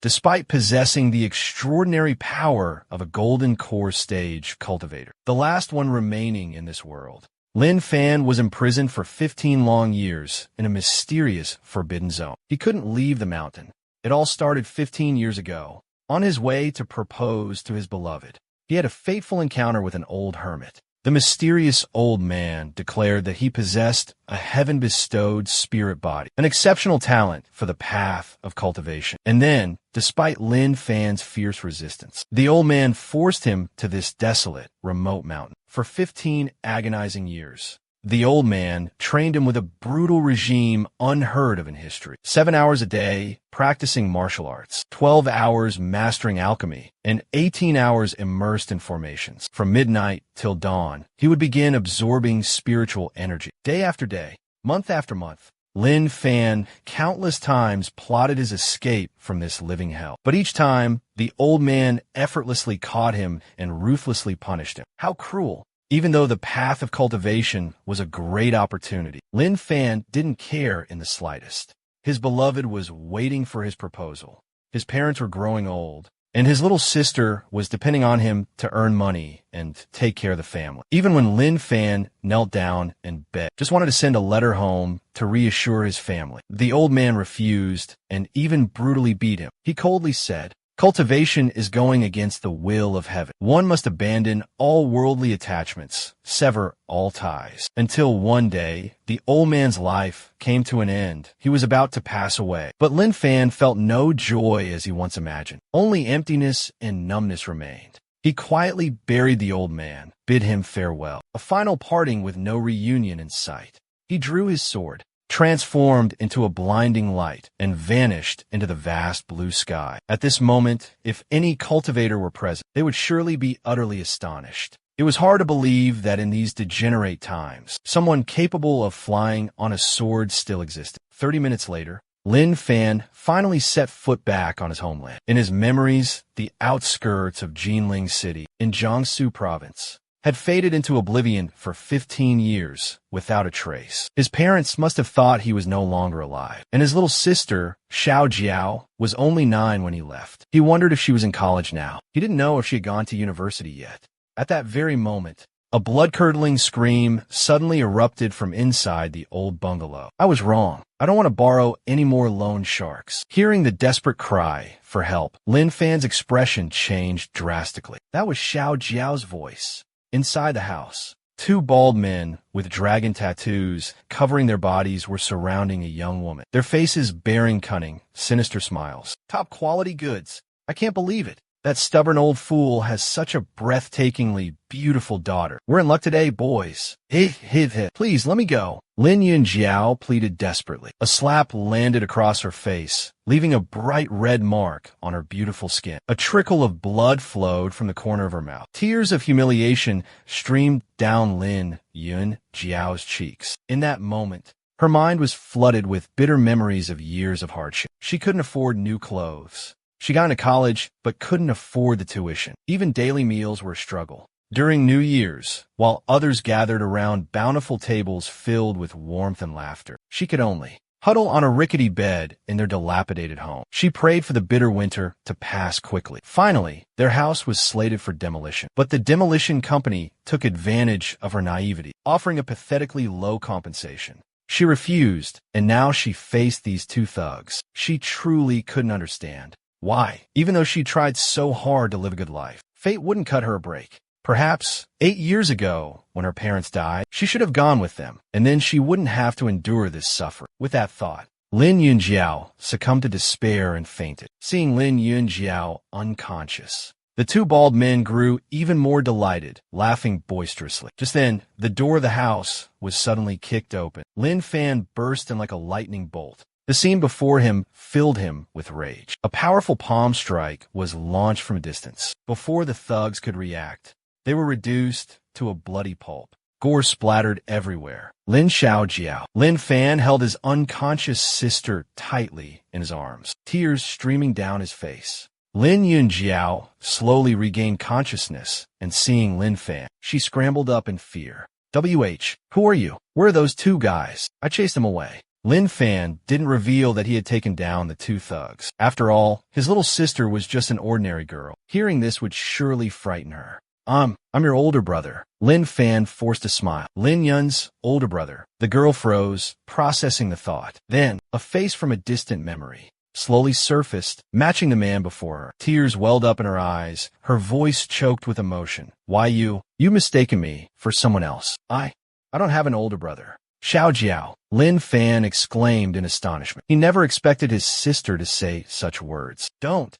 despite possessing the extraordinary power of a golden core stage cultivator, the last one remaining in this world. Lin Fan was imprisoned for 15 long years in a mysterious forbidden zone. He couldn't leave the mountain. It all started 15 years ago. On his way to propose to his beloved, he had a fateful encounter with an old hermit. The mysterious old man declared that he possessed a heaven-bestowed spirit body, an exceptional talent for the path of cultivation. And then, despite Lin Fan's fierce resistance, the old man forced him to this desolate, remote mountain. For 15 agonizing years, the old man trained him with a brutal regime unheard of in history. 7 hours a day practicing martial arts, 12 hours mastering alchemy, and 18 hours immersed in formations. From midnight till dawn, he would begin absorbing spiritual energy. Day after day, month after month, Lin Fan countless times plotted his escape from this living hell. But each time, the old man effortlessly caught him and ruthlessly punished him. How cruel! Even though the path of cultivation was a great opportunity, Lin Fan didn't care in the slightest. His beloved was waiting for his proposal. His parents were growing old, and his little sister was depending on him to earn money and take care of the family. Even when Lin Fan knelt down and begged, just wanted to send a letter home to reassure his family, the old man refused and even brutally beat him. He coldly said, "Cultivation is going against the will of heaven. One must abandon all worldly attachments, sever all ties." Until one day, the old man's life came to an end. He was about to pass away. But Lin Fan felt no joy as he once imagined. Only emptiness and numbness remained. He quietly buried the old man, bid him farewell, a final parting with no reunion in sight. He drew his sword, transformed into a blinding light, and vanished into the vast blue sky. At this moment, if any cultivator were present, they would surely be utterly astonished. It was hard to believe that in these degenerate times, someone capable of flying on a sword still existed. 30 minutes later, Lin Fan finally set foot back on his homeland. In his memories, the outskirts of Jinling City in Jiangsu province had faded into oblivion for 15 years without a trace. His parents must have thought he was no longer alive, and his little sister, Xiao Jiao, was only 9 when he left. He wondered if she was in college now. He didn't know if she had gone to university yet. At that very moment, a blood-curdling scream suddenly erupted from inside the old bungalow. "I was wrong. I don't want to borrow any more loan sharks." Hearing the desperate cry for help, Lin Fan's expression changed drastically. That was Xiao Jiao's voice. Inside the house, 2 bald men with dragon tattoos covering their bodies were surrounding a young woman, their faces bearing cunning, sinister smiles. "Top-quality goods. I can't believe it. That stubborn old fool has such a breathtakingly beautiful daughter. We're in luck today, boys. Please, let me go." Lin Yunjiao pleaded desperately. A slap landed across her face, leaving a bright red mark on her beautiful skin. A trickle of blood flowed from the corner of her mouth. Tears of humiliation streamed down Lin Yunjiao's cheeks. In that moment, her mind was flooded with bitter memories of years of hardship. She couldn't afford new clothes. She got into college, but couldn't afford the tuition. Even daily meals were a struggle. During New Year's, while others gathered around bountiful tables filled with warmth and laughter, she could only huddle on a rickety bed in their dilapidated home. She prayed for the bitter winter to pass quickly. Finally, their house was slated for demolition. But the demolition company took advantage of her naivety, offering a pathetically low compensation. She refused, and now she faced these 2 thugs. She truly couldn't understand why, even though she tried so hard to live a good life, fate wouldn't cut her a break. Perhaps 8 years ago, when her parents died, she should have gone with them, and then she wouldn't have to endure this suffering. With that thought, Lin Yunjiao succumbed to despair and fainted. Seeing Lin Yunjiao unconscious, the 2 bald men grew even more delighted, laughing boisterously. Just then, the door of the house was suddenly kicked open. Lin Fan burst in like a lightning bolt. The scene before him filled him with rage. A powerful palm strike was launched from a distance. Before the thugs could react, they were reduced to a bloody pulp. Gore splattered everywhere. Lin Fan held his unconscious sister tightly in his arms, tears streaming down his face. Lin Yunjiao slowly regained consciousness, and seeing Lin Fan, she scrambled up in fear. "Who are you? Where are those 2 guys? I chased them away." Lin Fan didn't reveal that he had taken down the two thugs. After all, his little sister was just an ordinary girl. Hearing this would surely frighten her. I'm your older brother. Lin Fan forced a smile. Lin Yun's older brother. The girl froze, processing the thought. Then, a face from a distant memory slowly surfaced, matching the man before her. Tears welled up in her eyes, her voice choked with emotion. Why you mistaken me for someone else. I don't have an older brother. Xiao Jiao, Lin Fan exclaimed in astonishment. He never expected his sister to say such words. Don't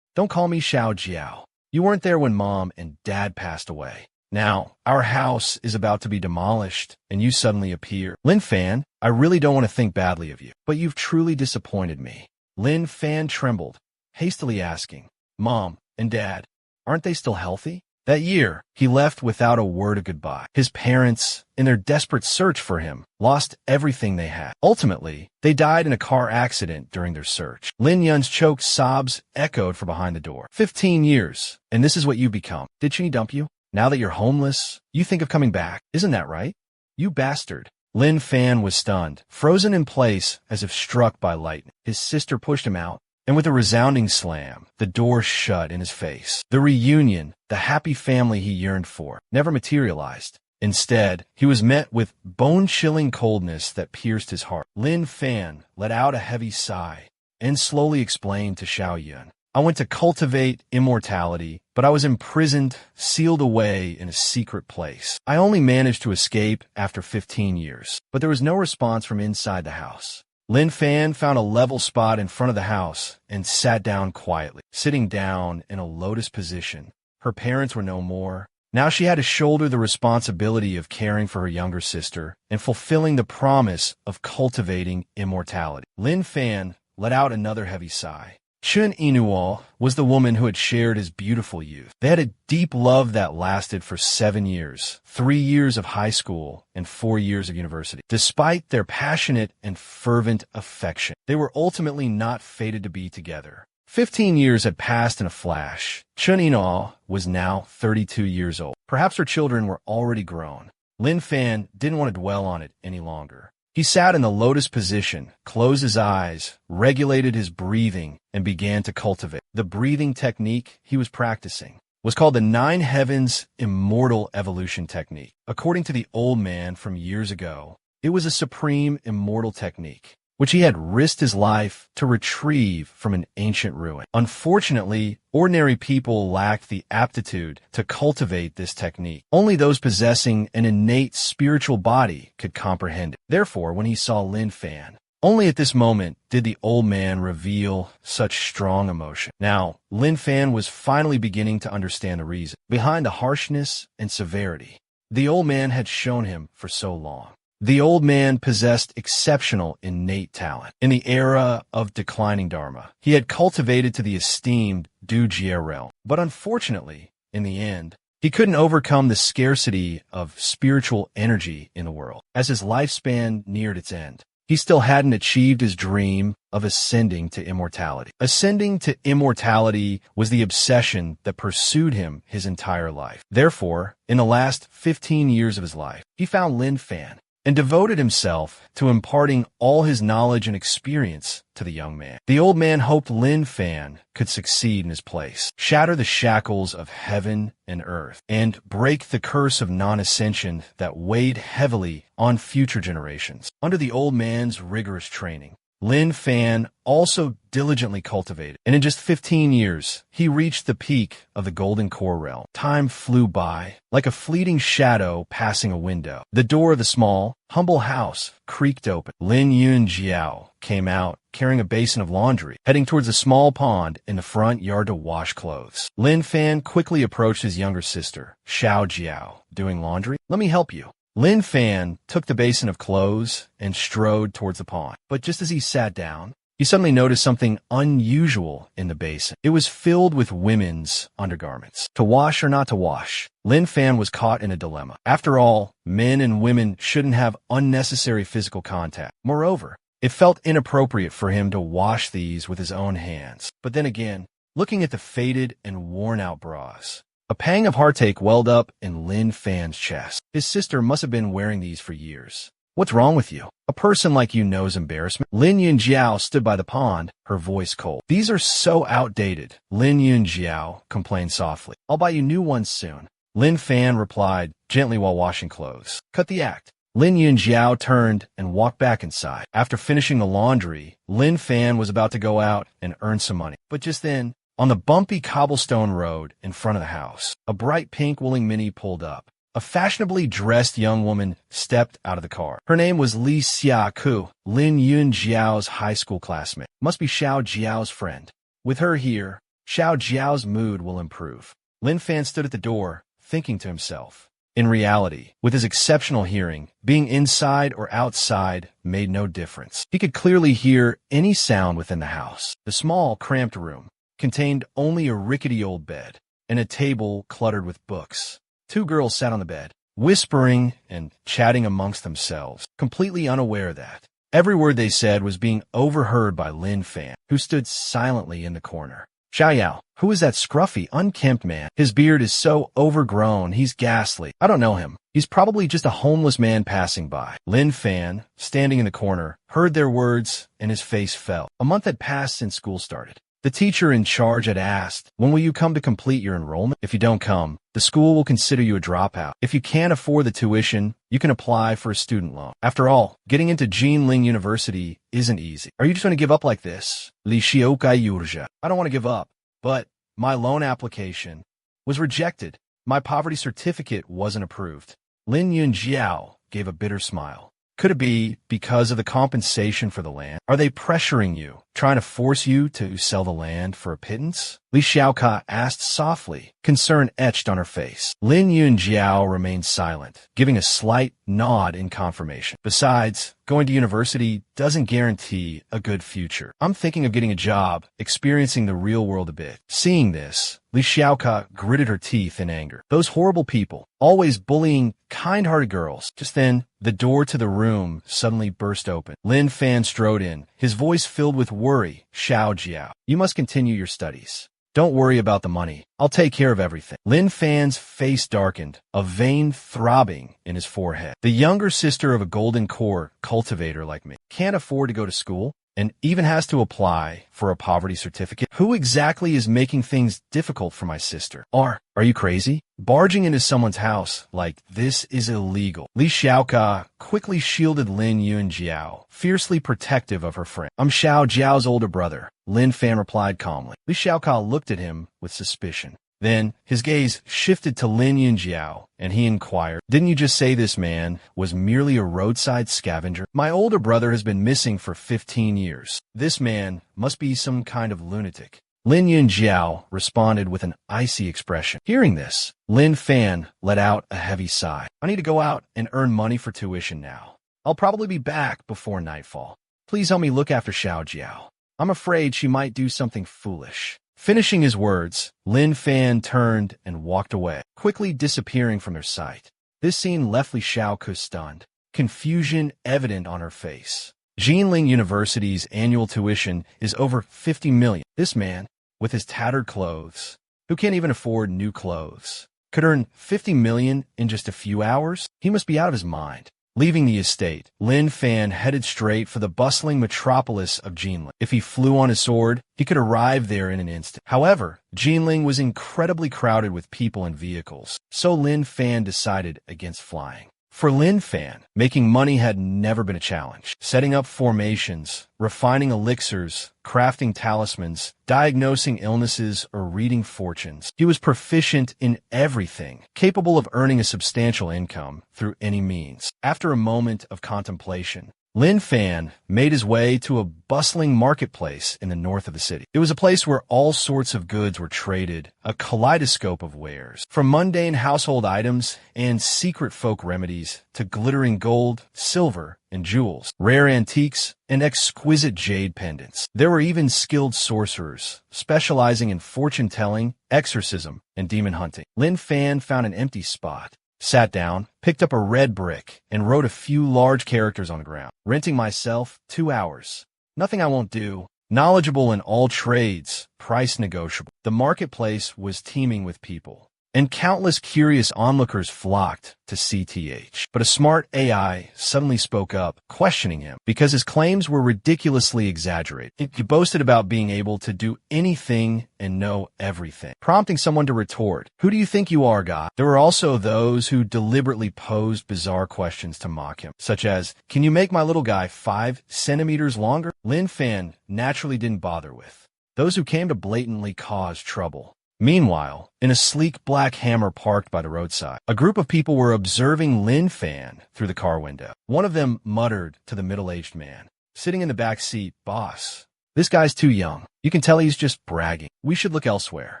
call me Xiao Jiao. You weren't there when Mom and Dad passed away. Now, our house is about to be demolished, and you suddenly appear. Lin Fan, I really don't want to think badly of you, but you've truly disappointed me. Lin Fan trembled, hastily asking, Mom and Dad, aren't they still healthy? That year, he left without a word of goodbye. His parents, in their desperate search for him, lost everything they had. Ultimately, they died in a car accident during their search. Lin Yun's choked sobs echoed from behind the door. 15 years, and this is what you've become. Did she dump you? Now that you're homeless, you think of coming back. Isn't that right? You bastard. Lin Fan was stunned, frozen in place as if struck by lightning. His sister pushed him out, and with a resounding slam, the door shut in his face. The reunion, the happy family he yearned for, never materialized. Instead, he was met with bone-chilling coldness that pierced his heart. Lin Fan let out a heavy sigh and slowly explained to Xiao Yun, I went to cultivate immortality, but I was imprisoned, sealed away in a secret place. I only managed to escape after 15 years, but there was no response from inside the house. Lin Fan found a level spot in front of the house and sat down quietly. Sitting down in a lotus position, her parents were no more. Now she had to shoulder the responsibility of caring for her younger sister and fulfilling the promise of cultivating immortality. Lin Fan let out another heavy sigh. Chun Inuo was the woman who had shared his beautiful youth. They had a deep love that lasted for 7 years, 3 years of high school and 4 years of university. Despite their passionate and fervent affection, they were ultimately not fated to be together. 15 years had passed in a flash. Chun Inuo was now 32 years old. Perhaps her children were already grown. Lin Fan didn't want to dwell on it any longer. He sat in the lotus position, closed his eyes, regulated his breathing, and began to cultivate. The breathing technique he was practicing was called the 9 Heavens Immortal Evolution Technique. According to the old man from years ago, it was a supreme immortal technique, which he had risked his life to retrieve from an ancient ruin. Unfortunately, ordinary people lacked the aptitude to cultivate this technique. Only those possessing an innate spiritual body could comprehend it. Therefore, when he saw Lin Fan, only at this moment did the old man reveal such strong emotion. Now, Lin Fan was finally beginning to understand the reason behind the harshness and severity the old man had shown him for so long. The old man possessed exceptional innate talent. In the era of declining Dharma, he had cultivated to the esteemed Dujia realm. But unfortunately, in the end, he couldn't overcome the scarcity of spiritual energy in the world. As his lifespan neared its end, he still hadn't achieved his dream of ascending to immortality. Ascending to immortality was the obsession that pursued him his entire life. Therefore, in the last 15 years of his life, he found Lin Fan and devoted himself to imparting all his knowledge and experience to the young man. The old man hoped Lin Fan could succeed in his place, shatter the shackles of heaven and earth, and break the curse of non-ascension that weighed heavily on future generations. Under the old man's rigorous training, Lin Fan also diligently cultivated, and in just 15 years, he reached the peak of the Golden Core realm. Time flew by, like a fleeting shadow passing a window. The door of the small, humble house creaked open. Lin Yun Jiao came out, carrying a basin of laundry, heading towards a small pond in the front yard to wash clothes. Lin Fan quickly approached his younger sister, Xiao Jiao. Doing laundry? Let me help you. Lin Fan took the basin of clothes and strode towards the pond. But just as he sat down, he suddenly noticed something unusual in the basin. It was filled with women's undergarments. To wash or not to wash? Lin Fan was caught in a dilemma. After all, men and women shouldn't have unnecessary physical contact. Moreover, it felt inappropriate for him to wash these with his own hands. But then again, looking at the faded and worn-out bras, a pang of heartache welled up in Lin Fan's chest. His sister must have been wearing these for years. What's wrong with you? A person like you knows embarrassment. Lin Yunjiao stood by the pond, her voice cold. These are so outdated. Lin Yunjiao complained softly. I'll buy you new ones soon. Lin Fan replied, gently while washing clothes. Cut the act. Lin Yunjiao turned and walked back inside. After finishing the laundry, Lin Fan was about to go out and earn some money. But just then, on the bumpy cobblestone road in front of the house, a bright pink Wuling Mini pulled up. A fashionably dressed young woman stepped out of the car. Her name was Li Xiaku, Lin Yunjiao's high school classmate. Must be Xiao Jiao's friend. With her here, Xiao Jiao's mood will improve. Lin Fan stood at the door, thinking to himself. In reality, with his exceptional hearing, being inside or outside made no difference. He could clearly hear any sound within the house. The small, cramped room contained only a rickety old bed and a table cluttered with books. Two girls sat on the bed, whispering and chatting amongst themselves, completely unaware that every word they said was being overheard by Lin Fan, who stood silently in the corner. Xiaoyao, who is that scruffy, unkempt man? His beard is so overgrown, he's ghastly. I don't know him. He's probably just a homeless man passing by. Lin Fan, standing in the corner, heard their words and his face fell. A month had passed since school started. The teacher in charge had asked, when will you come to complete your enrollment? If you don't come, the school will consider you a dropout. If you can't afford the tuition, you can apply for a student loan. After all, getting into Jinling University isn't easy. Are you just going to give up like this? Li Xiaokai Yurja. I don't want to give up, but my loan application was rejected. My poverty certificate wasn't approved. Lin Yunjiao gave a bitter smile. Could it be because of the compensation for the land? Are they pressuring you, trying to force you to sell the land for a pittance? Li Xiaoka asked softly, concern etched on her face. Lin Yunjiao remained silent, giving a slight nod in confirmation. Besides, going to university doesn't guarantee a good future. I'm thinking of getting a job, experiencing the real world a bit. Seeing this, Li Xiaoka gritted her teeth in anger. Those horrible people, always bullying kind-hearted girls. Just then, the door to the room suddenly burst open. Lin Fan strode in, his voice filled with worry. Xiao Jiao, you must continue your studies. Don't worry about the money. I'll take care of everything. Lin Fan's face darkened, a vein throbbing in his forehead. The younger sister of a golden core cultivator like me can't afford to go to school and even has to apply for a poverty certificate. Who exactly is making things difficult for my sister? Are you crazy? Barging into someone's house like this is illegal. Li Xiaoka quickly shielded Lin Yunjiao, fiercely protective of her friend. I'm Xiao Jiao's older brother, Lin Fan replied calmly. Li Xiaoka looked at him with suspicion. Then his gaze shifted to Lin Yunjiao, and he inquired, didn't you just say this man was merely a roadside scavenger? My older brother has been missing for 15 years. This man must be some kind of lunatic. Lin Yunjiao responded with an icy expression. Hearing this, Lin Fan let out a heavy sigh. I need to go out and earn money for tuition now. I'll probably be back before nightfall. Please help me look after Xiao Jiao. I'm afraid she might do something foolish. Finishing his words, Lin Fan turned and walked away, quickly disappearing from their sight. This scene left Li Xiaoku stunned, confusion evident on her face. Jinling University's annual tuition is over 50 million. This man, with his tattered clothes, who can't even afford new clothes, could earn 50 million in just a few hours? He must be out of his mind. Leaving the estate, Lin Fan headed straight for the bustling metropolis of Jinling. If he flew on his sword, he could arrive there in an instant. However, Jinling was incredibly crowded with people and vehicles, so Lin Fan decided against flying. For Lin Fan, making money had never been a challenge. Setting up formations, refining elixirs, crafting talismans, diagnosing illnesses, or reading fortunes. He was proficient in everything, capable of earning a substantial income through any means. After a moment of contemplation, Lin Fan made his way to a bustling marketplace in the north of the city. It was a place where all sorts of goods were traded, a kaleidoscope of wares, from mundane household items and secret folk remedies to glittering gold, silver, and jewels, rare antiques, and exquisite jade pendants. There were even skilled sorcerers, specializing in fortune-telling, exorcism, and demon hunting. Lin Fan found an empty spot, sat down, picked up a red brick, and wrote a few large characters on the ground. Renting myself 2 hours. Nothing I won't do. Knowledgeable in all trades. Price negotiable. The marketplace was teeming with people. and countless curious onlookers flocked to CTH. But a smart AI suddenly spoke up, questioning him, because his claims were ridiculously exaggerated. He boasted about being able to do anything and know everything, prompting someone to retort, "Who do you think you are, God?" There were also those who deliberately posed bizarre questions to mock him, such as, "Can you make my little guy 5 centimeters longer?" Lin Fan naturally didn't bother with those who came to blatantly cause trouble. Meanwhile, in a sleek black Hammer parked by the roadside, a group of people were observing Lin Fan through the car window. One of them muttered to the middle-aged man sitting in the back seat, "Boss, this guy's too young. You can tell he's just bragging. We should look elsewhere.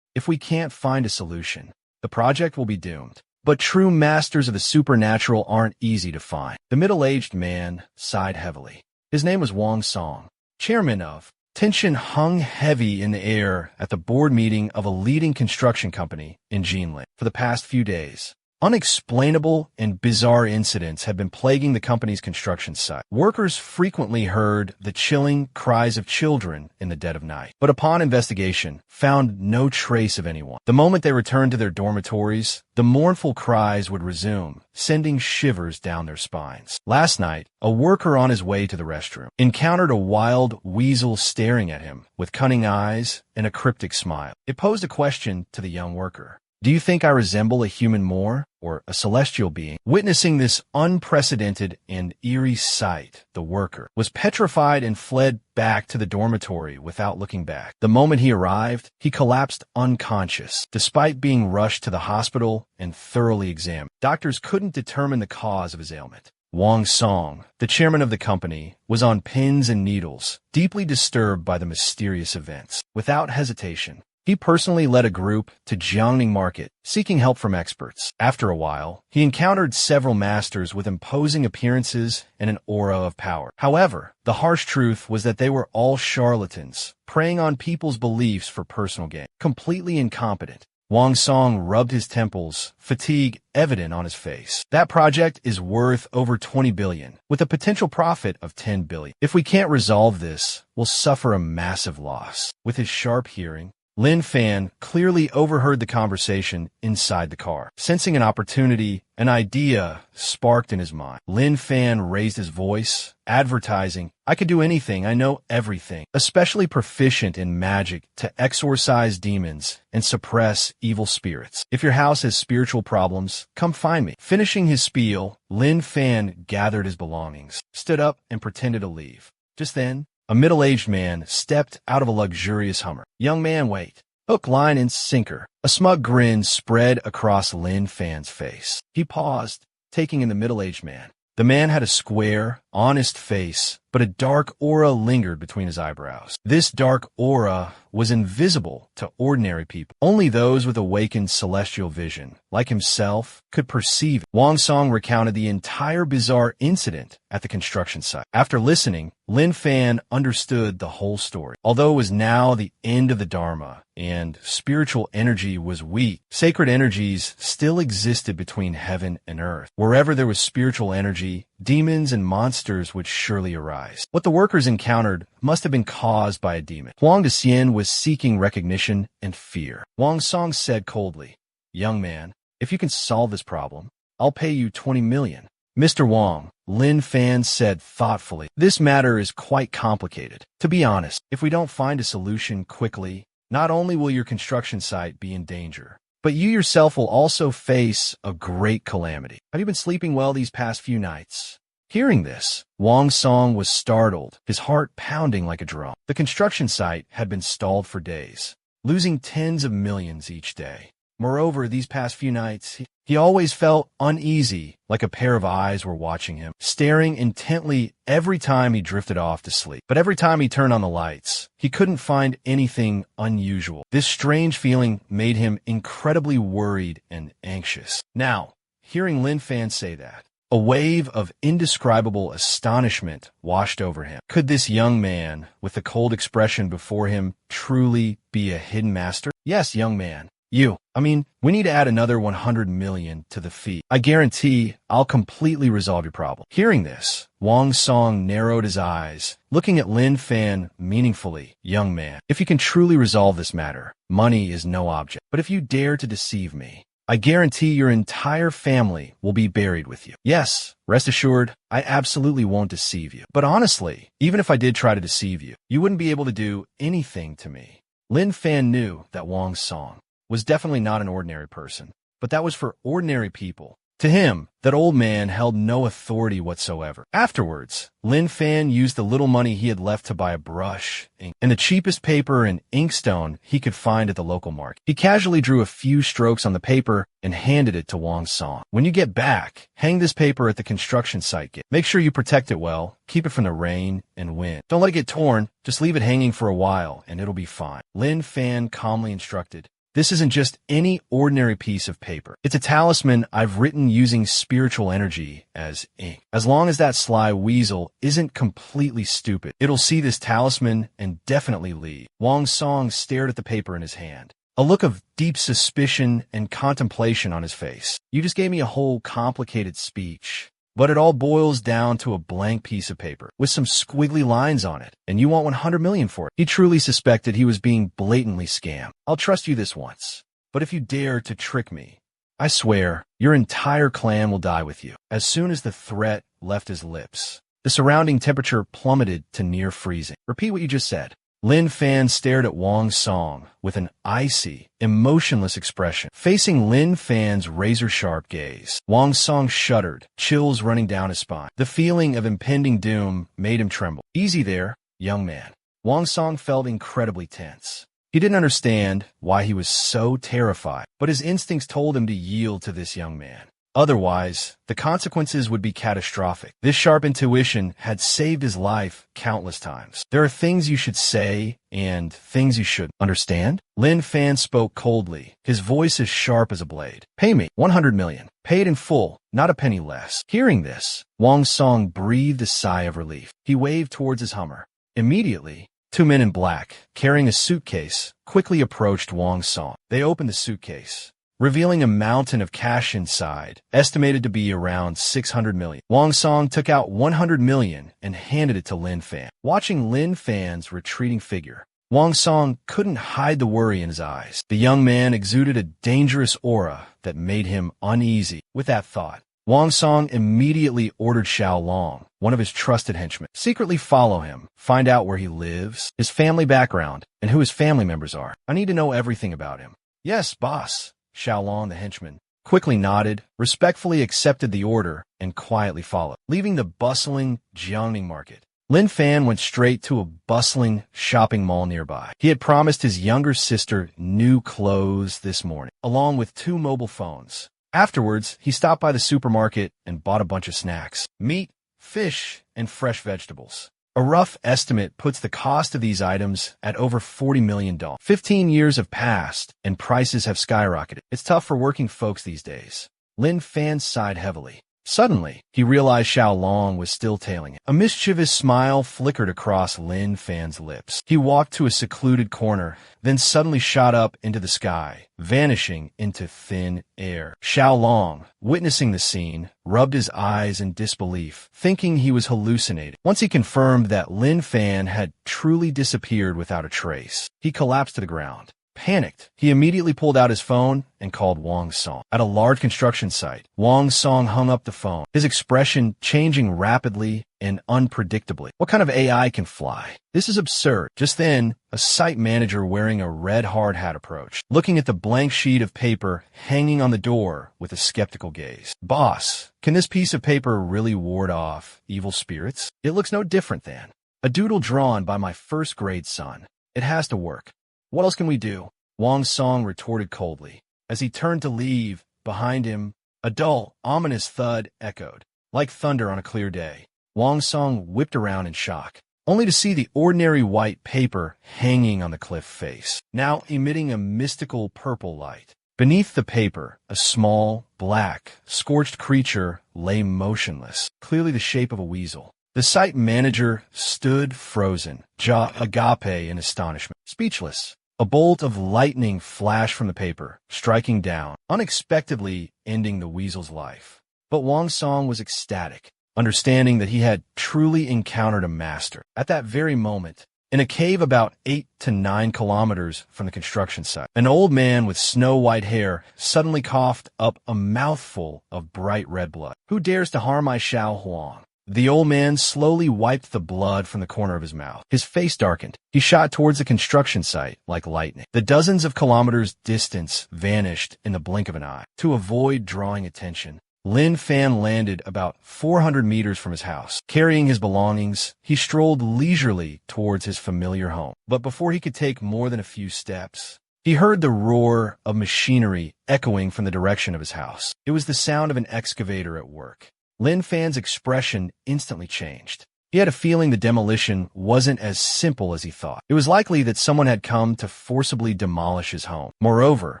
If we can't find a solution, the project will be doomed." But true masters of the supernatural aren't easy to find. The middle-aged man sighed heavily. His name was Wang Song, chairman of. Tension hung heavy in the air at the board meeting of a leading construction company in Jinling. For the past few days, unexplainable and bizarre incidents have been plaguing the company's construction site. Workers frequently heard the chilling cries of children in the dead of night, but upon investigation, found no trace of anyone. The moment they returned to their dormitories, the mournful cries would resume, sending shivers down their spines. Last night, a worker on his way to the restroom encountered a wild weasel staring at him with cunning eyes and a cryptic smile. It posed a question to the young worker. "Do you think I resemble a human more, or a celestial being?" Witnessing this unprecedented and eerie sight, the worker was petrified and fled back to the dormitory without looking back. The moment he arrived, he collapsed unconscious, despite being rushed to the hospital and thoroughly examined. Doctors couldn't determine the cause of his ailment. Wang Song, the chairman of the company, was on pins and needles, deeply disturbed by the mysterious events. Without hesitation, he personally led a group to Jiangning Market, seeking help from experts. After a while, he encountered several masters with imposing appearances and an aura of power. However, the harsh truth was that they were all charlatans, preying on people's beliefs for personal gain. Completely incompetent, Wang Song rubbed his temples, fatigue evident on his face. "That project is worth over 20 billion, with a potential profit of 10 billion. If we can't resolve this, we'll suffer a massive loss." With his sharp hearing, Lin Fan clearly overheard the conversation inside the car. Sensing an opportunity, an idea sparked in his mind. Lin Fan raised his voice, advertising, "I could do anything, I know everything, especially proficient in magic to exorcise demons and suppress evil spirits. If your house has spiritual problems, come find me." Finishing his spiel, Lin Fan gathered his belongings, stood up, and pretended to leave. Just then, a middle-aged man stepped out of a luxurious Hummer. "Young man, wait." Hook, line, and sinker. A smug grin spread across Lin Fan's face. He paused, taking in the middle-aged man. The man had a square, honest face, but a dark aura lingered between his eyebrows. This dark aura was invisible to ordinary people. Only those with awakened celestial vision, like himself, could perceive it. Wang Song recounted the entire bizarre incident at the construction site. After listening, Lin Fan understood the whole story. Although it was now the end of the Dharma, and spiritual energy was weak, sacred energies still existed between heaven and earth. Wherever there was spiritual energy, demons and monsters would surely arise. What the workers encountered must have been caused by a demon. Huang Dexian was seeking recognition and fear. Wang Song said coldly, "Young man, if you can solve this problem, I'll pay you 20 million. "Mr. Wang," Lin Fan said thoughtfully, "this matter is quite complicated. To be honest, if we don't find a solution quickly, not only will your construction site be in danger, but you yourself will also face a great calamity. Have you been sleeping well these past few nights?" Hearing this, Wang Song was startled, his heart pounding like a drum. The construction site had been stalled for days, losing tens of millions each day. Moreover, these past few nights, he always felt uneasy, like a pair of eyes were watching him, staring intently every time he drifted off to sleep. But every time he turned on the lights, he couldn't find anything unusual. This strange feeling made him incredibly worried and anxious. Now, hearing Lin Fan say that, a wave of indescribable astonishment washed over him. Could this young man, with the cold expression before him, truly be a hidden master? "Yes, young man. We need to add another 100 million to the fee. I guarantee I'll completely resolve your problem. Hearing this, Wang Song narrowed his eyes, looking at Lin Fan meaningfully. Young man, if you can truly resolve this matter, money is no object. But if you dare to deceive me, I guarantee your entire family will be buried with you. Yes, rest assured, I absolutely won't deceive you. But honestly, even if I did try to deceive you, you wouldn't be able to do anything to me. Lin Fan knew that Wang Song was definitely not an ordinary person, but that was for ordinary people. To him, that old man held no authority whatsoever. Afterwards, Lin Fan used the little money he had left to buy a brush, ink, and the cheapest paper and inkstone he could find at the local market. He casually drew a few strokes on the paper and handed it to Wang Song. When you get back, hang this paper at the construction site. Make sure you protect it well, keep it from the rain and wind. Don't let it get torn, just leave it hanging for a while and it'll be fine. Lin Fan calmly instructed. This isn't just any ordinary piece of paper. It's a talisman I've written using spiritual energy as ink. As long as that sly weasel isn't completely stupid, it'll see this talisman and definitely leave. Wang Song stared at the paper in his hand, a look of deep suspicion and contemplation on his face. You just gave me a whole complicated speech, but it all boils down to a blank piece of paper with some squiggly lines on it, and you want 100 million for it. He truly suspected he was being blatantly scammed. I'll trust you this once, but if you dare to trick me, I swear your entire clan will die with you. As soon as the threat left his lips, the surrounding temperature plummeted to near freezing. Repeat what you just said. Lin Fan stared at Wang Song with an icy, emotionless expression. Facing Lin Fan's razor-sharp gaze, Wang Song shuddered, chills running down his spine. The feeling of impending doom made him tremble. Easy there, young man. Wang Song felt incredibly tense. He didn't understand why he was so terrified, but his instincts told him to yield to this young man. Otherwise, the consequences would be catastrophic. This sharp intuition had saved his life countless times. There are things you should say and things you shouldn't. Understand? Lin Fan spoke coldly, his voice as sharp as a blade. Pay me 100 million. Pay it in full, not a penny less. Hearing this, Wang Song breathed a sigh of relief. He waved towards his Hummer. Immediately, two men in black, carrying a suitcase, quickly approached Wang Song. They opened the suitcase, revealing a mountain of cash inside, estimated to be around 600 million. Wang Song took out 100 million and handed it to Lin Fan. Watching Lin Fan's retreating figure, Wang Song couldn't hide the worry in his eyes. The young man exuded a dangerous aura that made him uneasy. With that thought, Wang Song immediately ordered Xiao Long, one of his trusted henchmen, secretly follow him, find out where he lives, his family background, and who his family members are. I need to know everything about him. Yes, boss. Xiao Long, the henchman, quickly nodded, respectfully accepted the order, and quietly followed. Leaving the bustling Jiangning market, Lin Fan went straight to a bustling shopping mall nearby. He had promised his younger sister new clothes this morning, along with 2 mobile phones. Afterwards, he stopped by the supermarket and bought a bunch of snacks, meat, fish, and fresh vegetables. A rough estimate puts the cost of these items at over $40 million. 15 years have passed, and prices have skyrocketed. It's tough for working folks these days. Lin Fan sighed heavily. Suddenly, he realized Xiao Long was still tailing him. A mischievous smile flickered across Lin Fan's lips. He walked to a secluded corner, then suddenly shot up into the sky, vanishing into thin air. Xiao Long, witnessing the scene, rubbed his eyes in disbelief, thinking he was hallucinating. Once he confirmed that Lin Fan had truly disappeared without a trace, he collapsed to the ground. Panicked, he immediately pulled out his phone and called Wang Song. At a large construction site, Wang Song hung up the phone, his expression changing rapidly and unpredictably. What kind of AI can fly? This is absurd. Just then, a site manager wearing a red hard hat approached, looking at the blank sheet of paper hanging on the door with a skeptical gaze. Boss, can this piece of paper really ward off evil spirits? It looks no different than a doodle drawn by my first grade son. It has to work. What else can we do? Wang Song retorted coldly. As he turned to leave, behind him, a dull, ominous thud echoed, like thunder on a clear day. Wang Song whipped around in shock, only to see the ordinary white paper hanging on the cliff face, now emitting a mystical purple light. Beneath the paper, a small, black, scorched creature lay motionless, clearly the shape of a weasel. The site manager stood frozen, jaw agape in astonishment, speechless. A bolt of lightning flashed from the paper, striking down, unexpectedly ending the weasel's life. But Wang Song was ecstatic, understanding that he had truly encountered a master. At that very moment, in a cave about 8 to 9 kilometers from the construction site, an old man with snow-white hair suddenly coughed up a mouthful of bright red blood. "Who dares to harm my Xiao Huang?" The old man slowly wiped the blood from the corner of his mouth. His face darkened. He shot towards the construction site like lightning. The dozens of kilometers distance vanished in the blink of an eye. To avoid drawing attention, Lin Fan landed about 400 meters from his house. Carrying his belongings, he strolled leisurely towards his familiar home. But before he could take more than a few steps, he heard the roar of machinery echoing from the direction of his house. It was the sound of an excavator at work. Lin Fan's expression instantly changed. He had a feeling the demolition wasn't as simple as he thought. It was likely that someone had come to forcibly demolish his home. Moreover,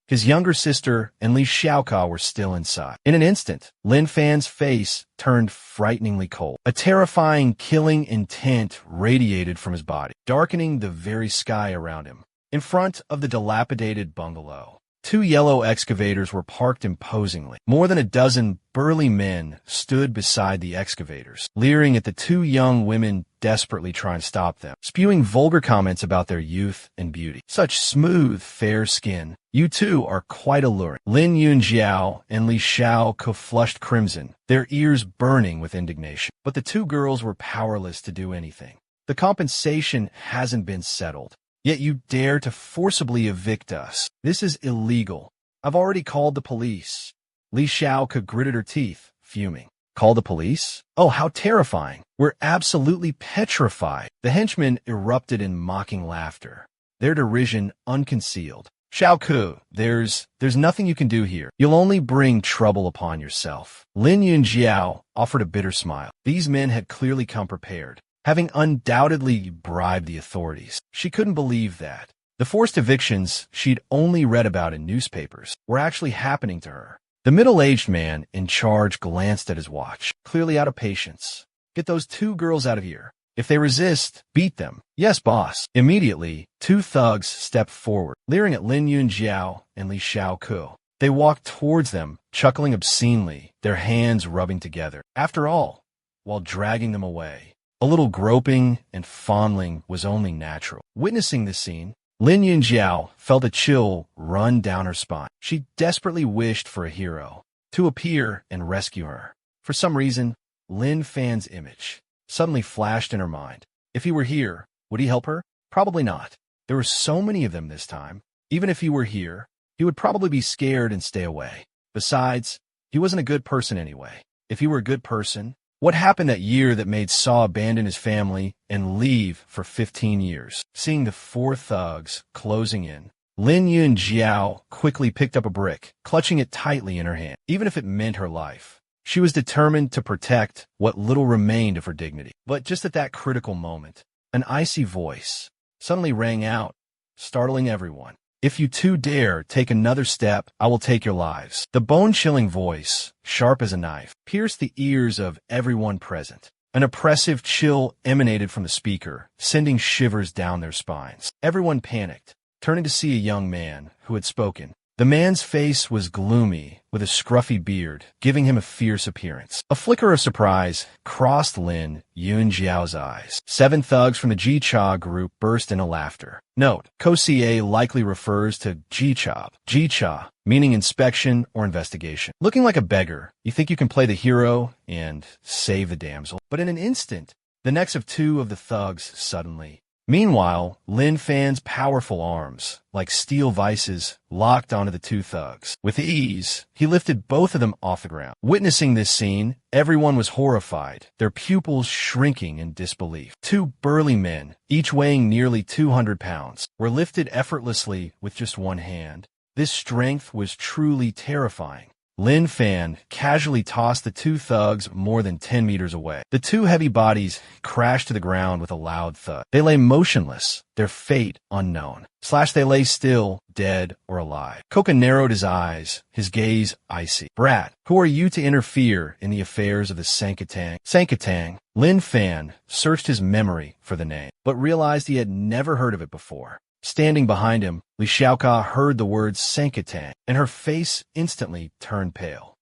his younger sister and Li Xiaoka were still inside. In an instant, Lin Fan's face turned frighteningly cold. A terrifying, killing intent radiated from his body, darkening the very sky around him. In front of the dilapidated bungalow, 2 yellow excavators were parked imposingly. More than a dozen burly men stood beside the excavators, leering at the 2 young women desperately trying to stop them, spewing vulgar comments about their youth and beauty. "Such smooth, fair skin. You two are quite alluring." Lin Yunjiao and Li Xiao flushed crimson, their ears burning with indignation. But the 2 girls were powerless to do anything. "The compensation hasn't been settled. Yet you dare to forcibly evict us. This is illegal. I've already called the police." Li Xiao gritted her teeth, fuming. "Call the police? Oh, how terrifying. We're absolutely petrified." The henchmen erupted in mocking laughter, their derision unconcealed. "Xiao, there's nothing you can do here. You'll only bring trouble upon yourself." Lin Yunjiao offered a bitter smile. These men had clearly come prepared, having undoubtedly bribed the authorities. She couldn't believe that the forced evictions she'd only read about in newspapers were actually happening to her. The middle-aged man in charge glanced at his watch, clearly out of patience. "Get those 2 girls out of here. If they resist, beat them." "Yes, boss." Immediately, 2 thugs stepped forward, leering at Lin Yunjiao and Li Xiaoku. They walked towards them, chuckling obscenely, their hands rubbing together. After all, while dragging them away, a little groping and fondling was only natural. Witnessing this scene, Lin Yunjiao felt a chill run down her spine. She desperately wished for a hero to appear and rescue her. For some reason, Lin Fan's image suddenly flashed in her mind. If he were here, would he help her? Probably not. There were so many of them this time. Even if he were here, he would probably be scared and stay away. Besides, he wasn't a good person anyway. If he were a good person, what happened that year that made Saw abandon his family and leave for 15 years? Seeing the 4 thugs closing in, Lin Yunjiao quickly picked up a brick, clutching it tightly in her hand. Even if it meant her life, she was determined to protect what little remained of her dignity. But just at that critical moment, an icy voice suddenly rang out, startling everyone. "If you 2 dare take another step, I will take your lives." The bone-chilling voice, sharp as a knife, pierced the ears of everyone present. An oppressive chill emanated from the speaker, sending shivers down their spines. Everyone panicked, turning to see a young man who had spoken. The man's face was gloomy, with a scruffy beard, giving him a fierce appearance. A flicker of surprise crossed Lin Yunjiao's eyes. 7 thugs from the Jicha group burst into laughter. Note: Kosie likely refers to Jicha, meaning inspection or investigation. Looking like a beggar, you think you can play the hero and save the damsel. But in an instant, the necks of 2 of the thugs suddenly. Meanwhile, Lin Fan's powerful arms, like steel vices, locked onto the 2 thugs. With ease, he lifted both of them off the ground. Witnessing this scene, everyone was horrified, their pupils shrinking in disbelief. 2 burly men, each weighing nearly 200 pounds, were lifted effortlessly with just one hand. This strength was truly terrifying. Lin Fan casually tossed the 2 thugs more than 10 meters away. The 2 heavy bodies crashed to the ground with a loud thud. They lay motionless, their fate unknown. They lay still, dead or alive. Koka narrowed his eyes, his gaze icy. "Brat, who are you to interfere in the affairs of the Sankatang?" Sankatang. Lin Fan searched his memory for the name, but realized he had never heard of it before. Standing behind him, Li Xiaoka heard the words Sankatang, and her face instantly turned pale.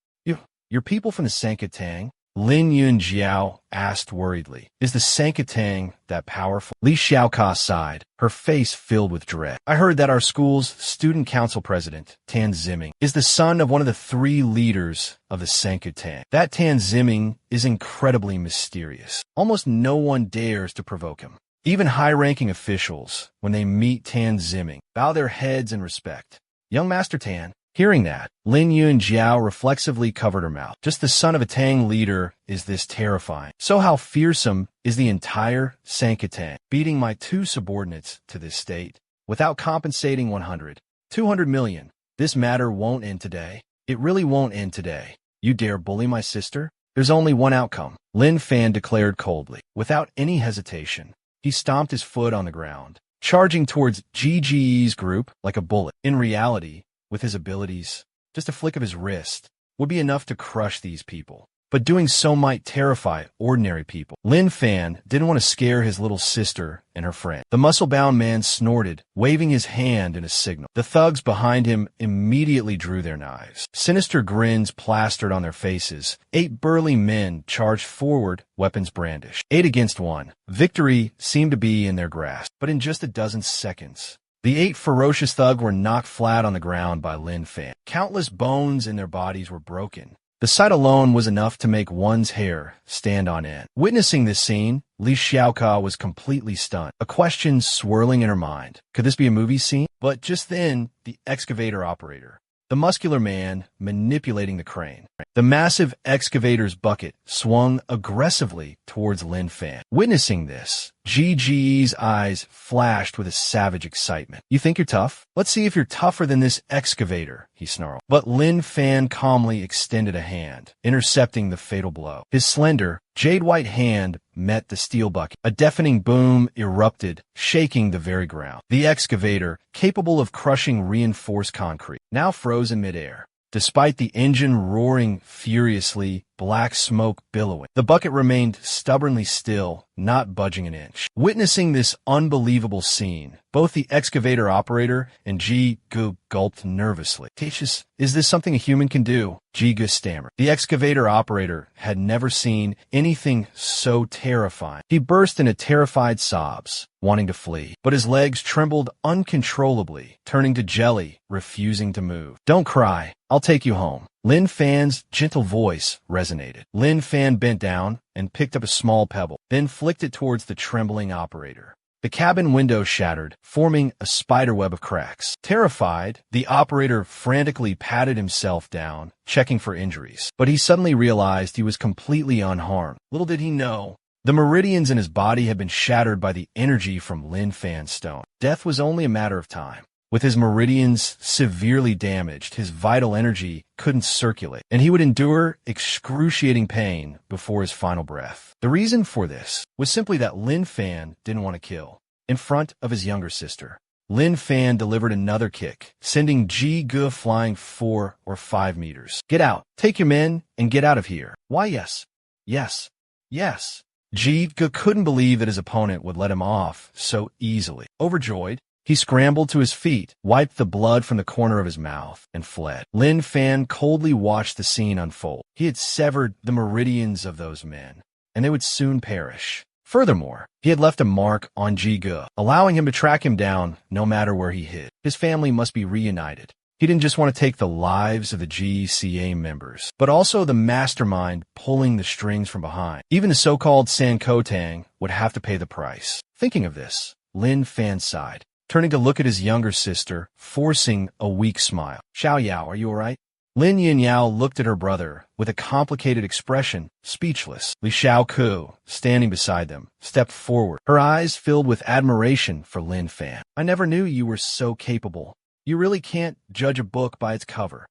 You're people from the Sankatang? Lin Yunjiao asked worriedly. Is the Sankatang that powerful? Li Xiaoka sighed, her face filled with dread. I heard that our school's student council president, Tan Ziming, is the son of one of the 3 leaders of the Sankatang. That Tan Ziming is incredibly mysterious. Almost no one dares to provoke him. Even high-ranking officials, when they meet Tan Ziming, bow their heads in respect. Young Master Tan. Hearing that, Lin Yunjiao reflexively covered her mouth. Just the son of a Tang leader is this terrifying. So how fearsome is the entire Sankatang, beating my 2 subordinates to this state, without compensating 200 million. This matter won't end today. It really won't end today. You dare bully my sister? There's only one outcome, Lin Fan declared coldly. Without any hesitation, he stomped his foot on the ground, charging towards GGE's group like a bullet. In reality, with his abilities, just a flick of his wrist would be enough to crush these people. But doing so might terrify ordinary people. Lin Fan didn't want to scare his little sister and her friend. The muscle-bound man snorted, waving his hand in a signal. The thugs behind him immediately drew their knives. Sinister grins plastered on their faces. 8 burly men charged forward, weapons brandished. 8 against 1. Victory seemed to be in their grasp. But in just a dozen seconds, the 8 ferocious thugs were knocked flat on the ground by Lin Fan. Countless bones in their bodies were broken. The sight alone was enough to make one's hair stand on end. Witnessing this scene, Li Xiaoka was completely stunned, a question swirling in her mind. Could this be a movie scene? But just then, the excavator operator, the muscular man manipulating the crane. The massive excavator's bucket swung aggressively towards Lin Fan. Witnessing this, GGE's eyes flashed with a savage excitement. You think you're tough? Let's see if you're tougher than this excavator, he snarled. But Lin Fan calmly extended a hand, intercepting the fatal blow. His slender, jade-white hand met the steel bucket. A deafening boom erupted, shaking the very ground. The excavator, capable of crushing reinforced concrete, now froze in midair. Despite the engine roaring furiously, black smoke billowing, the bucket remained stubbornly still, not budging an inch. Witnessing this unbelievable scene, both the excavator operator and Ji Gu gulped nervously. Teaches, is this something a human can do? Ji Gu stammered. The excavator operator had never seen anything so terrifying. He burst into terrified sobs, wanting to flee, but his legs trembled uncontrollably, turning to jelly, refusing to move. Don't cry. I'll take you home. Lin Fan's gentle voice resonated. Lin Fan bent down and picked up a small pebble, then flicked it towards the trembling operator. The cabin window shattered, forming a spiderweb of cracks. Terrified, the operator frantically patted himself down, checking for injuries. But he suddenly realized he was completely unharmed. Little did he know, the meridians in his body had been shattered by the energy from Lin Fan's stone. Death was only a matter of time. With his meridians severely damaged, his vital energy couldn't circulate, and he would endure excruciating pain before his final breath. The reason for this was simply that Lin Fan didn't want to kill. In front of his younger sister, Lin Fan delivered another kick, sending Ji Gu flying 4 or 5 meters. Get out. Take your men and get out of here. Why, yes. Yes. Yes. Ji Gu couldn't believe that his opponent would let him off so easily. Overjoyed, he scrambled to his feet, wiped the blood from the corner of his mouth, and fled. Lin Fan coldly watched the scene unfold. He had severed the meridians of those men, and they would soon perish. Furthermore, he had left a mark on Ji Gu, allowing him to track him down no matter where he hid. His family must be reunited. He didn't just want to take the lives of the GCA members, but also the mastermind pulling the strings from behind. Even the so-called Sankotang would have to pay the price. Thinking of this, Lin Fan sighed, turning to look at his younger sister, forcing a weak smile. Xiao Yao, are you all right? Lin Yinyao looked at her brother with a complicated expression, speechless. Li Xiaoku, standing beside them, stepped forward, her eyes filled with admiration for Lin Fan. I never knew you were so capable. You really can't judge a book by its cover.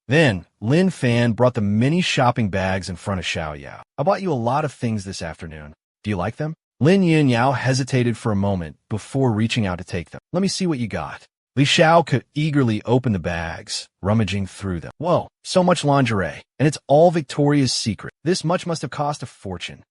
Then, Lin Fan brought the many shopping bags in front of Xiao Yao. I bought you a lot of things this afternoon. Do you like them? Lin Yinyao hesitated for a moment before reaching out to take them. Let me see what you got. Li Xiao could eagerly open the bags, rummaging through them. Whoa, so much lingerie, and it's all Victoria's Secret. This much must have cost a fortune.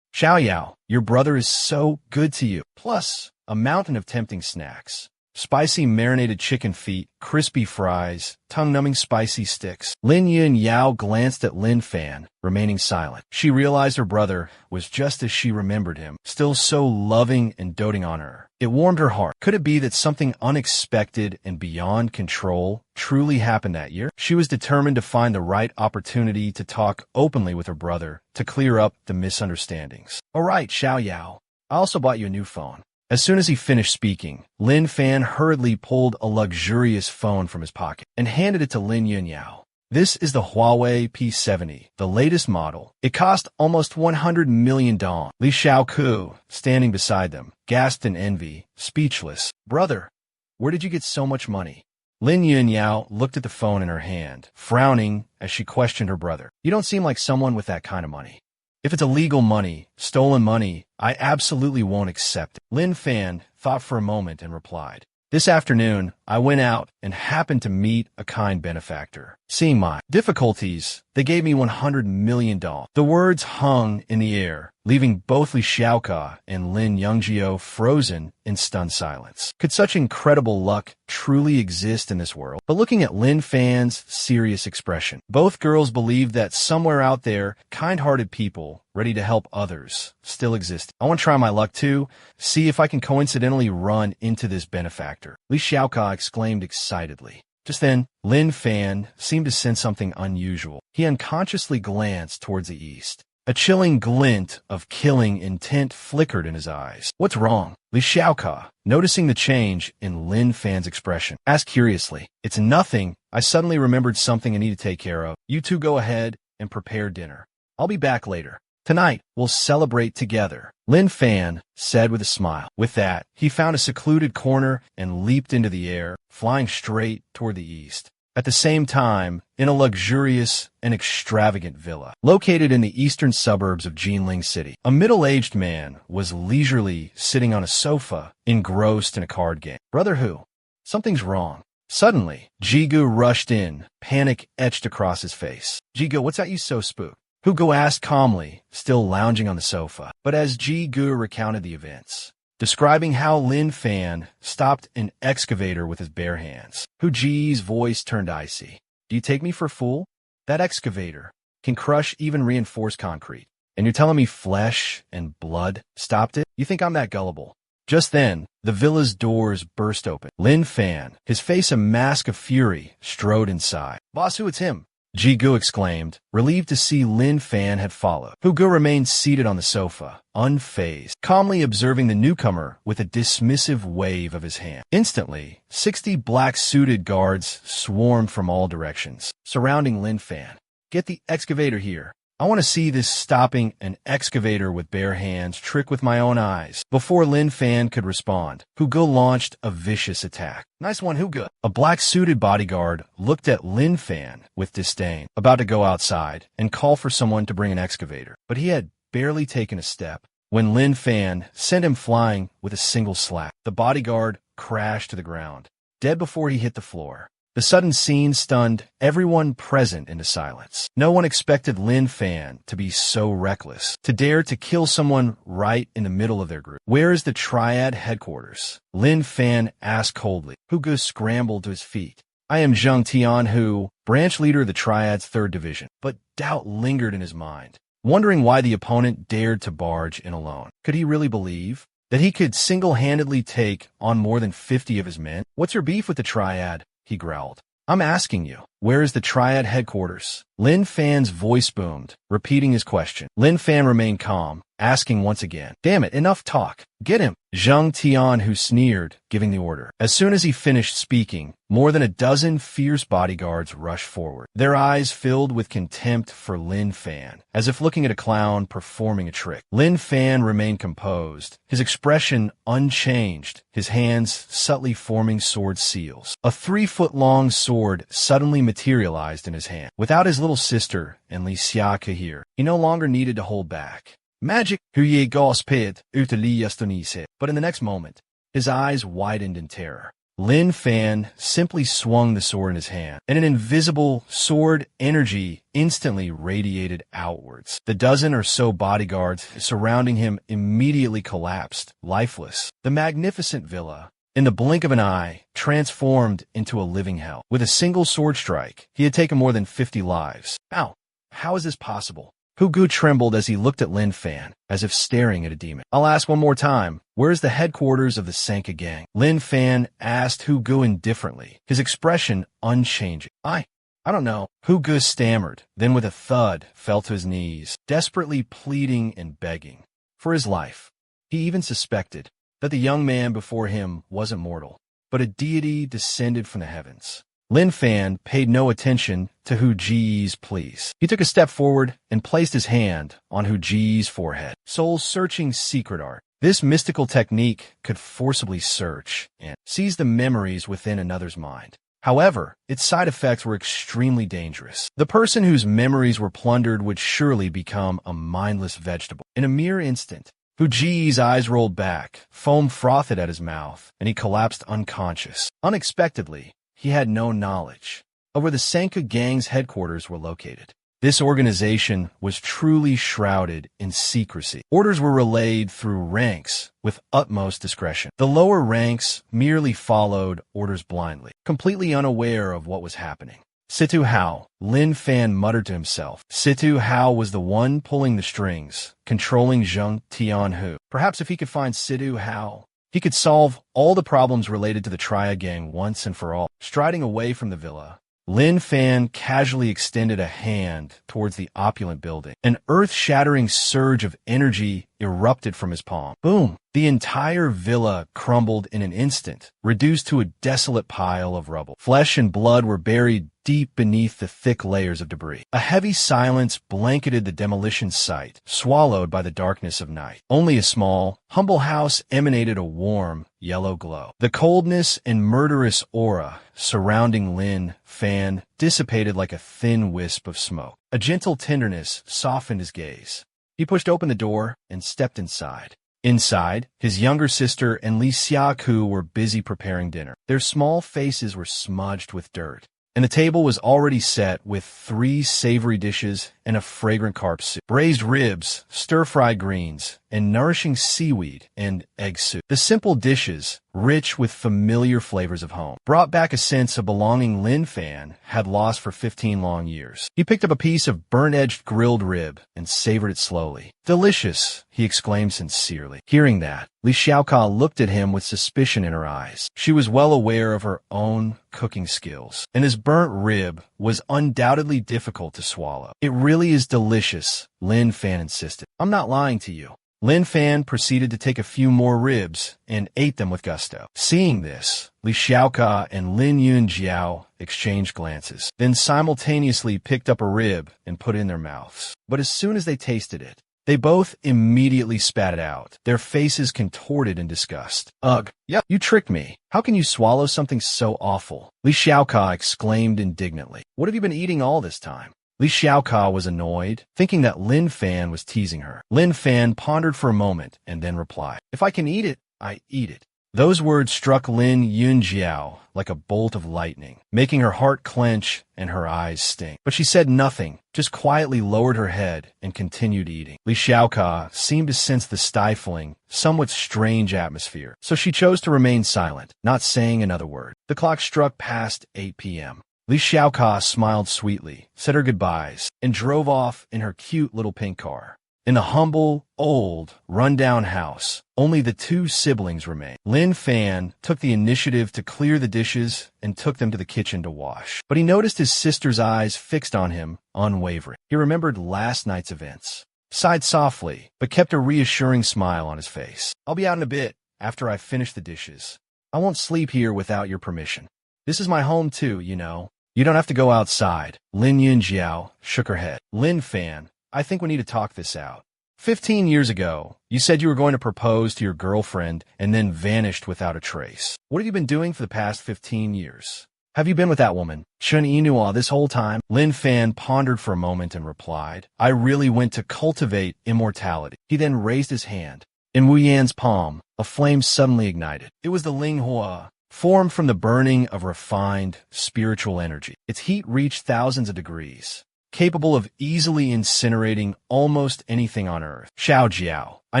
Xiao Yao, your brother is so good to you. Plus, a mountain of tempting snacks. spicy marinated chicken feet, crispy fries, tongue-numbing spicy sticks. Lin Yun Yao glanced at Lin Fan, remaining silent. She realized her brother was just as she remembered him, still so loving and doting on her. It warmed her heart. Could it be that something unexpected and beyond control truly happened that year? She was determined to find the right opportunity to talk openly with her brother, to clear up the misunderstandings. All right, Xiao Yao. I also bought you a new phone. As soon as he finished speaking, Lin Fan hurriedly pulled a luxurious phone from his pocket and handed it to Lin Yunyao. This is the Huawei P70, the latest model. It cost almost 100 million dong. Li Xiaoku, standing beside them, gasped in envy, speechless. Brother, where did you get so much money? Lin Yunyao looked at the phone in her hand, frowning as she questioned her brother. You don't seem like someone with that kind of money. If it's illegal money, stolen money, I absolutely won't accept it. Lin Fan thought for a moment and replied, this afternoon, I went out and happened to meet a kind benefactor. Seeing my difficulties, they gave me 100 million dollars. The words hung in the air, leaving both Li Xiaoka and Lin Yongjio frozen in stunned silence. Could such incredible luck truly exist in this world? But looking at Lin Fan's serious expression, both girls believed that somewhere out there, kind-hearted people ready to help others still exist. I want to try my luck too, see if I can coincidentally run into this benefactor. Li Xiaoka exclaimed excitedly. Just then, Lin Fan seemed to sense something unusual. He unconsciously glanced towards the east. A chilling glint of killing intent flickered in his eyes. What's wrong? Li Xiaoka, noticing the change in Lin Fan's expression, asked curiously. It's nothing. I suddenly remembered something I need to take care of. You two go ahead and prepare dinner. I'll be back later. Tonight, we'll celebrate together, Lin Fan said with a smile. With that, he found a secluded corner and leaped into the air, flying straight toward the east. At the same time, in a luxurious and extravagant villa, located in the eastern suburbs of Jinling City, a middle-aged man was leisurely sitting on a sofa, engrossed in a card game. Brother Hu, something's wrong. Suddenly, Jigu rushed in, panic etched across his face. Jigu, what's got you so spooked? Hugo asked calmly, still lounging on the sofa. But as Ji Gu recounted the events, describing how Lin Fan stopped an excavator with his bare hands, Hu Ji's voice turned icy. Do you take me for a fool? That excavator can crush even reinforced concrete. And you're telling me flesh and blood stopped it? You think I'm that gullible? Just then, the villa's doors burst open. Lin Fan, his face a mask of fury, strode inside. Boss Hu, it's him. Ji Gu exclaimed, relieved to see Lin Fan had followed. Hu Gu remained seated on the sofa, unfazed, calmly observing the newcomer with a dismissive wave of his hand. Instantly, 60 black-suited guards swarmed from all directions, surrounding Lin Fan. Get the excavator here. I want to see this stopping an excavator with bare hands trick with my own eyes. Before Lin Fan could respond, Hugo launched a vicious attack. Nice one, Hugo. A black-suited bodyguard looked at Lin Fan with disdain, about to go outside and call for someone to bring an excavator. But he had barely taken a step when Lin Fan sent him flying with a single slap. The bodyguard crashed to the ground, dead before he hit the floor. The sudden scene stunned everyone present into silence. No one expected Lin Fan to be so reckless, to dare to kill someone right in the middle of their group. Where is the Triad headquarters? Lin Fan asked coldly. Hugo scrambled to his feet. I am Zheng Tianhu, branch leader of the Triad's 3rd Division. But doubt lingered in his mind, wondering why the opponent dared to barge in alone. Could he really believe that he could single-handedly take on more than 50 of his men? What's your beef with the Triad? He growled. I'm asking you, where is the Triad headquarters? Lin Fan's voice boomed, repeating his question. Lin Fan remained calm, asking once again. Damn it, enough talk. Get him. Zheng Tianhu sneered, giving the order. As soon as he finished speaking, more than a dozen fierce bodyguards rushed forward, their eyes filled with contempt for Lin Fan, as if looking at a clown performing a trick. Lin Fan remained composed, his expression unchanged, his hands subtly forming sword seals. A 3-foot-long sword suddenly materialized in his hand. Without his little sister and Li Xiaoka here, he no longer needed to hold back. Magic, hur ger gasped uteliastonise. But in the next moment, his eyes widened in terror. Lin Fan simply swung the sword in his hand, and an invisible sword energy instantly radiated outwards. The dozen or so bodyguards surrounding him immediately collapsed, lifeless. The magnificent villa, in the blink of an eye, transformed into a living hell. With a single sword strike, he had taken more than 50 lives. Ow! How is this possible? Hugu trembled as he looked at Lin Fan, as if staring at a demon. I'll ask one more time. Where's the headquarters of the Sanka gang? Lin Fan asked Hugu indifferently, his expression unchanging. I don't know. Hugu stammered, then with a thud, fell to his knees, desperately pleading and begging for his life. He even suspected that the young man before him wasn't mortal, but a deity descended from the heavens. Lin Fan paid no attention to Hu Ji's pleas. He took a step forward and placed his hand on Hu Ji's forehead. Soul-searching secret art. This mystical technique could forcibly search and seize the memories within another's mind. However, its side effects were extremely dangerous. The person whose memories were plundered would surely become a mindless vegetable. In a mere instant, Hu Ji's eyes rolled back, foam frothed at his mouth, and he collapsed unconscious. Unexpectedly, he had no knowledge of where the Sanka gang's headquarters were located. This organization was truly shrouded in secrecy. Orders were relayed through ranks with utmost discretion. The lower ranks merely followed orders blindly, completely unaware of what was happening. Situ Hao, Lin Fan muttered to himself. Situ Hao was the one pulling the strings, controlling Zheng Tianhu. Perhaps if he could find Situ Hao, he could solve all the problems related to the Tria gang once and for all. Striding away from the villa, Lin Fan casually extended a hand towards the opulent building. An earth-shattering surge of energy erupted from his palm. Boom! The entire villa crumbled in an instant, reduced to a desolate pile of rubble. Flesh and blood were buried deep beneath the thick layers of debris. A heavy silence blanketed the demolition site, swallowed by the darkness of night. Only a small, humble house emanated a warm, yellow glow. The coldness and murderous aura surrounding Lin Fan dissipated like a thin wisp of smoke. A gentle tenderness softened his gaze. He pushed open the door and stepped inside. Inside, his younger sister and Li Xiaoku were busy preparing dinner. Their small faces were smudged with dirt, and the table was already set with 3 savory dishes and a fragrant carp soup, braised ribs, stir-fried greens, and nourishing seaweed and egg soup. The simple dishes, rich with familiar flavors of home, brought back a sense of belonging Lin Fan had lost for 15 long years. He picked up a piece of burnt-edged grilled rib and savored it slowly. Delicious, he exclaimed sincerely. Hearing that, Li Xiaoka looked at him with suspicion in her eyes. She was well aware of her own cooking skills, and his burnt rib was undoubtedly difficult to swallow. It really is delicious, Lin Fan insisted. I'm not lying to you. Lin Fan proceeded to take a few more ribs and ate them with gusto. Seeing this, Li Xiaoka and Lin Yunjiao exchanged glances, then simultaneously picked up a rib and put it in their mouths. But as soon as they tasted it, they both immediately spat it out, their faces contorted in disgust. Ugh, yep, you tricked me. How can you swallow something so awful? Li Xiaoka exclaimed indignantly. What have you been eating all this time? Li Xiaoka was annoyed, thinking that Lin Fan was teasing her. Lin Fan pondered for a moment and then replied, If I can eat it, I eat it. Those words struck Lin Yunjiao like a bolt of lightning, making her heart clench and her eyes sting. But she said nothing, just quietly lowered her head and continued eating. Li Xiaoka seemed to sense the stifling, somewhat strange atmosphere, so she chose to remain silent, not saying another word. The clock struck past 8 p.m. Li Xiaoka smiled sweetly, said her goodbyes, and drove off in her cute little pink car. In the humble, old, run-down house, only the 2 siblings remained. Lin Fan took the initiative to clear the dishes and took them to the kitchen to wash. But he noticed his sister's eyes fixed on him, unwavering. He remembered last night's events, sighed softly, but kept a reassuring smile on his face. I'll be out in a bit, after I finish the dishes. I won't sleep here without your permission. This is my home too, you know. You don't have to go outside. Lin Yunjiao shook her head. Lin Fan, I think we need to talk this out. 15 years ago, you said you were going to propose to your girlfriend and then vanished without a trace. What have you been doing for the past 15 years? Have you been with that woman, Chen Yinhua, this whole time? Lin Fan pondered for a moment and replied, I really went to cultivate immortality. He then raised his hand. In Wu Yan's palm, a flame suddenly ignited. It was the Linghua, formed from the burning of refined, spiritual energy. Its heat reached thousands of degrees, capable of easily incinerating almost anything on Earth. Xiao Jiao. I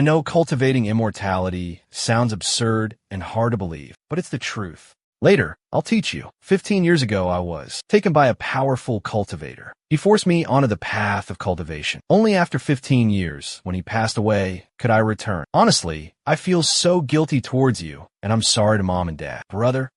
know cultivating immortality sounds absurd and hard to believe, but it's the truth. Later, I'll teach you. 15 years ago, I was taken by a powerful cultivator. He forced me onto the path of cultivation. Only after 15 years, when he passed away, could I return. Honestly, I feel so guilty towards you, and I'm sorry to Mom and Dad. Brother,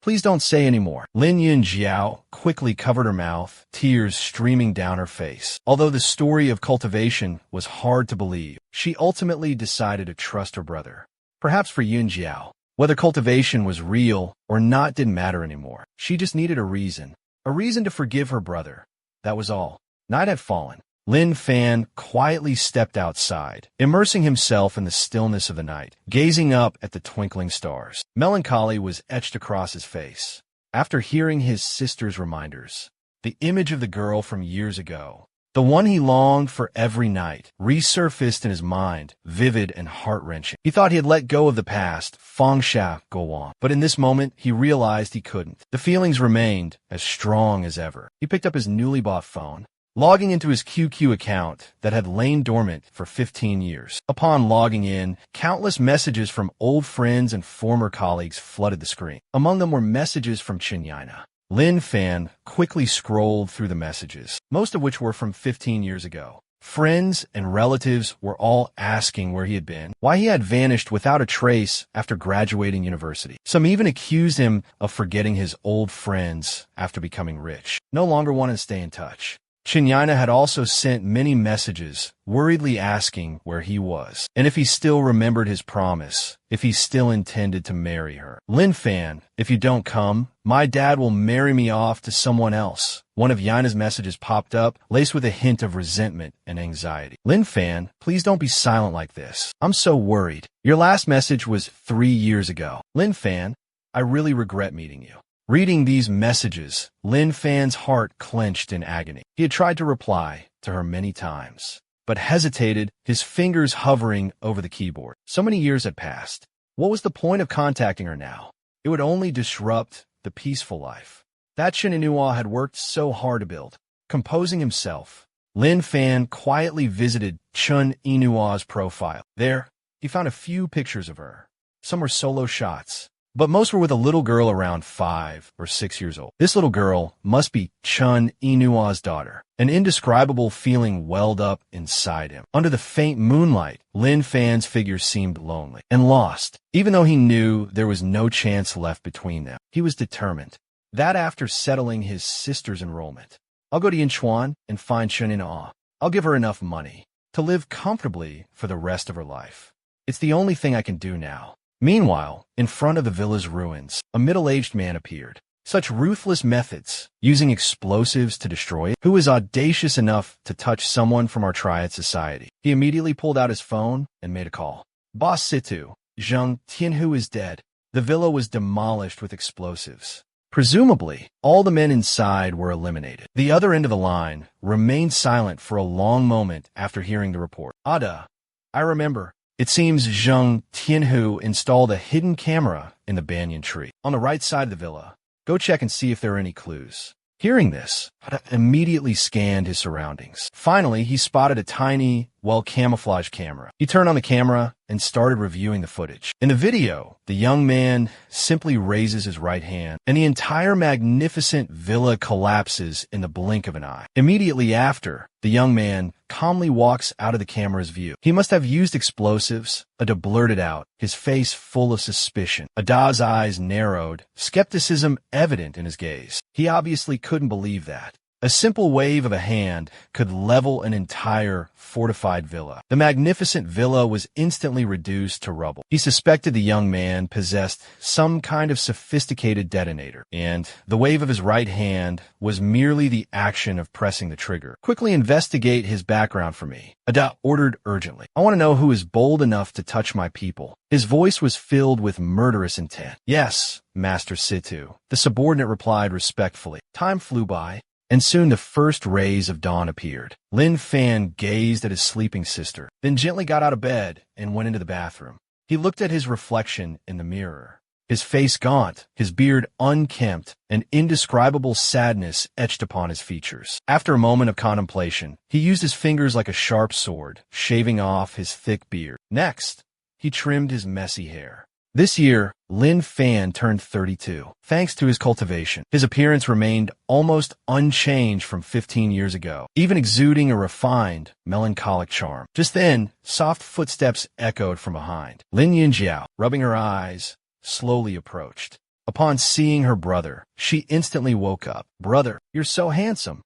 please don't say any more. Lin Yun Jiao quickly covered her mouth, tears streaming down her face. Although the story of cultivation was hard to believe, she ultimately decided to trust her brother. Perhaps for Yun Jiao, whether cultivation was real or not didn't matter anymore. She just needed a reason to forgive her brother. That was all. Night had fallen. Lin Fan quietly stepped outside, immersing himself in the stillness of the night, gazing up at the twinkling stars. Melancholy was etched across his face. After hearing his sister's reminders, the image of the girl from years ago, the one he longed for every night, resurfaced in his mind, vivid and heart-wrenching. He thought he had let go of the past, Fengsha go on. But in this moment, he realized he couldn't. The feelings remained as strong as ever. He picked up his newly bought phone, logging into his QQ account that had lain dormant for 15 years. Upon logging in, countless messages from old friends and former colleagues flooded the screen. Among them were messages from Chinyina. Lin Fan quickly scrolled through the messages, most of which were from 15 years ago. Friends and relatives were all asking where he had been, why he had vanished without a trace after graduating university. Some even accused him of forgetting his old friends after becoming rich. No longer wanted to stay in touch. Chinyina had also sent many messages, worriedly asking where he was, and if he still remembered his promise, if he still intended to marry her. Lin Fan, if you don't come, my dad will marry me off to someone else. One of Yina's messages popped up, laced with a hint of resentment and anxiety. Lin Fan, please don't be silent like this. I'm so worried. Your last message was 3 years ago. Lin Fan, I really regret meeting you. Reading these messages, Lin Fan's heart clenched in agony. He had tried to reply to her many times, but hesitated, his fingers hovering over the keyboard. So many years had passed. What was the point of contacting her now? It would only disrupt the peaceful life that Chen Inua had worked so hard to build. Composing himself, Lin Fan quietly visited Chen Inua's profile. There, he found a few pictures of her. Some were solo shots, but most were with a little girl around 5 or 6 years old. This little girl must be Chun Inua's daughter. An indescribable feeling welled up inside him. Under the faint moonlight, Lin Fan's figure seemed lonely and lost. Even though he knew there was no chance left between them, he was determined that after settling his sister's enrollment, I'll go to Yinchuan and find Chun Inua. I'll give her enough money to live comfortably for the rest of her life. It's the only thing I can do now. Meanwhile, in front of the villa's ruins, a middle-aged man appeared. Such ruthless methods, using explosives to destroy it. Who is audacious enough to touch someone from our triad society? He immediately pulled out his phone and made a call. Boss Situ, Zheng Tianhu is dead. The villa was demolished with explosives. Presumably, all the men inside were eliminated. The other end of the line remained silent for a long moment after hearing the report. Ada, I remember. It seems Zheng Tianhu installed a hidden camera in the banyan tree on the right side of the villa. Go check and see if there are any clues. Hearing this, Ada immediately scanned his surroundings. Finally, he spotted a tiny, well-camouflaged camera. He turned on the camera and started reviewing the footage. In the video, the young man simply raises his right hand, and the entire magnificent villa collapses in the blink of an eye. Immediately after, the young man calmly walks out of the camera's view. He must have used explosives, Ada blurted out, his face full of suspicion. Ada's eyes narrowed, skepticism evident in his gaze. He obviously couldn't believe that. A simple wave of a hand could level an entire fortified villa. The magnificent villa was instantly reduced to rubble. He suspected the young man possessed some kind of sophisticated detonator, and the wave of his right hand was merely the action of pressing the trigger. Quickly investigate his background for me, Ada ordered urgently. I want to know who is bold enough to touch my people. His voice was filled with murderous intent. Yes, Master Situ, the subordinate replied respectfully. Time flew by, and soon the first rays of dawn appeared. Lin Fan gazed at his sleeping sister, then gently got out of bed and went into the bathroom. He looked at his reflection in the mirror. his face gaunt, his beard unkempt, an indescribable sadness etched upon his features. After a moment of contemplation, he used his fingers like a sharp sword, shaving off his thick beard. Next, he trimmed his messy hair. This year, Lin Fan turned 32. Thanks to his cultivation, his appearance remained almost unchanged from 15 years ago, even exuding a refined, melancholic charm. Just then, soft footsteps echoed from behind. Lin Yinjiao, rubbing her eyes, slowly approached. Upon seeing her brother, she instantly woke up. "Brother, you're so handsome.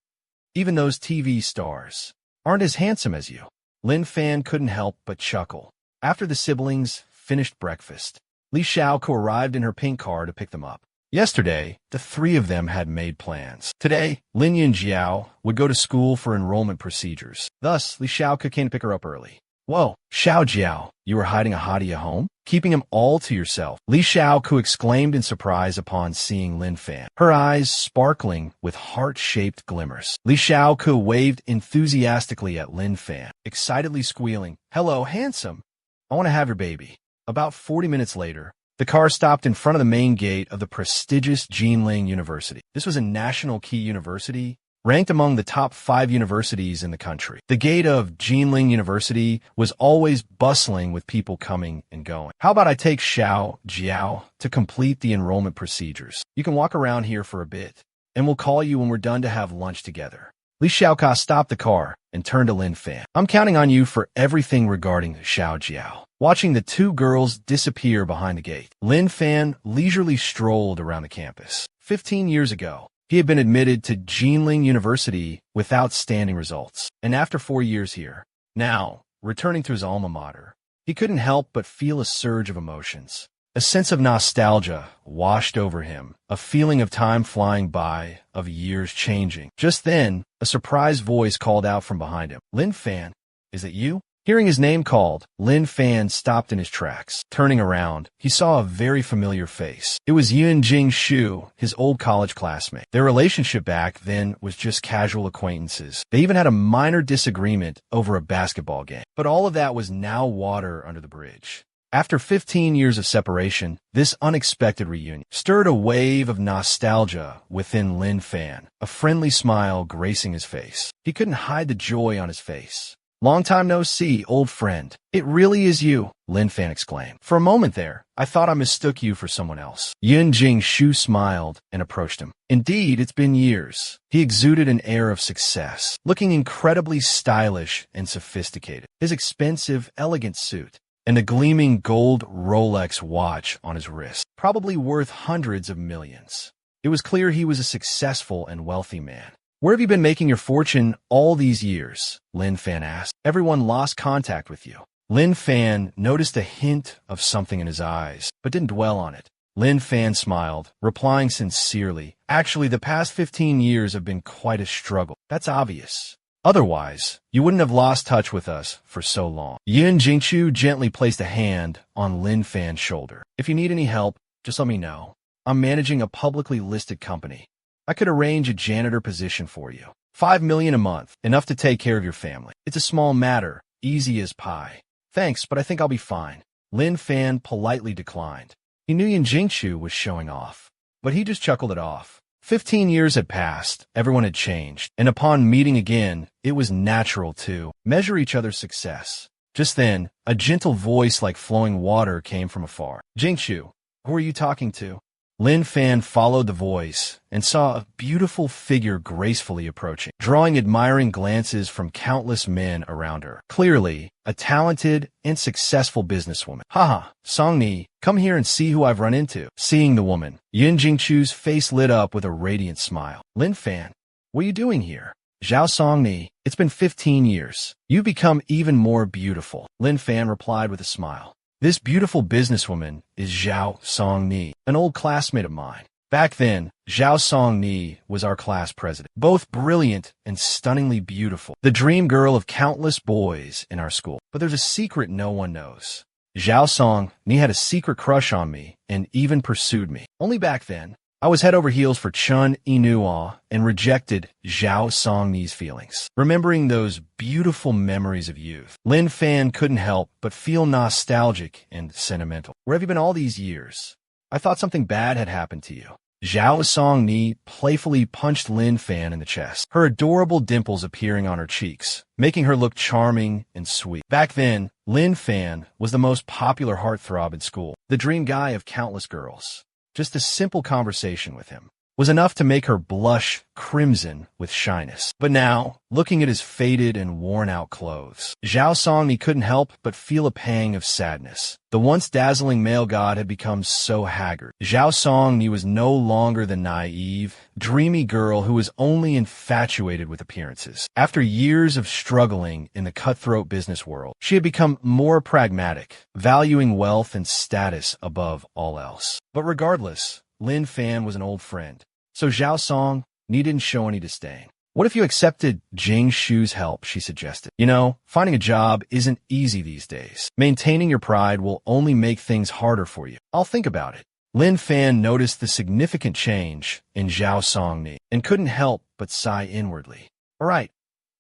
Even those TV stars aren't as handsome as you." Lin Fan couldn't help but chuckle. After the siblings finished breakfast, Li Xiaoko arrived in her pink car to pick them up. Yesterday, the three of them had made plans. Today, Lin Yinjiao would go to school for enrollment procedures. Thus, Li Xiaoko came to pick her up early. "Whoa, Xiao Jiao, you were hiding a hottie at home? Keeping him all to yourself?" Li Xiaoko exclaimed in surprise upon seeing Lin Fan, her eyes sparkling with heart-shaped glimmers. Li Xiaoko waved enthusiastically at Lin Fan, excitedly squealing, "Hello, handsome. I want to have your baby." About 40 minutes later, the car stopped in front of the main gate of the prestigious Jinling University. This was a national key university, ranked among the top 5 universities in the country. The gate of Jinling University was always bustling with people coming and going. "How about I take Xiao Jiao to complete the enrollment procedures? You can walk around here for a bit, and we'll call you when we're done to have lunch together." Li Xiaoko stopped the car and turned to Lin Fan. "I'm counting on you for everything regarding Xiao Jiao." Watching the two girls disappear behind the gate, Lin Fan leisurely strolled around the campus. 15 years ago, he had been admitted to Jinling University with outstanding results. And after 4 years here, now, returning to his alma mater, he couldn't help but feel a surge of emotions. A sense of nostalgia washed over him, a feeling of time flying by, of years changing. Just then, a surprised voice called out from behind him. "Lin Fan, is it you?" Hearing his name called, Lin Fan stopped in his tracks. Turning around, he saw a very familiar face. It was Yun Jing Shu, his old college classmate. Their relationship back then was just casual acquaintances. They even had a minor disagreement over a basketball game. But all of that was now water under the bridge. After 15 years of separation, this unexpected reunion stirred a wave of nostalgia within Lin Fan, a friendly smile gracing his face. He couldn't hide the joy on his face. "Long time no see, old friend. It really is you," Lin Fan exclaimed. "For a moment there, I thought I mistook you for someone else." Yun Jing Shu smiled and approached him. "Indeed, it's been years." He exuded an air of success, looking incredibly stylish and sophisticated. His expensive, elegant suit and a gleaming gold Rolex watch on his wrist, probably worth hundreds of millions. It was clear he was a successful and wealthy man. "Where have you been making your fortune all these years?" Lin Fan asked. "Everyone lost contact with you." Lin Fan noticed a hint of something in his eyes, but didn't dwell on it. Lin Fan smiled, replying sincerely, "Actually, the past 15 years have been quite a struggle. That's obvious. Otherwise, you wouldn't have lost touch with us for so long." Yun Jingchu gently placed a hand on Lin Fan's shoulder. "If you need any help, just let me know. I'm managing a publicly listed company. I could arrange a janitor position for you. 5 million a month, enough to take care of your family. It's a small matter, easy as pie." "Thanks, but I think I'll be fine." Lin Fan politely declined. He knew Yin Jingchu was showing off, but he just chuckled it off. 15 years had passed, everyone had changed, and upon meeting again, it was natural to measure each other's success. Just then, a gentle voice like flowing water came from afar. "Jingchu, who are you talking to?" Lin Fan followed the voice and saw a beautiful figure gracefully approaching, drawing admiring glances from countless men around her. Clearly, a talented and successful businesswoman. "Haha, Songni, come here and see who I've run into." Seeing the woman, Yun Jingchu's face lit up with a radiant smile. "Lin Fan, what are you doing here?" "Zhao Songni, it's been 15 years. You've become even more beautiful," Lin Fan replied with a smile. "This beautiful businesswoman is Zhao Songni, an old classmate of mine. Back then, Zhao Songni was our class president. Both brilliant and stunningly beautiful. The dream girl of countless boys in our school. But there's a secret no one knows. Zhao Songni had a secret crush on me and even pursued me. Only back then, I was head over heels for Chun Inua and rejected Zhao Songni's feelings. Remembering those beautiful memories of youth, Lin Fan couldn't help but feel nostalgic and sentimental. "Where have you been all these years?" I thought something bad had happened to you. Zhao Songni playfully punched Lin Fan in the chest, her adorable dimples appearing on her cheeks, making her look charming and sweet. Back then, Lin Fan was the most popular heartthrob in school, the dream guy of countless girls. Just a simple conversation with him was enough to make her blush crimson with shyness. But now, looking at his faded and worn-out clothes, Zhao Songni couldn't help but feel a pang of sadness. The once dazzling male god had become so haggard. Zhao Songni was no longer the naive, dreamy girl who was only infatuated with appearances. After years of struggling in the cutthroat business world, she had become more pragmatic, valuing wealth and status above all else. But regardless, Lin Fan was an old friend, so Zhao Song didn't show any disdain. What if you accepted Jing Shu's help, she suggested. You know, finding a job isn't easy these days. Maintaining your pride will only make things harder for you. I'll think about it. Lin Fan noticed the significant change in Zhao Songni and couldn't help but sigh inwardly. All right,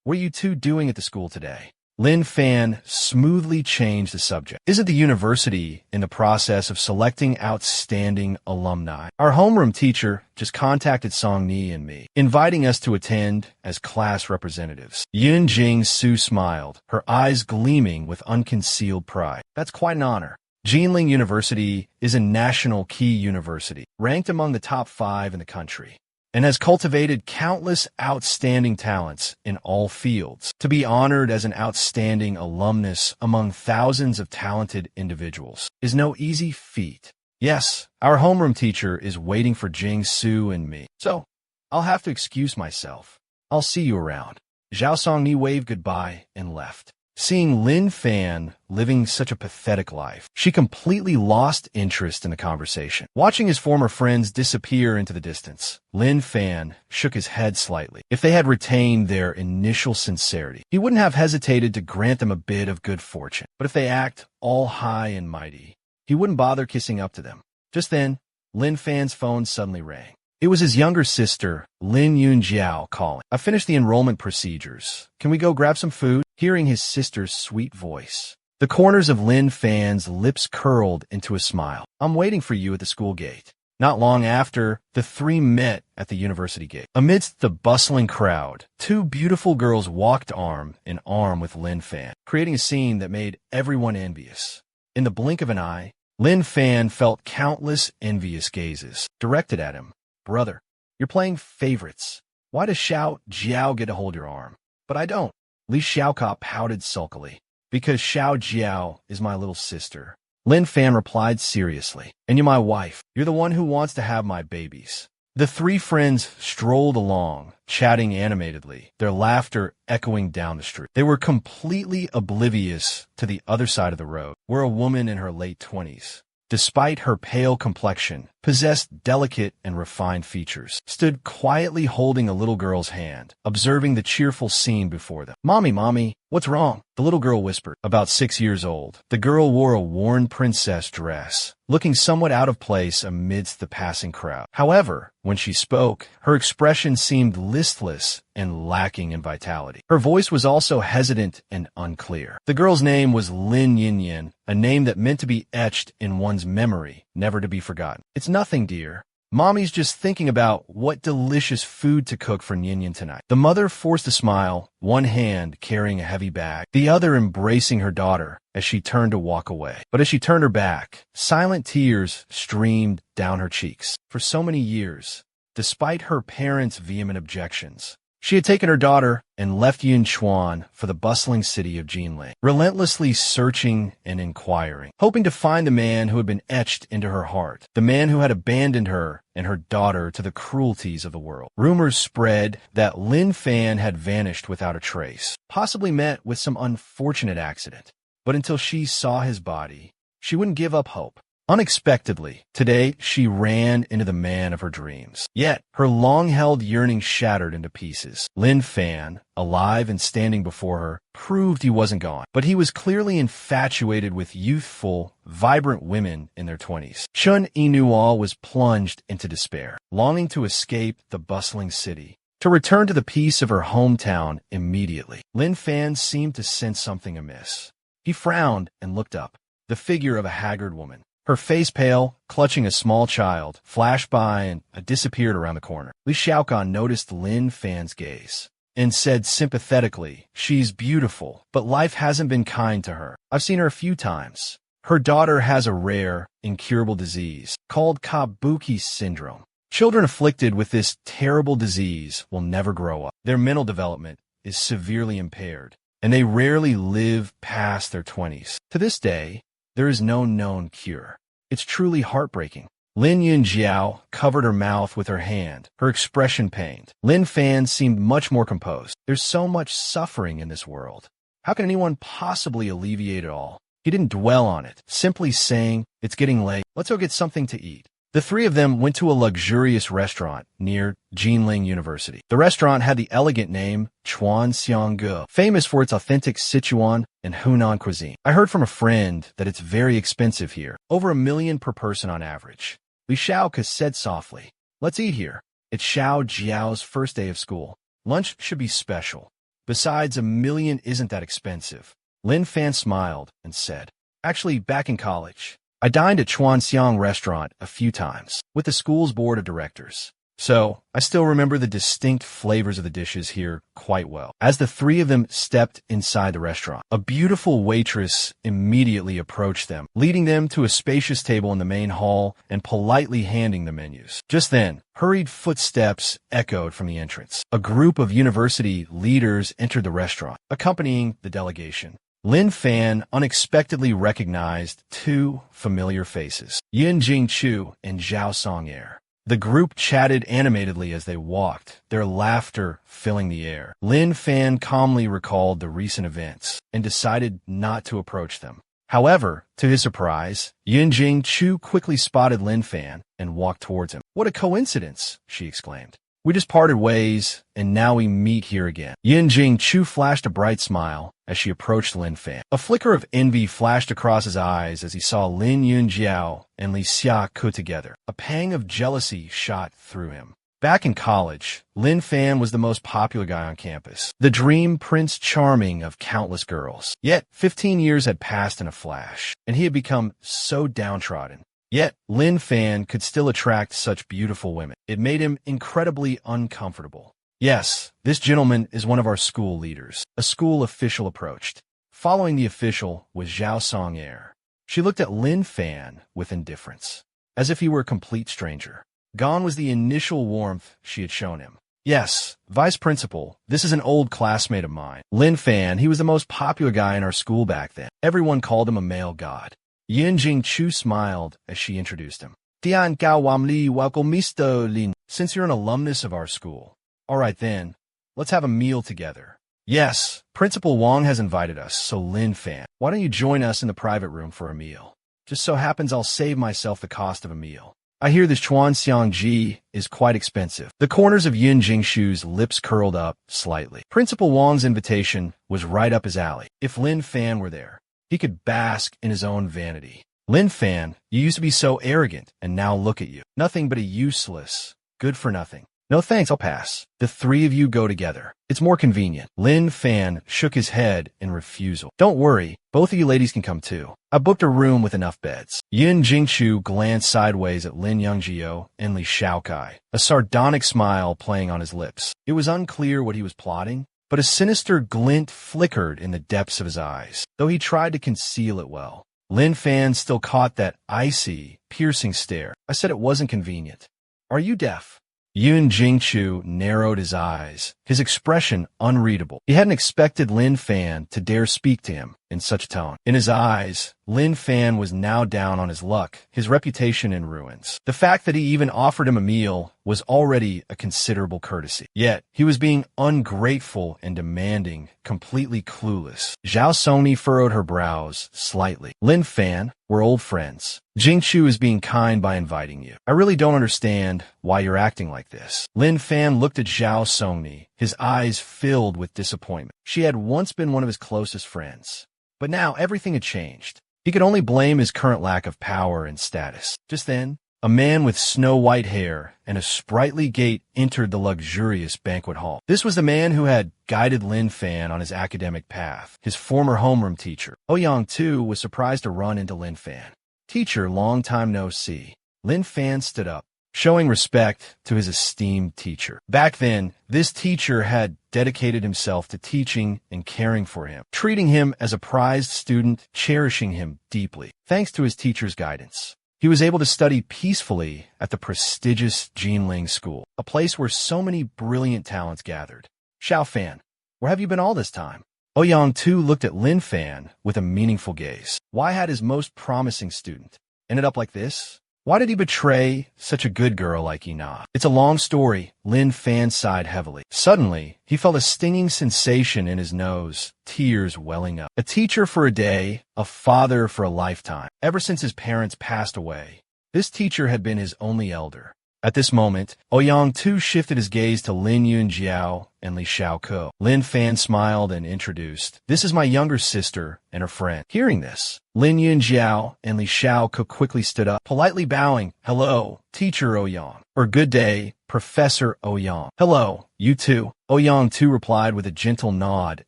what are you two doing at the school today? Lin Fan smoothly changed the subject. Isn't the university in the process of selecting outstanding alumni? Our homeroom teacher just contacted Songni and me, inviting us to attend as class representatives. Yun Jing Su smiled, her eyes gleaming with unconcealed pride. That's quite an honor. Jinling University is a national key university, ranked among the top 5 in the country, and has cultivated countless outstanding talents in all fields. To be honored as an outstanding alumnus among thousands of talented individuals is no easy feat. Yes, our homeroom teacher is waiting for Jing Su and me, so I'll have to excuse myself. I'll see you around. Zhao Songni waved goodbye and left. Seeing Lin Fan living such a pathetic life, she completely lost interest in the conversation. Watching his former friends disappear into the distance, Lin Fan shook his head slightly. If they had retained their initial sincerity, he wouldn't have hesitated to grant them a bit of good fortune. But if they act all high and mighty, he wouldn't bother kissing up to them. Just then, Lin Fan's phone suddenly rang. It was his younger sister, Lin Yunjiao, calling. I finished the enrollment procedures. Can we go grab some food? Hearing his sister's sweet voice, the corners of Lin Fan's lips curled into a smile. I'm waiting for you at the school gate. Not long after, the three met at the university gate. Amidst the bustling crowd, 2 beautiful girls walked arm in arm with Lin Fan, creating a scene that made everyone envious. In the blink of an eye, Lin Fan felt countless envious gazes directed at him. Brother, you're playing favorites. Why does Xiao Jiao get to hold your arm? But I don't. Li Xiaoka pouted sulkily. Because Xiao Jiao is my little sister. Lin Fan replied seriously. And you're my wife. You're the one who wants to have my babies. The 3 friends strolled along, chatting animatedly, their laughter echoing down the street. They were completely oblivious to the other side of the road, where a woman in her late 20s, despite her pale complexion, possessed delicate and refined features, stood quietly holding a little girl's hand, observing the cheerful scene before them. Mommy, what's wrong? The little girl whispered, about 6 years old. The girl wore a worn princess dress, looking somewhat out of place amidst the passing crowd. However, when she spoke, her expression seemed listless and lacking in vitality. Her voice was also hesitant and unclear. The girl's name was Lin Yinyan, a name that meant to be etched in one's memory, never to be forgotten. It's nothing, dear. Mommy's just thinking about what delicious food to cook for Ninian tonight. The mother forced a smile, one hand carrying a heavy bag, the other embracing her daughter as she turned to walk away. But as she turned her back, silent tears streamed down her cheeks. For so many years, despite her parents' vehement objections, she had taken her daughter and left Yunchuan for the bustling city of Jinling, relentlessly searching and inquiring, hoping to find the man who had been etched into her heart, the man who had abandoned her and her daughter to the cruelties of the world. Rumors spread that Lin Fan had vanished without a trace, possibly met with some unfortunate accident. But until she saw his body, she wouldn't give up hope. Unexpectedly, today she ran into the man of her dreams. Yet, her long-held yearning shattered into pieces. Lin Fan, alive and standing before her, proved he wasn't gone. But he was clearly infatuated with youthful, vibrant women in their 20s. Chun Inual was plunged into despair, longing to escape the bustling city, to return to the peace of her hometown immediately. Lin Fan seemed to sense something amiss. He frowned and looked up. The figure of a haggard woman, Her face pale, clutching a small child, flashed by and disappeared around the corner. Li Xiaogan noticed Lin Fan's gaze and said sympathetically, "She's beautiful, but life hasn't been kind to her. I've seen her a few times. Her daughter has a rare, incurable disease called Kabuki syndrome. Children afflicted with this terrible disease will never grow up. Their mental development is severely impaired, and they rarely live past their 20s. To this day, there is no known cure. It's truly heartbreaking." Lin Yunjiao covered her mouth with her hand, her expression pained. Lin Fan seemed much more composed. "There's so much suffering in this world. How can anyone possibly alleviate it all?" He didn't dwell on it, simply saying, "It's getting late. Let's go get something to eat." The three of them went to a luxurious restaurant near Jinling University. The restaurant had the elegant name Chuan Xiangge, famous for its authentic Sichuan and Hunan cuisine. "I heard from a friend that it's very expensive here, over $1 million per person on average." Li Xiaoke said softly, "Let's eat here. It's Xiao Jiao's first day of school. Lunch should be special. Besides, $1 million isn't that expensive." Lin Fan smiled and said, "Actually, back in college, I dined at Chuanxiang restaurant a few times with the school's board of directors. So I still remember the distinct flavors of the dishes here quite well." As the three of them stepped inside the restaurant, a beautiful waitress immediately approached them, leading them to a spacious table in the main hall and politely handing the menus. Just then, hurried footsteps echoed from the entrance. A group of university leaders entered the restaurant, accompanying the delegation. Lin Fan unexpectedly recognized two familiar faces, Yin Jingchu and Zhao Song'er. The group chatted animatedly as they walked, their laughter filling the air. Lin Fan calmly recalled the recent events and decided not to approach them. However, to his surprise, Yin Jingchu quickly spotted Lin Fan and walked towards him. "What a coincidence," she exclaimed. "We just parted ways, and now we meet here again." Yin Jingchu flashed a bright smile as she approached Lin Fan. A flicker of envy flashed across his eyes as he saw Lin Yunjiao and Li Xiaoke together. A pang of jealousy shot through him. Back in college, Lin Fan was the most popular guy on campus, the dream prince charming of countless girls. Yet, 15 years had passed in a flash, and he had become so downtrodden. Yet, Lin Fan could still attract such beautiful women. It made him incredibly uncomfortable. "Yes, this gentleman is one of our school leaders," a school official approached. Following the official was Zhao Song'er. She looked at Lin Fan with indifference, as if he were a complete stranger. Gone was the initial warmth she had shown him. "Yes, vice principal, this is an old classmate of mine. Lin Fan, he was the most popular guy in our school back then. Everyone called him a male god." Yin Jingchu smiled as she introduced him. "Dian Gao Wam Li, welcome Mr. Lin. Since you're an alumnus of our school. All right then, let's have a meal together." "Yes, Principal Wang has invited us, so Lin Fan, why don't you join us in the private room for a meal? Just so happens I'll save myself the cost of a meal. I hear this Chuanxiang Ji is quite expensive." The corners of Yin Jingshu's lips curled up slightly. Principal Wang's invitation was right up his alley. If Lin Fan were there, he could bask in his own vanity. "Lin Fan, you used to be so arrogant, and now look at you. Nothing but a useless, good-for-nothing." "No thanks, I'll pass. The three of you go together. It's more convenient." Lin Fan shook his head in refusal. "Don't worry, both of you ladies can come too. I booked a room with enough beds." Yin Jingchu glanced sideways at Lin Yungjio and Li Xiaokai, a sardonic smile playing on his lips. It was unclear what he was plotting, but a sinister glint flickered in the depths of his eyes, though he tried to conceal it well. Lin Fan still caught that icy, piercing stare. "I said it wasn't convenient. Are you deaf?" Yun Jingchu narrowed his eyes, his expression unreadable. He hadn't expected Lin Fan to dare speak to him in such a tone. In his eyes, Lin Fan was now down on his luck, his reputation in ruins. The fact that he even offered him a meal was already a considerable courtesy. Yet, he was being ungrateful and demanding, completely clueless. Zhao Songni furrowed her brows slightly. "Lin Fan, we're old friends. Jingchu is being kind by inviting you. I really don't understand why you're acting like this." Lin Fan looked at Zhao Songni, his eyes filled with disappointment. She had once been one of his closest friends, but now everything had changed. He could only blame his current lack of power and status. Just then, a man with snow-white hair and a sprightly gait entered the luxurious banquet hall. This was the man who had guided Lin Fan on his academic path, his former homeroom teacher. Ouyang, too, was surprised to run into Lin Fan. Teacher, long time no see. Lin Fan stood up, showing respect to his esteemed teacher. Back then, this teacher had dedicated himself to teaching and caring for him, treating him as a prized student, cherishing him deeply. Thanks to his teacher's guidance, he was able to study peacefully at the prestigious Jinling School, a place where so many brilliant talents gathered. Xiao Fan, where have you been all this time? Ouyang too looked at Lin Fan with a meaningful gaze. Why had his most promising student ended up like this? Why did he betray such a good girl like Ina? It's a long story. Lin Fan sighed heavily. Suddenly, he felt a stinging sensation in his nose, tears welling up. A teacher for a day, a father for a lifetime. Ever since his parents passed away, this teacher had been his only elder. At this moment, Ouyang too shifted his gaze to Lin Yunjiao and Li Xiaoko. Lin Fan smiled and introduced, "This is my younger sister and her friend." Hearing this, Lin Yunjiao and Li Xiaoko quickly stood up, politely bowing. "Hello, Teacher Ouyang," or "Good day, Professor Ouyang." "Hello, you too," Ouyang too replied with a gentle nod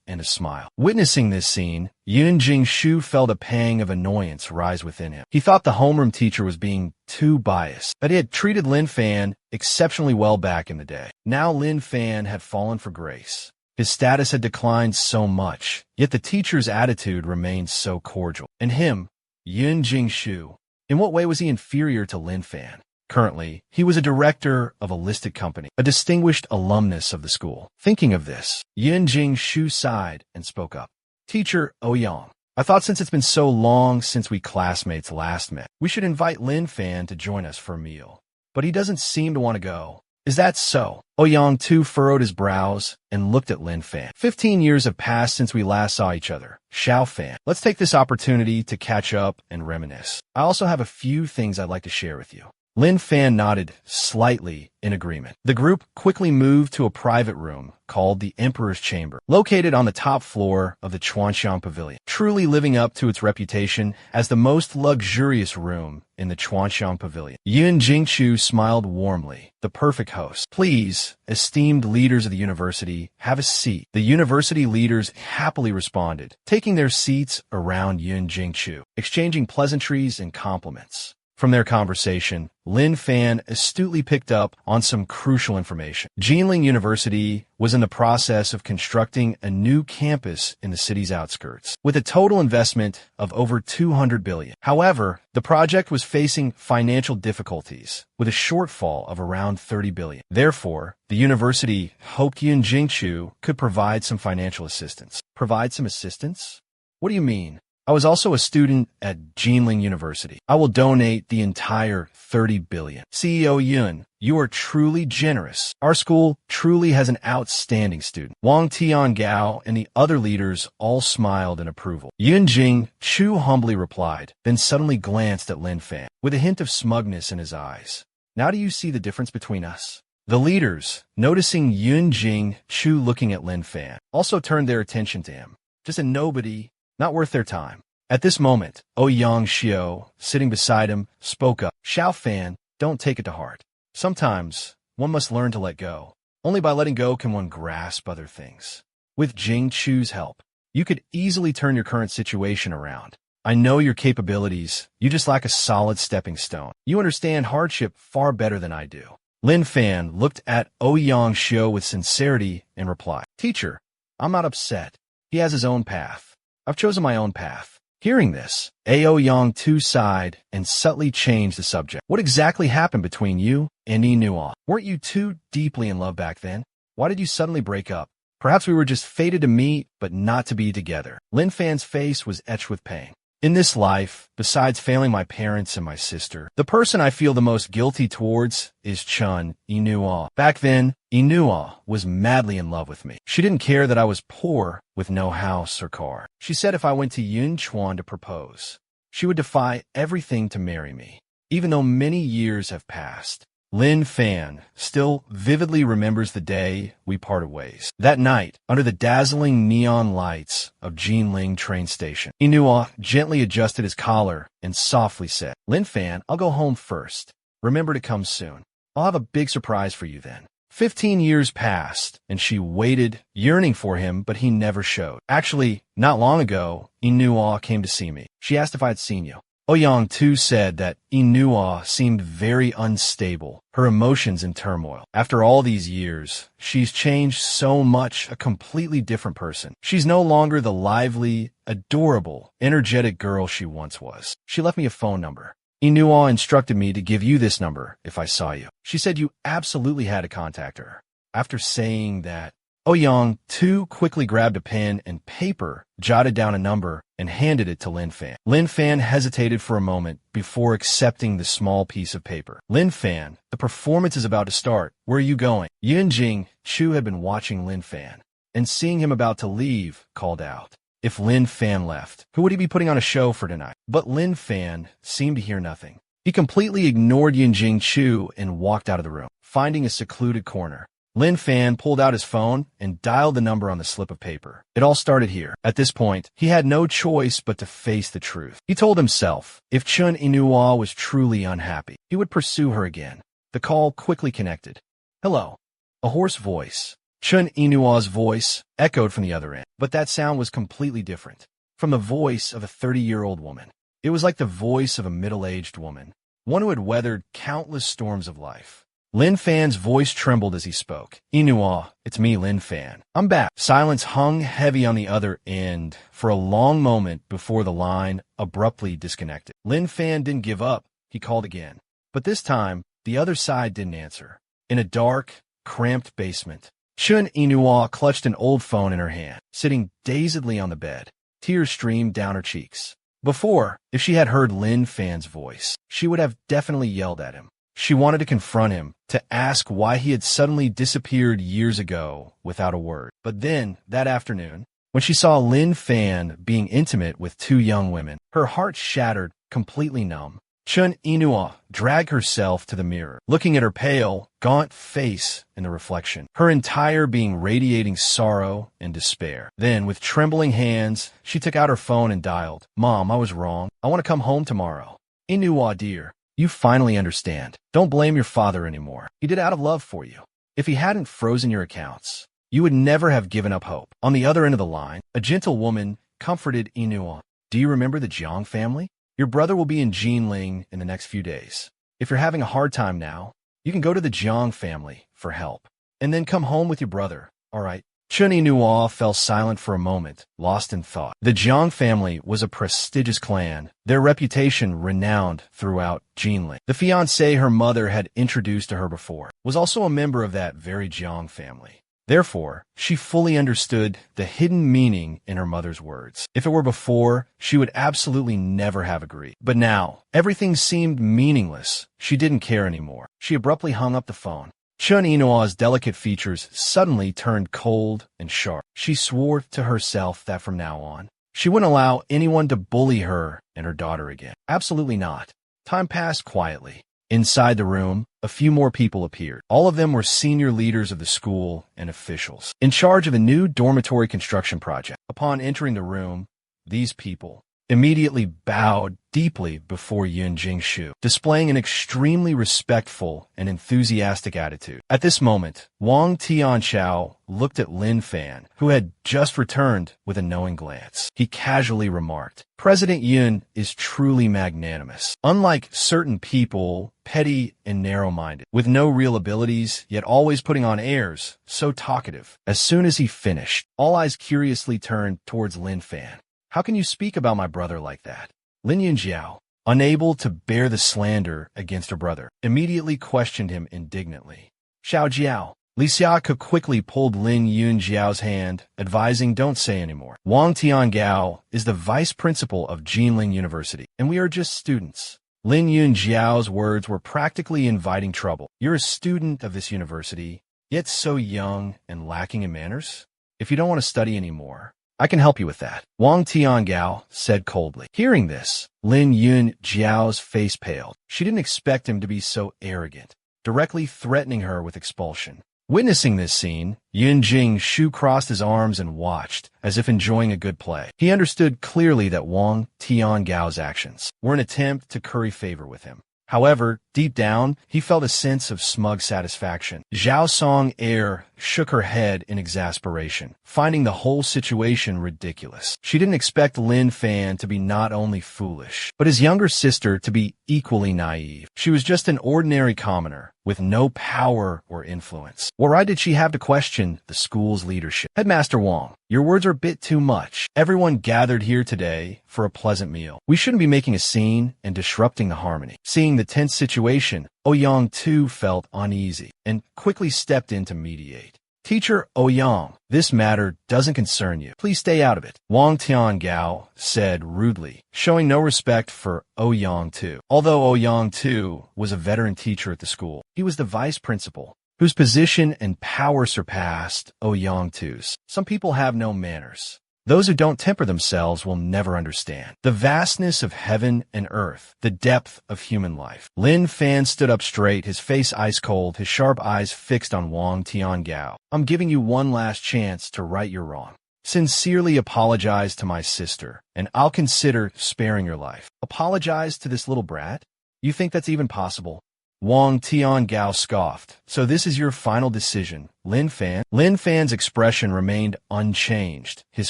and a smile. Witnessing this scene, Yun Jingshu felt a pang of annoyance rise within him. He thought the homeroom teacher was being too biased, that he had treated Lin Fan exceptionally well back in the day. Now Lin Fan had fallen for grace. His status had declined so much, yet the teacher's attitude remained so cordial. And him, Yun Jingshu, in what way was he inferior to Lin Fan? Currently, he was a director of a listed company, a distinguished alumnus of the school. Thinking of this, Yun Jingshu sighed and spoke up. "Teacher Ouyang, I thought since it's been so long since we classmates last met, we should invite Lin Fan to join us for a meal. But he doesn't seem to want to go. Is that so?" Ouyang too furrowed his brows and looked at Lin Fan. 15 years have passed since we last saw each other. Xiao Fan, let's take this opportunity to catch up and reminisce. I also have a few things I'd like to share with you. Lin Fan nodded slightly in agreement. The group quickly moved to a private room called the Emperor's Chamber, located on the top floor of the Chuanxiang Pavilion, truly living up to its reputation as the most luxurious room in the Chuanxiang Pavilion. Yun Jingshu smiled warmly, the perfect host. "Please, esteemed leaders of the university, have a seat." The university leaders happily responded, taking their seats around Yun Jingshu, exchanging pleasantries and compliments. From their conversation, Lin Fan astutely picked up on some crucial information. Jinling University was in the process of constructing a new campus in the city's outskirts, with a total investment of over 200 billion. However, the project was facing financial difficulties, with a shortfall of around 30 billion. Therefore, the university hoped Yun Jingshu could provide some financial assistance. Provide some assistance? What do you mean? I was also a student at Jinling University. I will donate the entire 30 billion. CEO Yun, you are truly generous. Our school truly has an outstanding student. Wang Tiangao and the other leaders all smiled in approval. Yun Jingshu humbly replied, then suddenly glanced at Lin Fan, with a hint of smugness in his eyes. "Now do you see the difference between us?" The leaders, noticing Yun Jingshu looking at Lin Fan, also turned their attention to him. Just a nobody, not worth their time. At this moment, Ouyang Xiao, sitting beside him, spoke up. "Xiao Fan, don't take it to heart. Sometimes, one must learn to let go. Only by letting go can one grasp other things. With Jingshu's help, you could easily turn your current situation around. I know your capabilities, you just lack a solid stepping stone. You understand hardship far better than I do." Lin Fan looked at Ouyang Xiao with sincerity and replied, "Teacher, I'm not upset. He has his own path. I've chosen my own path." Hearing this, Ouyang too sighed and subtly changed the subject. "What exactly happened between you and Inua? Weren't you too deeply in love back then? Why did you suddenly break up? Perhaps we were just fated to meet, but not to be together." Lin Fan's face was etched with pain. "In this life, besides failing my parents and my sister, the person I feel the most guilty towards is Chun Inua. Back then, Inua was madly in love with me. She didn't care that I was poor with no house or car. She said if I went to Yunchuan to propose, she would defy everything to marry me. Even though many years have passed, Lin Fan still vividly remembers the day we parted ways. That night, under the dazzling neon lights of Jinling train station, Inua gently adjusted his collar and softly said, "Lin Fan, I'll go home first. Remember to come soon. I'll have a big surprise for you then." 15 years passed, and she waited, yearning for him, but he never showed. Actually, not long ago, Inua came to see me. She asked if I had seen you. Ouyang too said that Inua seemed very unstable, her emotions in turmoil. After all these years, she's changed so much, a completely different person. She's no longer the lively, adorable, energetic girl she once was. She left me a phone number. Inua instructed me to give you this number if I saw you. She said you absolutely had to contact her. After saying that, Ouyang too quickly grabbed a pen and paper, jotted down a number, and handed it to Lin Fan. Lin Fan hesitated for a moment before accepting the small piece of paper. Lin Fan, the performance is about to start. Where are you going? Yunjing Chu had been watching Lin Fan, and seeing him about to leave, called out. If Lin Fan left, who would he be putting on a show for tonight? But Lin Fan seemed to hear nothing. He completely ignored Yunjing Chu and walked out of the room, finding a secluded corner. Lin Fan pulled out his phone and dialed the number on the slip of paper. It all started here. At this point, he had no choice but to face the truth. He told himself, if Chun Inua was truly unhappy, he would pursue her again. The call quickly connected. Hello. A hoarse voice. Chun Inua's voice echoed from the other end, but that sound was completely different from the voice of a 30-year-old woman. It was like the voice of a middle-aged woman, one who had weathered countless storms of life. Lin Fan's voice trembled as he spoke. Inua, it's me, Lin Fan. I'm back. Silence hung heavy on the other end for a long moment before the line abruptly disconnected. Lin Fan didn't give up. He called again. But this time, the other side didn't answer. In a dark, cramped basement, Chun Inua clutched an old phone in her hand, sitting dazedly on the bed. Tears streamed down her cheeks. Before, if she had heard Lin Fan's voice, she would have definitely yelled at him. She wanted to confront him, to ask why he had suddenly disappeared years ago without a word. But then, that afternoon, when she saw Lin Fan being intimate with two young women, her heart shattered, completely numb. Chun Inua dragged herself to the mirror, looking at her pale, gaunt face in the reflection, her entire being radiating sorrow and despair. Then, with trembling hands, she took out her phone and dialed. Mom, I was wrong. I want to come home tomorrow. Inua, dear. You finally understand. Don't blame your father anymore. He did it out of love for you. If he hadn't frozen your accounts, you would never have given up hope. On the other end of the line, a gentle woman comforted Inua. Do you remember the Jiang family? Your brother will be in Jinling in the next few days. If you're having a hard time now, you can go to the Jiang family for help, and then come home with your brother, all right? Chun Inua fell silent for a moment, lost in thought. The Jiang family was a prestigious clan, their reputation renowned throughout Jinling. The fiancé her mother had introduced to her before was also a member of that very Jiang family. Therefore, she fully understood the hidden meaning in her mother's words. If it were before, she would absolutely never have agreed. But now, everything seemed meaningless. She didn't care anymore. She abruptly hung up the phone. Chun Inua's delicate features suddenly turned cold and sharp. She swore to herself that from now on, she wouldn't allow anyone to bully her and her daughter again. Absolutely not. Time passed quietly. Inside the room, a few more people appeared. All of them were senior leaders of the school and officials, in charge of a new dormitory construction project. Upon entering the room, these people immediately bowed deeply before Yun Jingshu, displaying an extremely respectful and enthusiastic attitude. At this moment, Wang Tianchao looked at Lin Fan, who had just returned, with a knowing glance. He casually remarked, President Yun is truly magnanimous. Unlike certain people, petty and narrow-minded, with no real abilities, yet always putting on airs, so talkative. As soon as he finished, all eyes curiously turned towards Lin Fan. How can you speak about my brother like that? Lin Yunjiao, unable to bear the slander against her brother, immediately questioned him indignantly. Xiao Jiao. Li Xiaoke quickly pulled Lin Yunjiao's hand, advising don't say anymore. Wang Tiangao is the vice principal of Jinling University, and we are just students. Lin Yunjiao's words were practically inviting trouble. You're a student of this university, yet so young and lacking in manners? If you don't want to study anymore, I can help you with that, Wang Tiangao said coldly. Hearing this, Lin Yunjiao's face paled. She didn't expect him to be so arrogant, directly threatening her with expulsion. Witnessing this scene, Yun Jingshu crossed his arms and watched, as if enjoying a good play. He understood clearly that Wang Tiangao's actions were an attempt to curry favor with him. However, deep down, he felt a sense of smug satisfaction. Zhao Song Air shook her head in exasperation, finding the whole situation ridiculous. She didn't expect Lin Fan to be not only foolish, but his younger sister to be equally naive. She was just an ordinary commoner, with no power or influence. Why did she have to question the school's leadership? Headmaster Wang, your words are a bit too much. Everyone gathered here today for a pleasant meal. We shouldn't be making a scene and disrupting the harmony. Seeing the tense situation, Ouyang too felt uneasy and quickly stepped in to mediate. Teacher Ouyang, this matter doesn't concern you. Please stay out of it, Wang Tiangao said rudely, showing no respect for Ouyang too. Although Ouyang too was a veteran teacher at the school, he was the vice principal, whose position and power surpassed Ouyang too's. Some people have no manners. Those who don't temper themselves will never understand the vastness of heaven and earth, the depth of human life. Lin Fan stood up straight, his face ice cold, his sharp eyes fixed on Wang Tiangao. I'm giving you one last chance to right your wrong. Sincerely apologize to my sister, and I'll consider sparing your life. Apologize to this little brat? You think that's even possible? Wang Tiangao scoffed. So this is your final decision, Lin Fan? Lin Fan's expression remained unchanged, his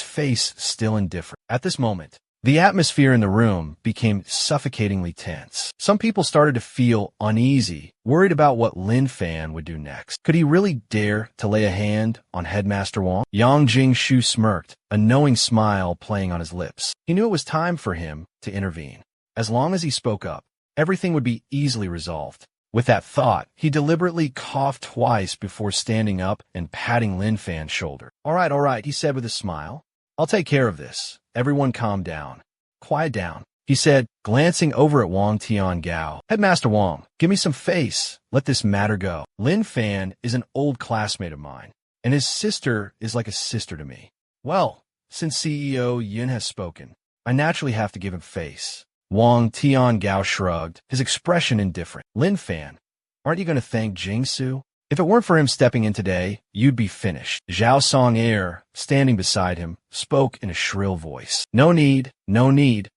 face still indifferent. At this moment, the atmosphere in the room became suffocatingly tense. Some people started to feel uneasy, worried about what Lin Fan would do next. Could he really dare to lay a hand on Headmaster Wang? Yang Jingshu smirked, a knowing smile playing on his lips. He knew it was time for him to intervene. As long as he spoke up, everything would be easily resolved. With that thought, he deliberately coughed twice before standing up and patting Lin Fan's shoulder. All right, he said with a smile. I'll take care of this. Everyone calm down. Quiet down, he said, glancing over at Wang Tiangao. Headmaster Wang, give me some face. Let this matter go. Lin Fan is an old classmate of mine, and his sister is like a sister to me. Well, since CEO Yun has spoken, I naturally have to give him face. Wang Tiangao shrugged, his expression indifferent. Lin Fan, aren't you going to thank Jingsu? If it weren't for him stepping in today, you'd be finished. Zhao Song Air, standing beside him, spoke in a shrill voice. No need.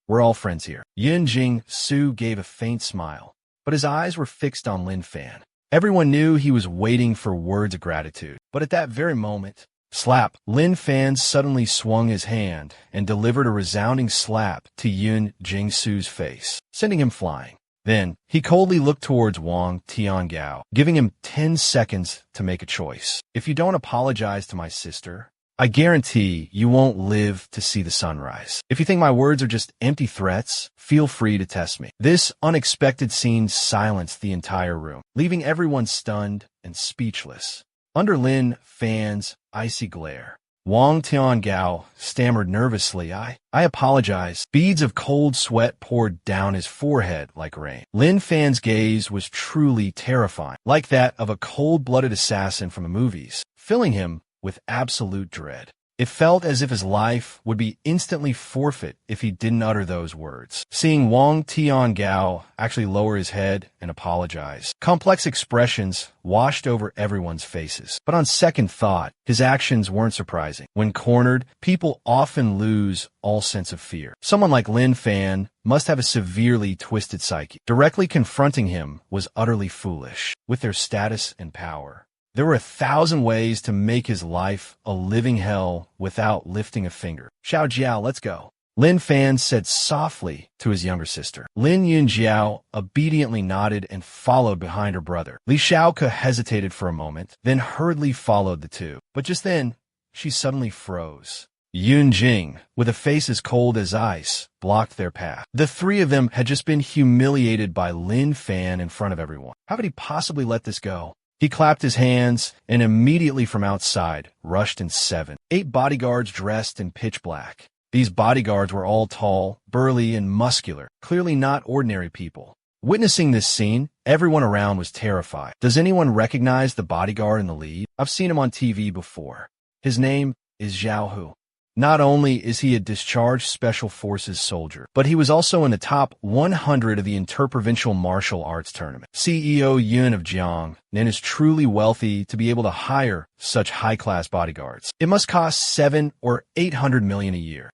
We're all friends here. Yun Jing-su gave a faint smile, but his eyes were fixed on Lin Fan. Everyone knew he was waiting for words of gratitude, but at that very moment, slap! Lin Fan suddenly swung his hand and delivered a resounding slap to Yun Jingsu's face, sending him flying. Then, he coldly looked towards Wang Tiangao, giving him 10 seconds to make a choice. If you don't apologize to my sister, I guarantee you won't live to see the sunrise. If you think my words are just empty threats, feel free to test me. This unexpected scene silenced the entire room, leaving everyone stunned and speechless. Under Lin Fan's icy glare, Wang Tiangao stammered nervously, I apologize. Beads of cold sweat poured down his forehead like rain. Lin Fan's gaze was truly terrifying, like that of a cold-blooded assassin from the movies, filling him with absolute dread. It felt as if his life would be instantly forfeit if he didn't utter those words. Seeing Wang Tiangao actually lower his head and apologize, complex expressions washed over everyone's faces. But on second thought, his actions weren't surprising. When cornered, people often lose all sense of fear. Someone like Lin Fan must have a severely twisted psyche. Directly confronting him was utterly foolish. With their status and power, there were 1,000 ways to make his life a living hell without lifting a finger. Xiao Jiao, let's go, Lin Fan said softly to his younger sister. Lin Yunjiao obediently nodded and followed behind her brother. Li Xiaoke hesitated for a moment, then hurriedly followed the two. But just then, she suddenly froze. Yun Jing, with a face as cold as ice, blocked their path. The three of them had just been humiliated by Lin Fan in front of everyone. How could he possibly let this go? He clapped his hands, and immediately from outside rushed in 7, 8 bodyguards dressed in pitch black. These bodyguards were all tall, burly, and muscular, clearly not ordinary people. Witnessing this scene, everyone around was terrified. Does anyone recognize the bodyguard in the lead? I've seen him on TV before. His name is Zhao Hu. Not only is he a discharged Special Forces soldier, but he was also in the top 100 of the Interprovincial Martial Arts Tournament. CEO Yun of Jiang and is truly wealthy to be able to hire such high-class bodyguards. It must cost 7 or 800 million a year.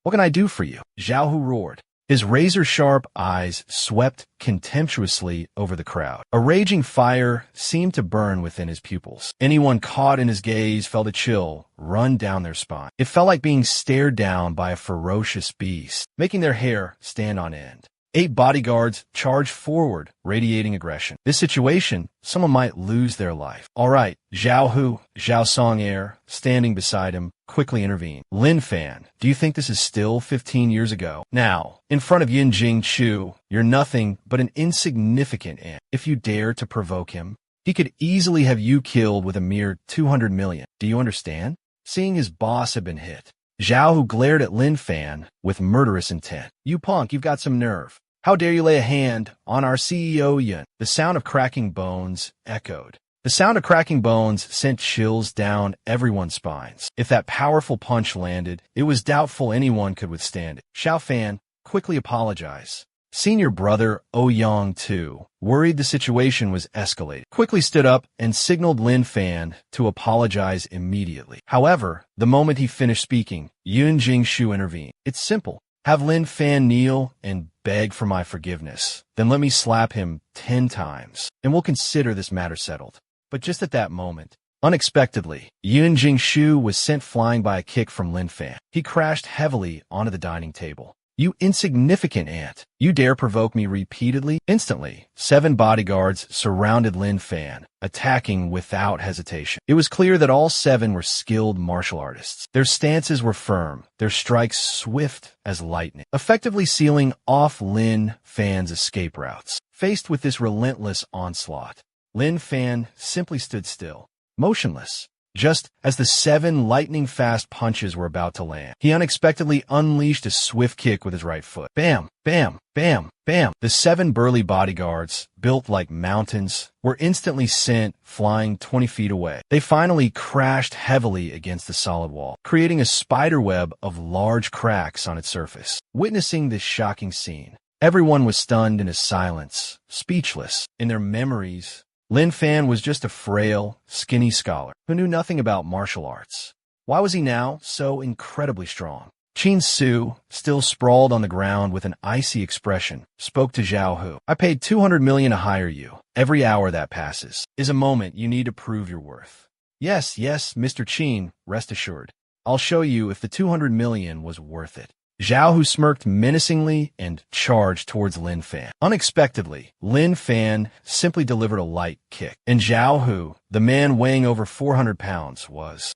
What can I do for you? Zhao Hu roared. His razor-sharp eyes swept contemptuously over the crowd. A raging fire seemed to burn within his pupils. Anyone caught in his gaze felt a chill run down their spine. It felt like being stared down by a ferocious beast, making their hair stand on end. 8 bodyguards charged forward, radiating aggression. This situation, someone might lose their life. All right, Zhao Hu, Zhao Song-air, standing beside him, quickly intervened. Lin Fan, do you think this is still 15 years ago? Now, in front of Yin Jing Chu, you're nothing but an insignificant ant. If you dare to provoke him, he could easily have you killed with a mere 200 million. Do you understand? Seeing his boss had been hit, Zhao Hu glared at Lin Fan with murderous intent. You punk, you've got some nerve. How dare you lay a hand on our CEO Yun? The sound of cracking bones echoed. The sound of cracking bones sent chills down everyone's spines. If that powerful punch landed, it was doubtful anyone could withstand it. Xiao Fan, quickly apologize. Senior brother Ouyang, too, worried the situation was escalating, quickly stood up and signaled Lin Fan to apologize immediately. However, the moment he finished speaking, Yun Jingshu intervened. It's simple. Have Lin Fan kneel and beg for my forgiveness. Then let me slap him 10 times, and we'll consider this matter settled. But just at that moment, unexpectedly, Yun Jingshu was sent flying by a kick from Lin Fan. He crashed heavily onto the dining table. You insignificant ant! You dare provoke me repeatedly? Instantly, 7 bodyguards surrounded Lin Fan, attacking without hesitation. It was clear that all 7 were skilled martial artists. Their stances were firm, their strikes swift as lightning, effectively sealing off Lin Fan's escape routes. Faced with this relentless onslaught, Lin Fan simply stood still, motionless. Just as the 7 lightning-fast punches were about to land, he unexpectedly unleashed a swift kick with his right foot. Bam! Bam! Bam! Bam! The 7 burly bodyguards, built like mountains, were instantly sent flying 20 feet away. They finally crashed heavily against the solid wall, creating a spiderweb of large cracks on its surface. Witnessing this shocking scene, everyone was stunned into silence, speechless. In their memories, Lin Fan was just a frail, skinny scholar who knew nothing about martial arts. Why was he now so incredibly strong? Qin Su, still sprawled on the ground with an icy expression, spoke to Zhao Hu. I paid 200 million to hire you. Every hour that passes is a moment you need to prove your worth. Yes, Mr. Qin, rest assured. I'll show you if the 200 million was worth it. Zhao Hu smirked menacingly and charged towards Lin Fan. Unexpectedly, Lin Fan simply delivered a light kick, and Zhao Hu, the man weighing over 400 pounds,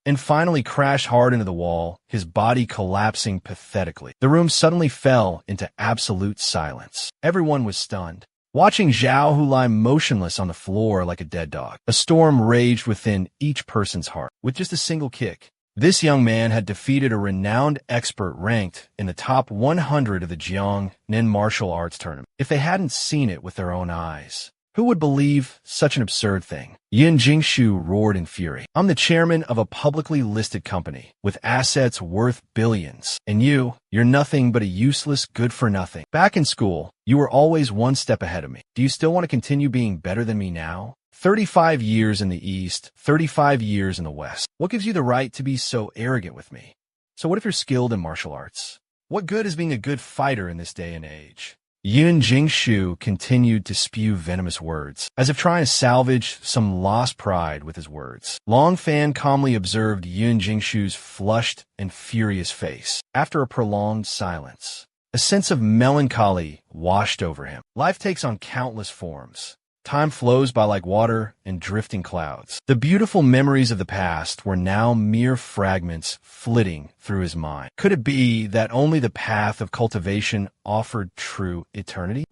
and finally crashed hard into the wall, his body collapsing pathetically. The room suddenly fell into absolute silence. Everyone was stunned, watching Zhao Hu lie motionless on the floor like a dead dog. A storm raged within each person's heart. With just a single kick, this young man had defeated a renowned expert ranked in the top 100 of the Jiangnan martial arts tournament. If they hadn't seen it with their own eyes, who would believe such an absurd thing? Yin Jingshu roared in fury. I'm the chairman of a publicly listed company with assets worth billions. And you're nothing but a useless good-for-nothing. Back in school, you were always one step ahead of me. Do you still want to continue being better than me now? 35 years in the East, 35 years in the West. What gives you the right to be so arrogant with me? So what if you're skilled in martial arts? What good is being a good fighter in this day and age? Yun Jingshu continued to spew venomous words, as if trying to salvage some lost pride with his words. Long Fan calmly observed Yun Jingshu's flushed and furious face. After a prolonged silence, a sense of melancholy washed over him. Life takes on countless forms. Time flows by like water and drifting clouds. The beautiful memories of the past were now mere fragments flitting through his mind. Could it be that only the path of cultivation offered true eternity?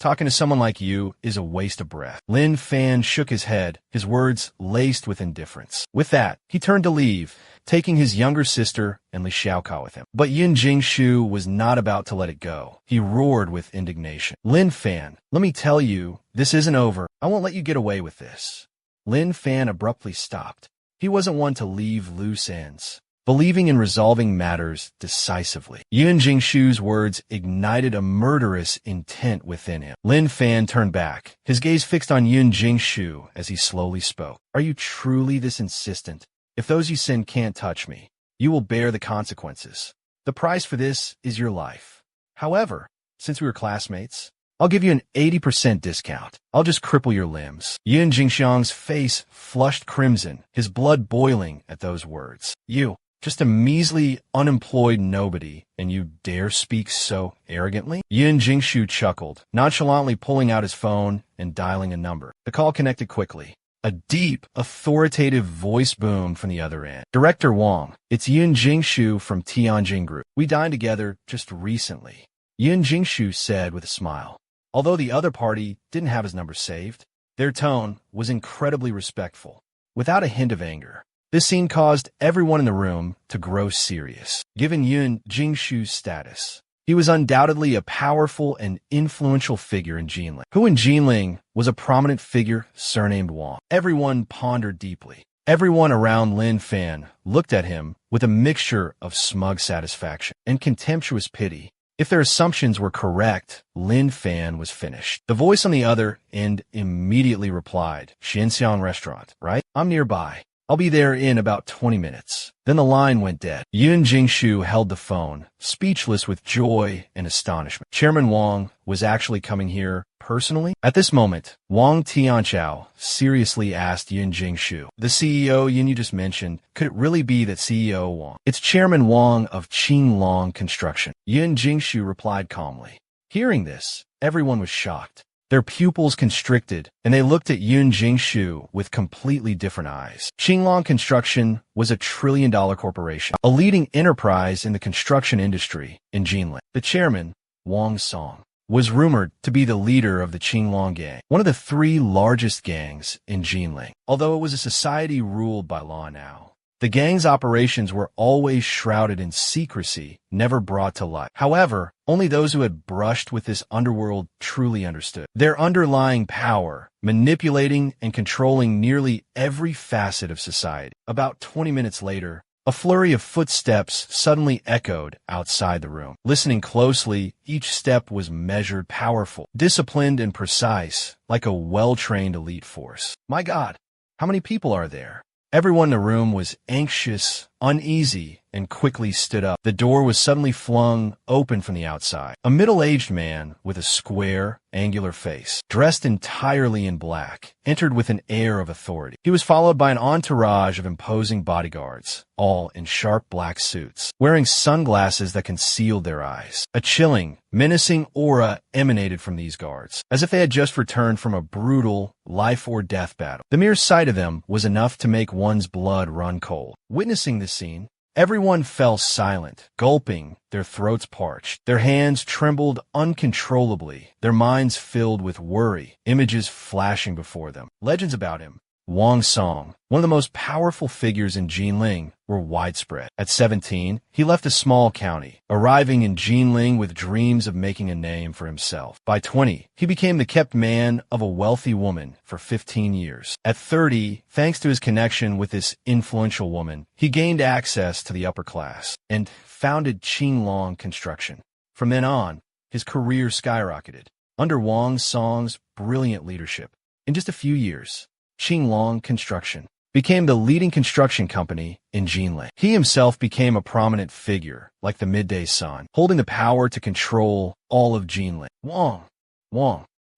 Talking to someone like you is a waste of breath. Lin Fan shook his head, his words laced with indifference. With that, he turned to leave, taking his younger sister and Li Xiaoka with him. But Yin Jingshu was not about to let it go. He roared with indignation. Lin Fan, let me tell you, this isn't over. I won't let you get away with this. Lin Fan abruptly stopped. He wasn't one to leave loose ends, believing in resolving matters decisively. Yun Jingshu's words ignited a murderous intent within him. Lin Fan turned back, his gaze fixed on Yun Jingshu as he slowly spoke. Are you truly this insistent? If those you send can't touch me, you will bear the consequences. The price for this is your life. However, since we were classmates? I'll give you an 80% discount. I'll just cripple your limbs. Yun Jingxiang's face flushed crimson, his blood boiling at those words. You, just a measly, unemployed nobody, and you dare speak so arrogantly? Yun Jingshu chuckled, nonchalantly pulling out his phone and dialing a number. The call connected quickly. A deep, authoritative voice boomed from the other end. Director Wang, it's Yun Jingshu from Tianjin Group. We dined together just recently. Yun Jingshu said with a smile. Although the other party didn't have his number saved, their tone was incredibly respectful, without a hint of anger. This scene caused everyone in the room to grow serious. Given Yun Jingshu's status, he was undoubtedly a powerful and influential figure in Jinling, who in Jinling was a prominent figure surnamed Wang. Everyone pondered deeply. Everyone around Lin Fan looked at him with a mixture of smug satisfaction and contemptuous pity. If their assumptions were correct, Lin Fan was finished. The voice on the other end immediately replied, Xinxiang Restaurant, right? I'm nearby. I'll be there in about 20 minutes. Then the line went dead. Yun Jingshu held the phone, speechless with joy and astonishment. Chairman Wang was actually coming here personally? At this moment, Wang Tianchao seriously asked Yun Jingshu, the CEO Yun you just mentioned, could it really be that CEO Wang? It's Chairman Wang of Qinglong Construction. Yun Jingshu replied calmly. Hearing this, everyone was shocked. Their pupils constricted, and they looked at Yun Jingshu with completely different eyes. Qinglong Construction was a trillion-dollar corporation, a leading enterprise in the construction industry in Jinling. The chairman, Wang Song, was rumored to be the leader of the Qinglong Gang, one of the three largest gangs in Jinling. Although it was a society ruled by law now, the gang's operations were always shrouded in secrecy, never brought to light. However, only those who had brushed with this underworld truly understood their underlying power, manipulating and controlling nearly every facet of society. About 20 minutes later, a flurry of footsteps suddenly echoed outside the room. Listening closely, each step was measured, powerful, disciplined, and precise, like a well-trained elite force. My God, how many people are there? Everyone in the room was anxious, uneasy, and quickly stood up. The door was suddenly flung open from the outside. A middle-aged man with a square, angular face, dressed entirely in black, entered with an air of authority. He was followed by an entourage of imposing bodyguards, all in sharp black suits, wearing sunglasses that concealed their eyes. A chilling, menacing aura emanated from these guards, as if they had just returned from a brutal, life-or-death battle. The mere sight of them was enough to make one's blood run cold. Witnessing this scene, everyone fell silent, gulping, their throats parched. Their hands trembled uncontrollably, their minds filled with worry, images flashing before them. Legends about him, Wang Song, one of the most powerful figures in Jinling, were widespread. At 17, he left a small county, arriving in Jinling with dreams of making a name for himself. By 20, he became the kept man of a wealthy woman for 15 years. At 30, thanks to his connection with this influential woman, he gained access to the upper class and founded Qinglong Construction. From then on, his career skyrocketed. Under Wang Song's brilliant leadership, in just a few years, Qinglong Construction became the leading construction company in Jinling. He himself became a prominent figure, like the midday sun, holding the power to control all of Jinling.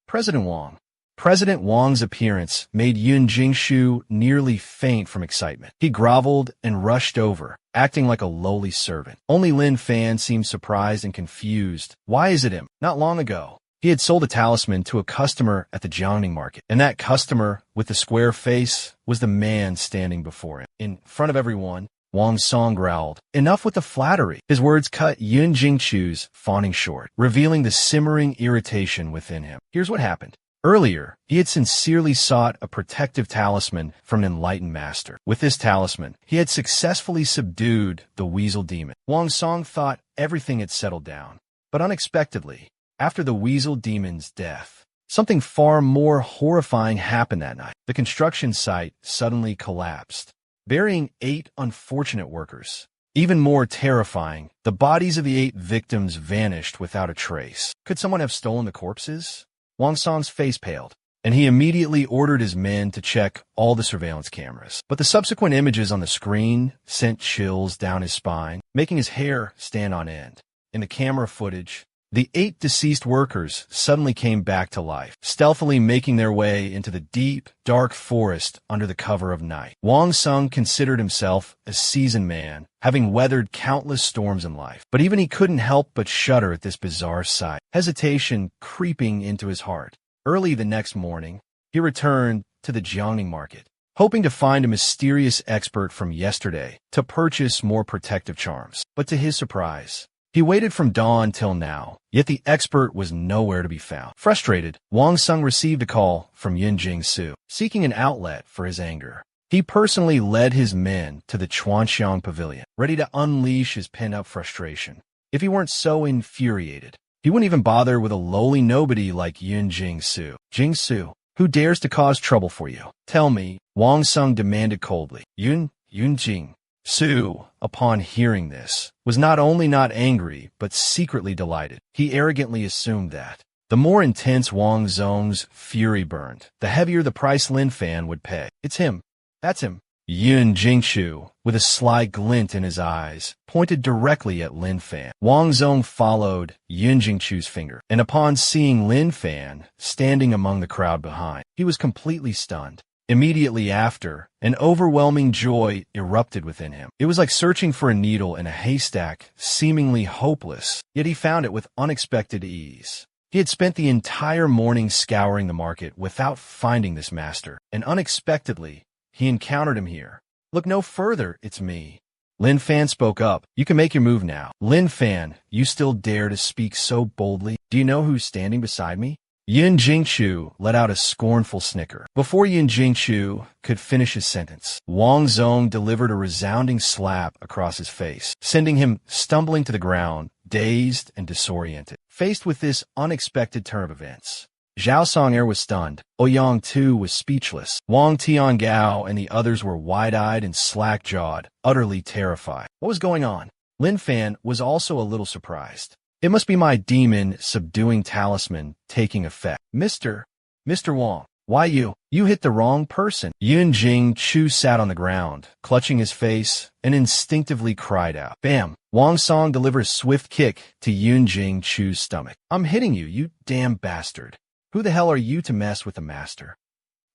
President Wang. President Wang's appearance made Yun Jingshu nearly faint from excitement. He groveled and rushed over, acting like a lowly servant. Only Lin Fan seemed surprised and confused. Why is it him? Not long ago, he had sold a talisman to a customer at the Jiangning market, and that customer with the square face was the man standing before him. In front of everyone, Wang Song growled, "Enough with the flattery." His words cut Yun Jingchu's fawning short, revealing the simmering irritation within him. Here's what happened. Earlier, he had sincerely sought a protective talisman from an enlightened master. With this talisman, he had successfully subdued the weasel demon. Wang Song thought everything had settled down, but unexpectedly, after the weasel demon's death, something far more horrifying happened that night. The construction site suddenly collapsed, burying 8 unfortunate workers. Even more terrifying, the bodies of the 8 victims vanished without a trace. Could someone have stolen the corpses? Wang Song's face paled, and he immediately ordered his men to check all the surveillance cameras. But the subsequent images on the screen sent chills down his spine, making his hair stand on end. In the camera footage, The 8 deceased workers suddenly came back to life, stealthily making their way into the deep, dark forest under the cover of night. Wang Sung considered himself a seasoned man, having weathered countless storms in life. But even he couldn't help but shudder at this bizarre sight, hesitation creeping into his heart. Early the next morning, he returned to the Jiangning market, hoping to find a mysterious expert from yesterday to purchase more protective charms. But to his surprise, he waited from dawn till now, yet the expert was nowhere to be found. Frustrated, Wang Sung received a call from Yin Jing-su, seeking an outlet for his anger. He personally led his men to the Chuanxiang pavilion, ready to unleash his pent-up frustration. If he weren't so infuriated, he wouldn't even bother with a lowly nobody like Yin Jing-su. Jing-su, who dares to cause trouble for you? Tell me, Wang Sung demanded coldly. Yun Jing-su, upon hearing this, was not only not angry, but secretly delighted. He arrogantly assumed that the more intense Wang Sung's fury burned, the heavier the price Lin Fan would pay. It's him. That's him. Yun Jingshu, with a sly glint in his eyes, pointed directly at Lin Fan. Wang Zong followed Yun Jingshu's finger, and upon seeing Lin Fan standing among the crowd behind, he was completely stunned. Immediately after, an overwhelming joy erupted within him. It was like searching for a needle in a haystack, seemingly hopeless, yet he found it with unexpected ease. He had spent the entire morning scouring the market without finding this master, and unexpectedly, he encountered him here. Look no further, it's me. Lin Fan spoke up. You can make your move now. Lin Fan, you still dare to speak so boldly? Do you know who's standing beside me? Yin Jingshu let out a scornful snicker. Before Yin Jingshu could finish his sentence, Wang Zong delivered a resounding slap across his face, sending him stumbling to the ground, dazed and disoriented. Faced with this unexpected turn of events, Zhao Song'er was stunned. Ouyang too was speechless. Wang Tiangao and the others were wide-eyed and slack-jawed, utterly terrified. What was going on? Lin Fan was also a little surprised. It must be my demon subduing talisman taking effect. Mr. Wang, why you? You hit the wrong person. Yun Jing Chu sat on the ground, clutching his face, and instinctively cried out. Bam! Wang Song delivered a swift kick to Yun Jing Chu's stomach. I'm hitting you, you damn bastard. Who the hell are you to mess with the master?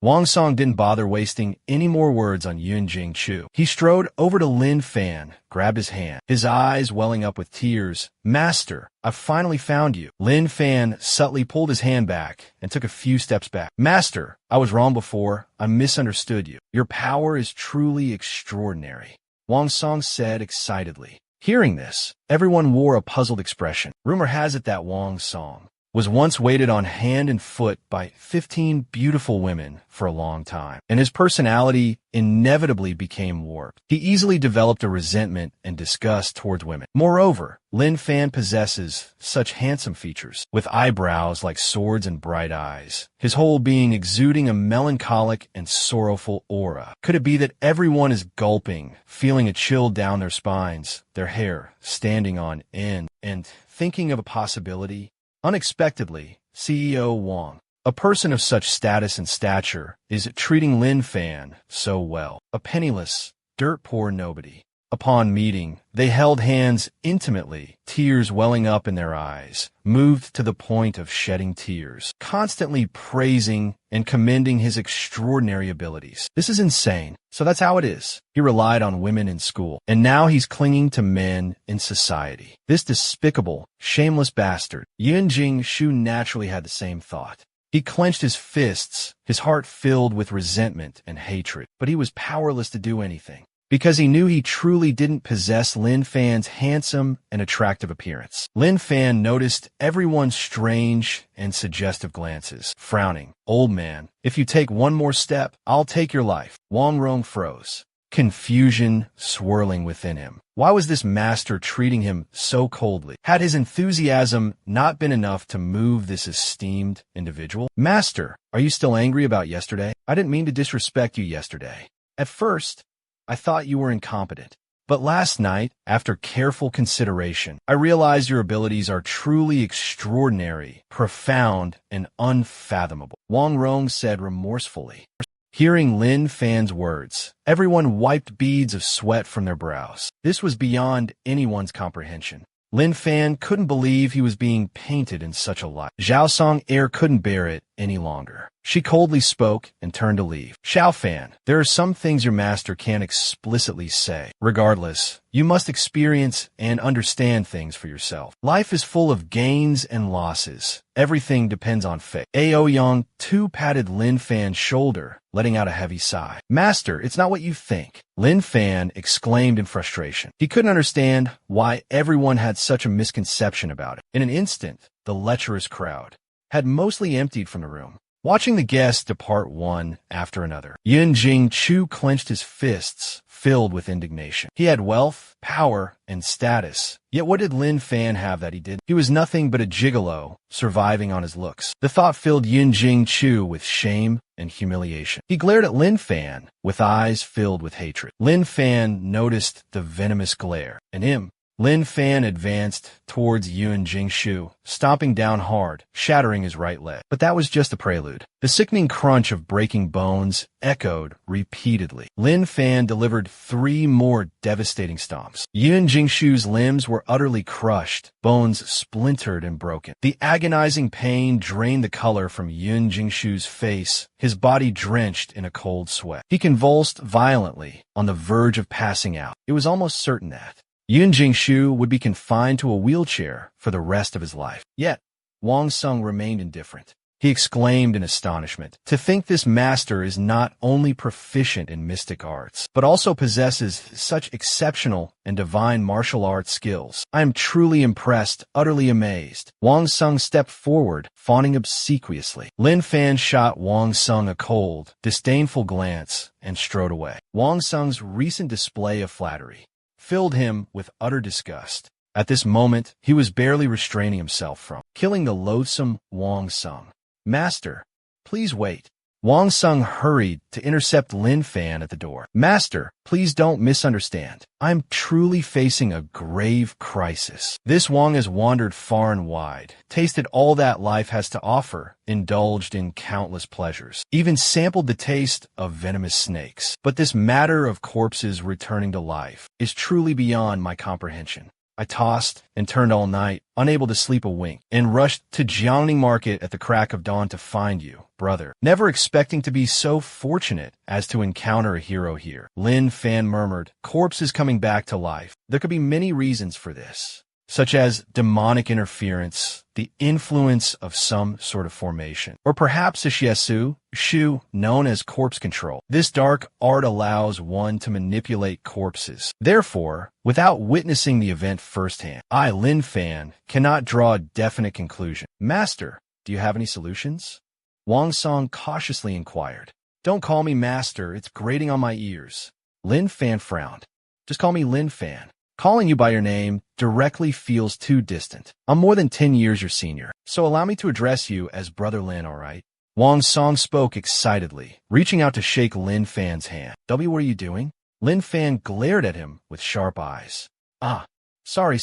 Wang Song didn't bother wasting any more words on Yun Jing Chu. He strode over to Lin Fan, grabbed his hand, his eyes welling up with tears. Master, I've finally found you. Lin Fan subtly pulled his hand back and took a few steps back. Master, I was wrong before. I misunderstood you. Your power is truly extraordinary, Wang Song said excitedly. Hearing this, everyone wore a puzzled expression. Rumor has it that Wang Song was once waited on hand and foot by 15 beautiful women for a long time, and his personality inevitably became warped. He easily developed a resentment and disgust towards women. Moreover, Lin Fan possesses such handsome features, with eyebrows like swords and bright eyes, his whole being exuding a melancholic and sorrowful aura. Could it be that everyone is gulping, feeling a chill down their spines, their hair standing on end, and thinking of a possibility? Unexpectedly, CEO Wang, a person of such status and stature, is treating Lin Fan so well, a penniless, dirt-poor nobody. Upon meeting, they held hands intimately, tears welling up in their eyes, moved to the point of shedding tears, constantly praising and commending his extraordinary abilities. This is insane. So that's how it is. He relied on women in school, and now he's clinging to men in society. This despicable, shameless bastard. Yun Jing Shu naturally had the same thought. He clenched his fists, his heart filled with resentment and hatred, but he was powerless to do anything, because he knew he truly didn't possess Lin Fan's handsome and attractive appearance. Lin Fan noticed everyone's strange and suggestive glances, frowning. Old man, if you take one more step, I'll take your life. Wang Rong froze, confusion swirling within him. Why was this master treating him so coldly? Had his enthusiasm not been enough to move this esteemed individual? Master, are you still angry about yesterday? I didn't mean to disrespect you yesterday. At first, I thought you were incompetent. But last night, after careful consideration, I realized your abilities are truly extraordinary, profound, and unfathomable, Wang Rong said remorsefully. Hearing Lin Fan's words, everyone wiped beads of sweat from their brows. This was beyond anyone's comprehension. Lin Fan couldn't believe he was being painted in such a light. Zhao Song Air couldn't bear it any longer. She coldly spoke and turned to leave. Xiao Fan, there are some things your master can't explicitly say. Regardless, you must experience and understand things for yourself. Life is full of gains and losses. Everything depends on fate. Ao Yang too patted Lin Fan's shoulder, letting out a heavy sigh. Master, it's not what you think. Lin Fan exclaimed in frustration. He couldn't understand why everyone had such a misconception about it. In an instant, the lecherous crowd had mostly emptied from the room, watching the guests depart one after another. Yun Jing Chu clenched his fists, filled with indignation. He had wealth, power, and status. Yet what did Lin Fan have that he didn't? He was nothing but a gigolo, surviving on his looks. The thought filled Yun Jing Chu with shame and humiliation. He glared at Lin Fan with eyes filled with hatred. Lin Fan noticed the venomous glare, and Lin Fan advanced towards Yun Jingshu, stomping down hard, shattering his right leg. But that was just a prelude. The sickening crunch of breaking bones echoed repeatedly. Lin Fan delivered 3 more devastating stomps. Yun Jingshu's limbs were utterly crushed, bones splintered and broken. The agonizing pain drained the color from Yun Jingshu's face, his body drenched in a cold sweat. He convulsed violently, on the verge of passing out. It was almost certain that Yun Jingshu would be confined to a wheelchair for the rest of his life. Yet, Wang Sung remained indifferent. He exclaimed in astonishment, "To think this master is not only proficient in mystic arts, but also possesses such exceptional and divine martial arts skills. I am truly impressed, utterly amazed." Wang Sung stepped forward, fawning obsequiously. Lin Fan shot Wang Sung a cold, disdainful glance and strode away. Wang Sung's recent display of flattery filled him with utter disgust. At this moment, he was barely restraining himself from killing the loathsome Wang Sung. "Master, please wait." Wang Sung hurried to intercept Lin Fan at the door. "Master, please don't misunderstand. I'm truly facing a grave crisis." This Wang has wandered far and wide, tasted all that life has to offer, indulged in countless pleasures, even sampled the taste of venomous snakes. But this matter of corpses returning to life is truly beyond my comprehension. I tossed and turned all night, unable to sleep a wink, and rushed to Jiangning Market at the crack of dawn to find you, brother, never expecting to be so fortunate as to encounter a hero here. Lin Fan murmured, "Corpses coming back to life. There could be many reasons for this, such as demonic interference, the influence of some sort of formation, or perhaps a shiatsu, shu, known as corpse control. This dark art allows one to manipulate corpses. Therefore, without witnessing the event firsthand, I, Lin Fan, cannot draw a definite conclusion. Master, do you have any solutions?" Wang Song cautiously inquired. "Don't call me master, it's grating on my ears." Lin Fan frowned. "Just call me Lin Fan. Calling you by your name directly feels too distant. I'm more than 10 years your senior, so allow me to address you as Brother Lin, all right?" Wang Song spoke excitedly, reaching out to shake Lin Fan's hand. "W, what are you doing?" Lin Fan glared at him with sharp eyes. "Ah, sorry.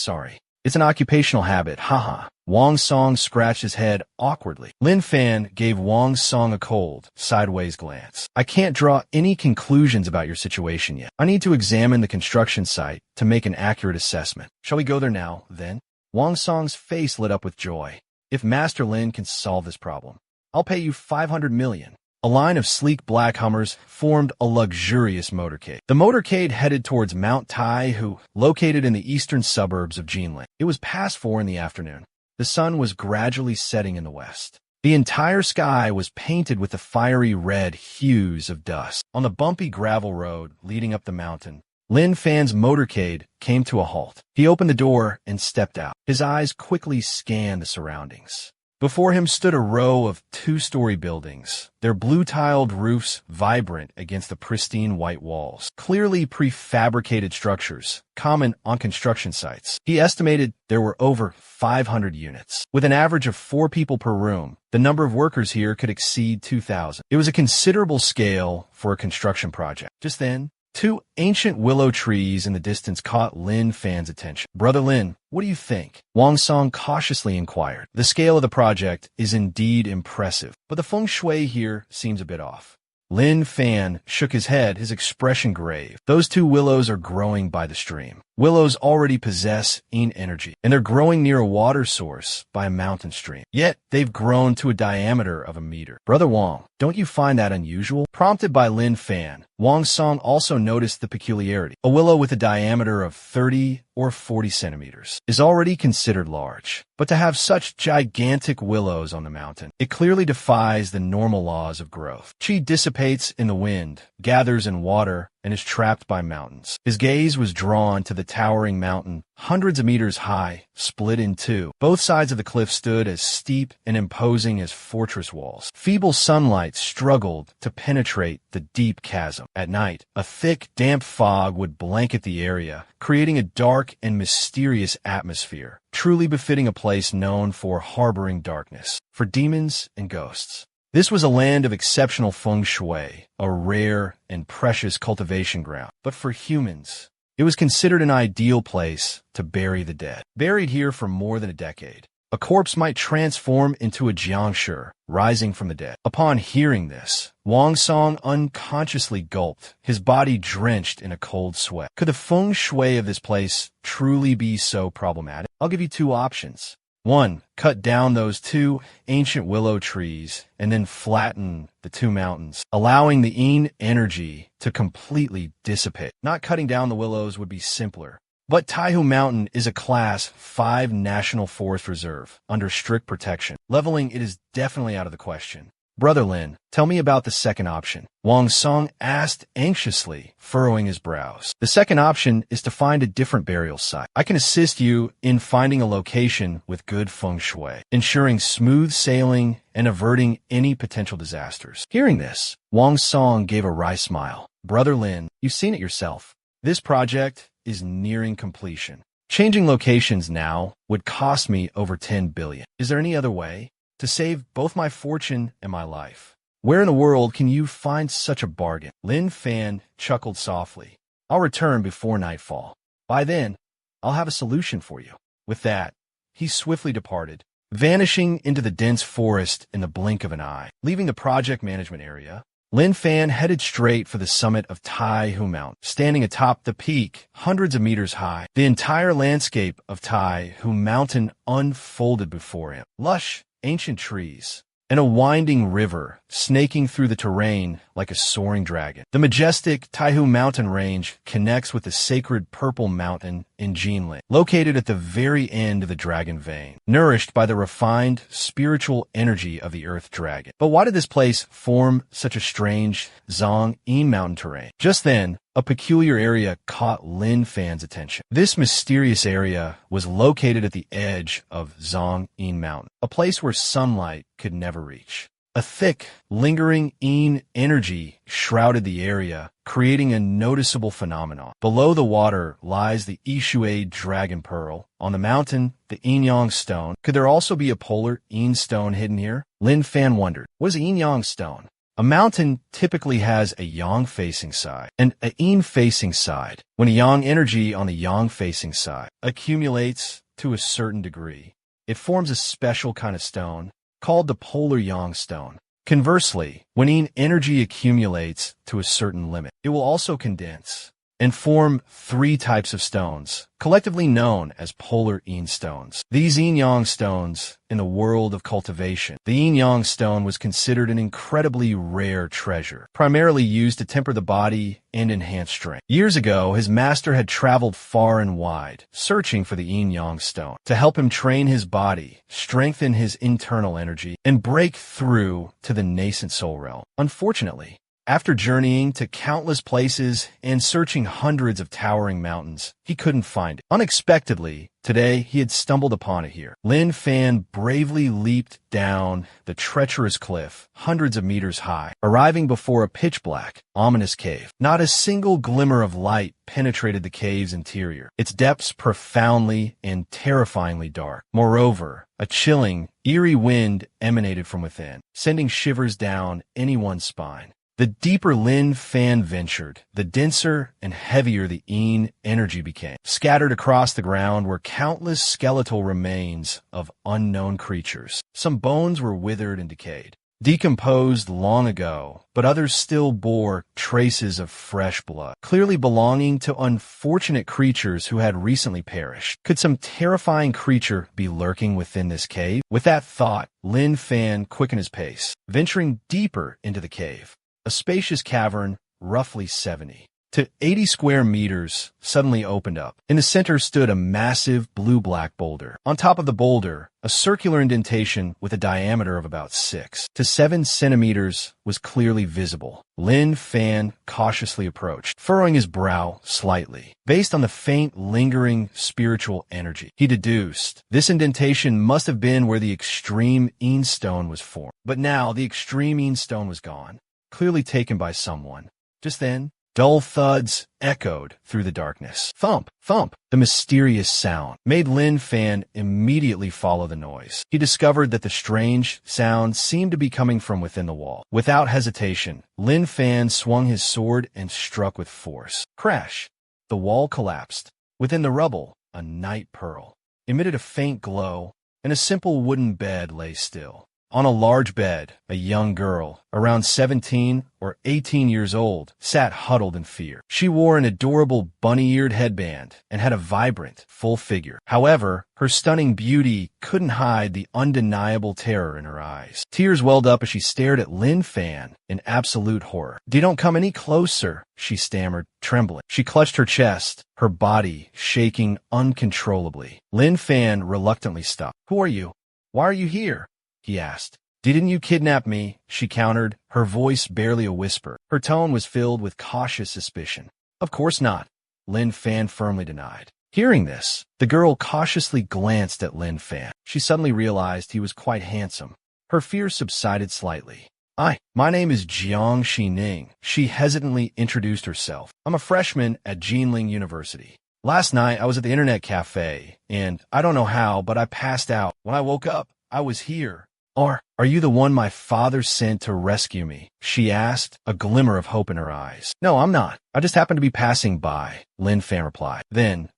It's an occupational habit, haha." Wang Song scratched his head awkwardly. Lin Fan gave Wang Song a cold, sideways glance. "I can't draw any conclusions about your situation yet. I need to examine the construction site to make an accurate assessment. Shall we go there now, then?" Wang Song's face lit up with joy. "If Master Lin can solve this problem, I'll pay you 500 million. A line of sleek black Hummers formed a luxurious motorcade. The motorcade headed towards Mount Taihu, located in the eastern suburbs of Jinling. It was past 4 in the afternoon. The sun was gradually setting in the west. The entire sky was painted with the fiery red hues of dust. On the bumpy gravel road leading up the mountain, Lin Fan's motorcade came to a halt. He opened the door and stepped out. His eyes quickly scanned the surroundings. Before him stood a row of 2-story buildings, their blue-tiled roofs vibrant against the pristine white walls. Clearly prefabricated structures, common on construction sites. He estimated there were over 500 units. With an average of 4 people per room, the number of workers here could exceed 2,000. It was a considerable scale for a construction project. Just then, 2 ancient willow trees in the distance caught Lin Fan's attention. "Brother Lin, what do you think?" Wang Song cautiously inquired. "The scale of the project is indeed impressive, but the feng shui here seems a bit off." Lin Fan shook his head, his expression grave. "Those 2 willows are growing by the stream. Willows already possess yin energy, and they're growing near a water source by a mountain stream. Yet, they've grown to a diameter of a meter. Brother Wang, don't you find that unusual? Prompted by Lin Fan, Wang Song also noticed the peculiarity. A willow with a diameter of 30 or 40 centimeters is already considered large. But to have such gigantic willows on the mountain, it clearly defies the normal laws of growth. Qi dissipates in the wind, gathers in water, and is trapped by mountains. His gaze was drawn to the towering mountain, hundreds of meters high, split in two. Both sides of the cliff stood as steep and imposing as fortress walls. Feeble sunlight struggled to penetrate the deep chasm. At night, a thick, damp fog would blanket the area, creating a dark and mysterious atmosphere, truly befitting a place known for harboring darkness, for demons and ghosts. This was a land of exceptional feng shui, a rare and precious cultivation ground. But for humans, it was considered an ideal place to bury the dead. Buried here for more than a decade, a corpse might transform into a jiangshi, rising from the dead. Upon hearing this, Wang Song unconsciously gulped, his body drenched in a cold sweat. Could the feng shui of this place truly be so problematic? I'll give you two options. 1. Cut down those 2 ancient willow trees and then flatten the 2 mountains, allowing the yin energy to completely dissipate. Not cutting down the willows would be simpler. But Taihu Mountain is a Class 5 National Forest Reserve under strict protection. Leveling it is definitely out of the question. Brother Lin, tell me about the second option. Wang Song asked anxiously, furrowing his brows. The second option is to find a different burial site. I can assist you in finding a location with good feng shui, ensuring smooth sailing and averting any potential disasters. Hearing this, Wang Song gave a wry smile. Brother Lin, you've seen it yourself. This project is nearing completion. Changing locations now would cost me over 10 billion. Is there any other way to save both my fortune and my life? Where in the world can you find such a bargain? Lin Fan chuckled softly. I'll return before nightfall. By then, I'll have a solution for you. With that, he swiftly departed, vanishing into the dense forest in the blink of an eye. Leaving the project management area, Lin Fan headed straight for the summit of Taihu Mountain. Standing atop the peak, hundreds of meters high, the entire landscape of Taihu Mountain unfolded before him. Lush, ancient trees, and a winding river snaking through the terrain like a soaring dragon. The majestic Taihu Mountain Range connects with the sacred Purple Mountain in Jinlin, located at the very end of the Dragon Vein, nourished by the refined spiritual energy of the Earth Dragon. But why did this place form such a strange Zhang-Yin mountain terrain? Just then, a peculiar area caught Lin Fan's attention. This mysterious area was located at the edge of Zhang-Yin Mountain, a place where sunlight could never reach. A thick, lingering yin energy shrouded the area, creating a noticeable phenomenon. Below the water lies the Ishui Dragon Pearl. On the mountain, the yin-yang stone. Could there also be a polar yin stone hidden here? Lin Fan wondered. What is a yin-yang stone? A mountain typically has a yang-facing side and a yin-facing side. When a yang energy on the yang-facing side accumulates to a certain degree, it forms a special kind of stone called the polar yang stone. Conversely, when yin energy accumulates to a certain limit, it will also condense and form 3 types of stones, collectively known as polar yin stones. These yin-yang stones, in the world of cultivation, the yin-yang stone was considered an incredibly rare treasure, primarily used to temper the body and enhance strength. Years ago, his master had traveled far and wide, searching for the yin-yang stone to help him train his body, strengthen his internal energy, and break through to the nascent soul realm. Unfortunately, after journeying to countless places and searching hundreds of towering mountains, he couldn't find it. Unexpectedly, today he had stumbled upon it here. Lin Fan bravely leaped down the treacherous cliff, hundreds of meters high, arriving before a pitch-black, ominous cave. Not a single glimmer of light penetrated the cave's interior, its depths profoundly and terrifyingly dark. Moreover, a chilling, eerie wind emanated from within, sending shivers down anyone's spine. The deeper Lin Fan ventured, the denser and heavier the yin energy became. Scattered across the ground were countless skeletal remains of unknown creatures. Some bones were withered and decayed, decomposed long ago, but others still bore traces of fresh blood, clearly belonging to unfortunate creatures who had recently perished. Could some terrifying creature be lurking within this cave? With that thought, Lin Fan quickened his pace, venturing deeper into the cave. A spacious cavern, roughly 70 to 80 square meters, suddenly opened up. In the center stood a massive blue-black boulder. On top of the boulder, a circular indentation with a diameter of about 6 to 7 centimeters was clearly visible. Lin Fan cautiously approached, furrowing his brow slightly. Based on the faint, lingering spiritual energy, he deduced this indentation must have been where the extreme Een stone was formed. But now the extreme Een stone was gone, clearly taken by someone. Just then, dull thuds echoed through the darkness. Thump, thump. The mysterious sound made Lin Fan immediately follow the noise. He discovered that the strange sound seemed to be coming from within the wall. Without hesitation, Lin Fan swung his sword and struck with force. Crash! The wall collapsed. Within the rubble, a night pearl emitted a faint glow, and a simple wooden bed lay still. On a large bed, a young girl, around 17 or 18 years old, sat huddled in fear. She wore an adorable bunny-eared headband and had a vibrant, full figure. However, her stunning beauty couldn't hide the undeniable terror in her eyes. Tears welled up as she stared at Lin Fan in absolute horror. "Don't come any closer," she stammered, trembling. She clutched her chest, her body shaking uncontrollably. Lin Fan reluctantly stopped. "Who are you? Why are you here?" he asked. "Didn't you kidnap me?" she countered, her voice barely a whisper. Her tone was filled with cautious suspicion. "Of course not," Lin Fan firmly denied. Hearing this, the girl cautiously glanced at Lin Fan. She suddenly realized he was quite handsome. Her fear subsided slightly. My name is Jiang Xining." She hesitantly introduced herself. "I'm a freshman at Jinling University. Last night, I was at the internet cafe, and I don't know how, but I passed out. When I woke up, I was here." Are you the one my father sent to rescue me?" she asked, a glimmer of hope in her eyes. "No, I'm not. I just happened to be passing by," Lin Fan replied. Then,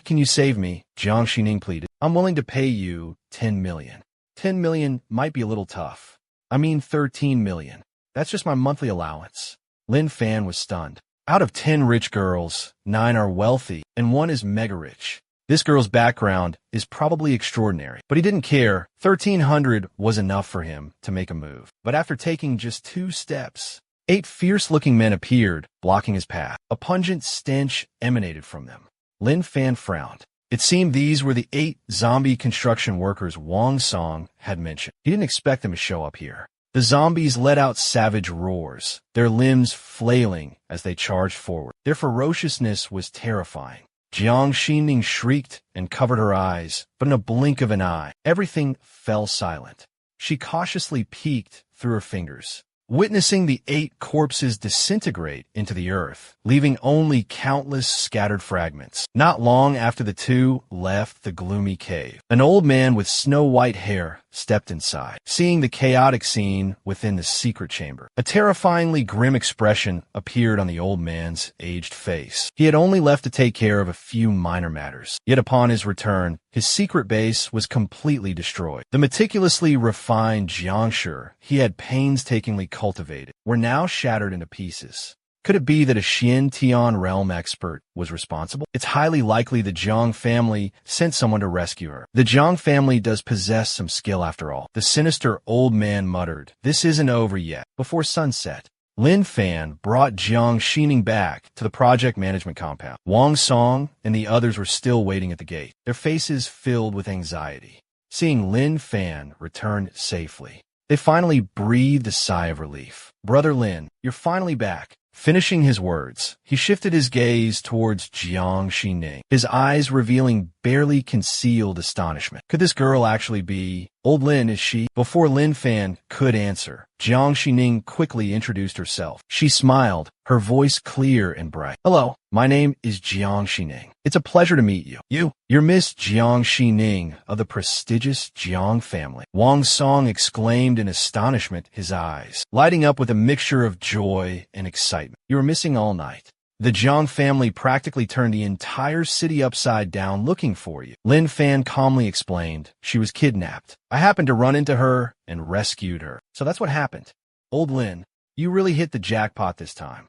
can you save me?" Jiang Xining pleaded. "I'm willing to pay you 10 million. 10 million might be a little tough. I mean 13 million. That's just my monthly allowance." Lin Fan was stunned. Out of 10 rich girls, 9 are wealthy, and 1 is mega rich. This girl's background is probably extraordinary, but he didn't care. 1,300 was enough for him to make a move. But after taking just 2 steps, 8 fierce-looking men appeared, blocking his path. A pungent stench emanated from them. Lin Fan frowned. It seemed these were the 8 zombie construction workers Wang Song had mentioned. He didn't expect them to show up here. The zombies let out savage roars, their limbs flailing as they charged forward. Their ferociousness was terrifying. Jiang Xining shrieked and covered her eyes, but in a blink of an eye, everything fell silent. She cautiously peeked through her fingers, witnessing the 8 corpses disintegrate into the earth, leaving only countless scattered fragments. Not long after the 2 left the gloomy cave, an old man with snow-white hair stepped inside, seeing the chaotic scene within the secret chamber. A terrifyingly grim expression appeared on the old man's aged face. He had only left to take care of a few minor matters. Yet upon his return, his secret base was completely destroyed. The meticulously refined jiangshi he had painstakingly cultivated were now shattered into pieces. Could it be that a Xian Tian realm expert was responsible? It's highly likely the Zhang family sent someone to rescue her. The Zhang family does possess some skill after all. The sinister old man muttered, "This isn't over yet." Before sunset, Lin Fan brought Jiang Xining back to the project management compound. Wang Song and the others were still waiting at the gate, their faces filled with anxiety. Seeing Lin Fan return safely, they finally breathed a sigh of relief. "Brother Lin, you're finally back." Finishing his words, he shifted his gaze towards Jiang Xining, his eyes revealing barely concealed astonishment. Could this girl actually be old Lin, is she? Before Lin Fan could answer, Jiang Xining quickly introduced herself. She smiled, her voice clear and bright. "Hello, my name is Jiang Xining. It's a pleasure to meet you. You're Miss Jiang Xining of the prestigious Jiang family." Wang Song exclaimed in astonishment, his eyes lighting up with a mixture of joy and excitement. "You were missing all night. The Jiang family practically turned the entire city upside down looking for you. Lin Fan calmly explained, she was kidnapped. I happened to run into her and rescued her. So that's what happened. Old Lin, you really hit the jackpot this time.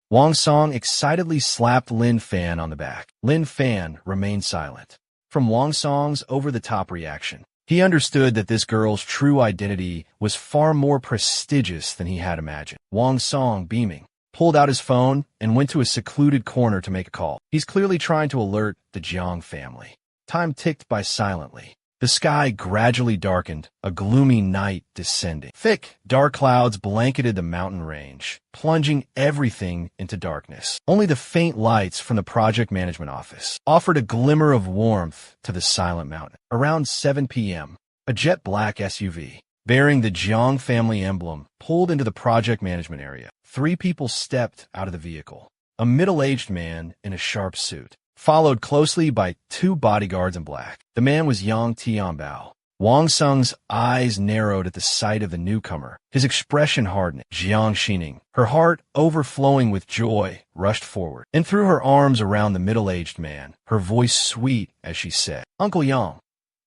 Wang Song excitedly slapped Lin Fan on the back. Lin Fan remained silent. From Wang Song's over-the-top reaction, he understood that this girl's true identity was far more prestigious than he had imagined. Wang Song, beaming, pulled out his phone and went to a secluded corner to make a call. He's clearly trying to alert the Jiang family. Time ticked by silently. The sky gradually darkened, a gloomy night descending. Thick, dark clouds blanketed the mountain range, plunging everything into darkness. Only the faint lights from the project management office offered a glimmer of warmth to the silent mountain. Around 7 p.m., a jet-black SUV, bearing the Jiang family emblem, pulled into the project management area. 3 people stepped out of the vehicle. A middle-aged man in a sharp suit, followed closely by 2 bodyguards in black. The man was Yang Tianbao. Wang Sung's eyes narrowed at the sight of the newcomer, his expression hardening. Jiang Xining, her heart overflowing with joy, rushed forward and threw her arms around the middle-aged man, her voice sweet as she said, Uncle Yang,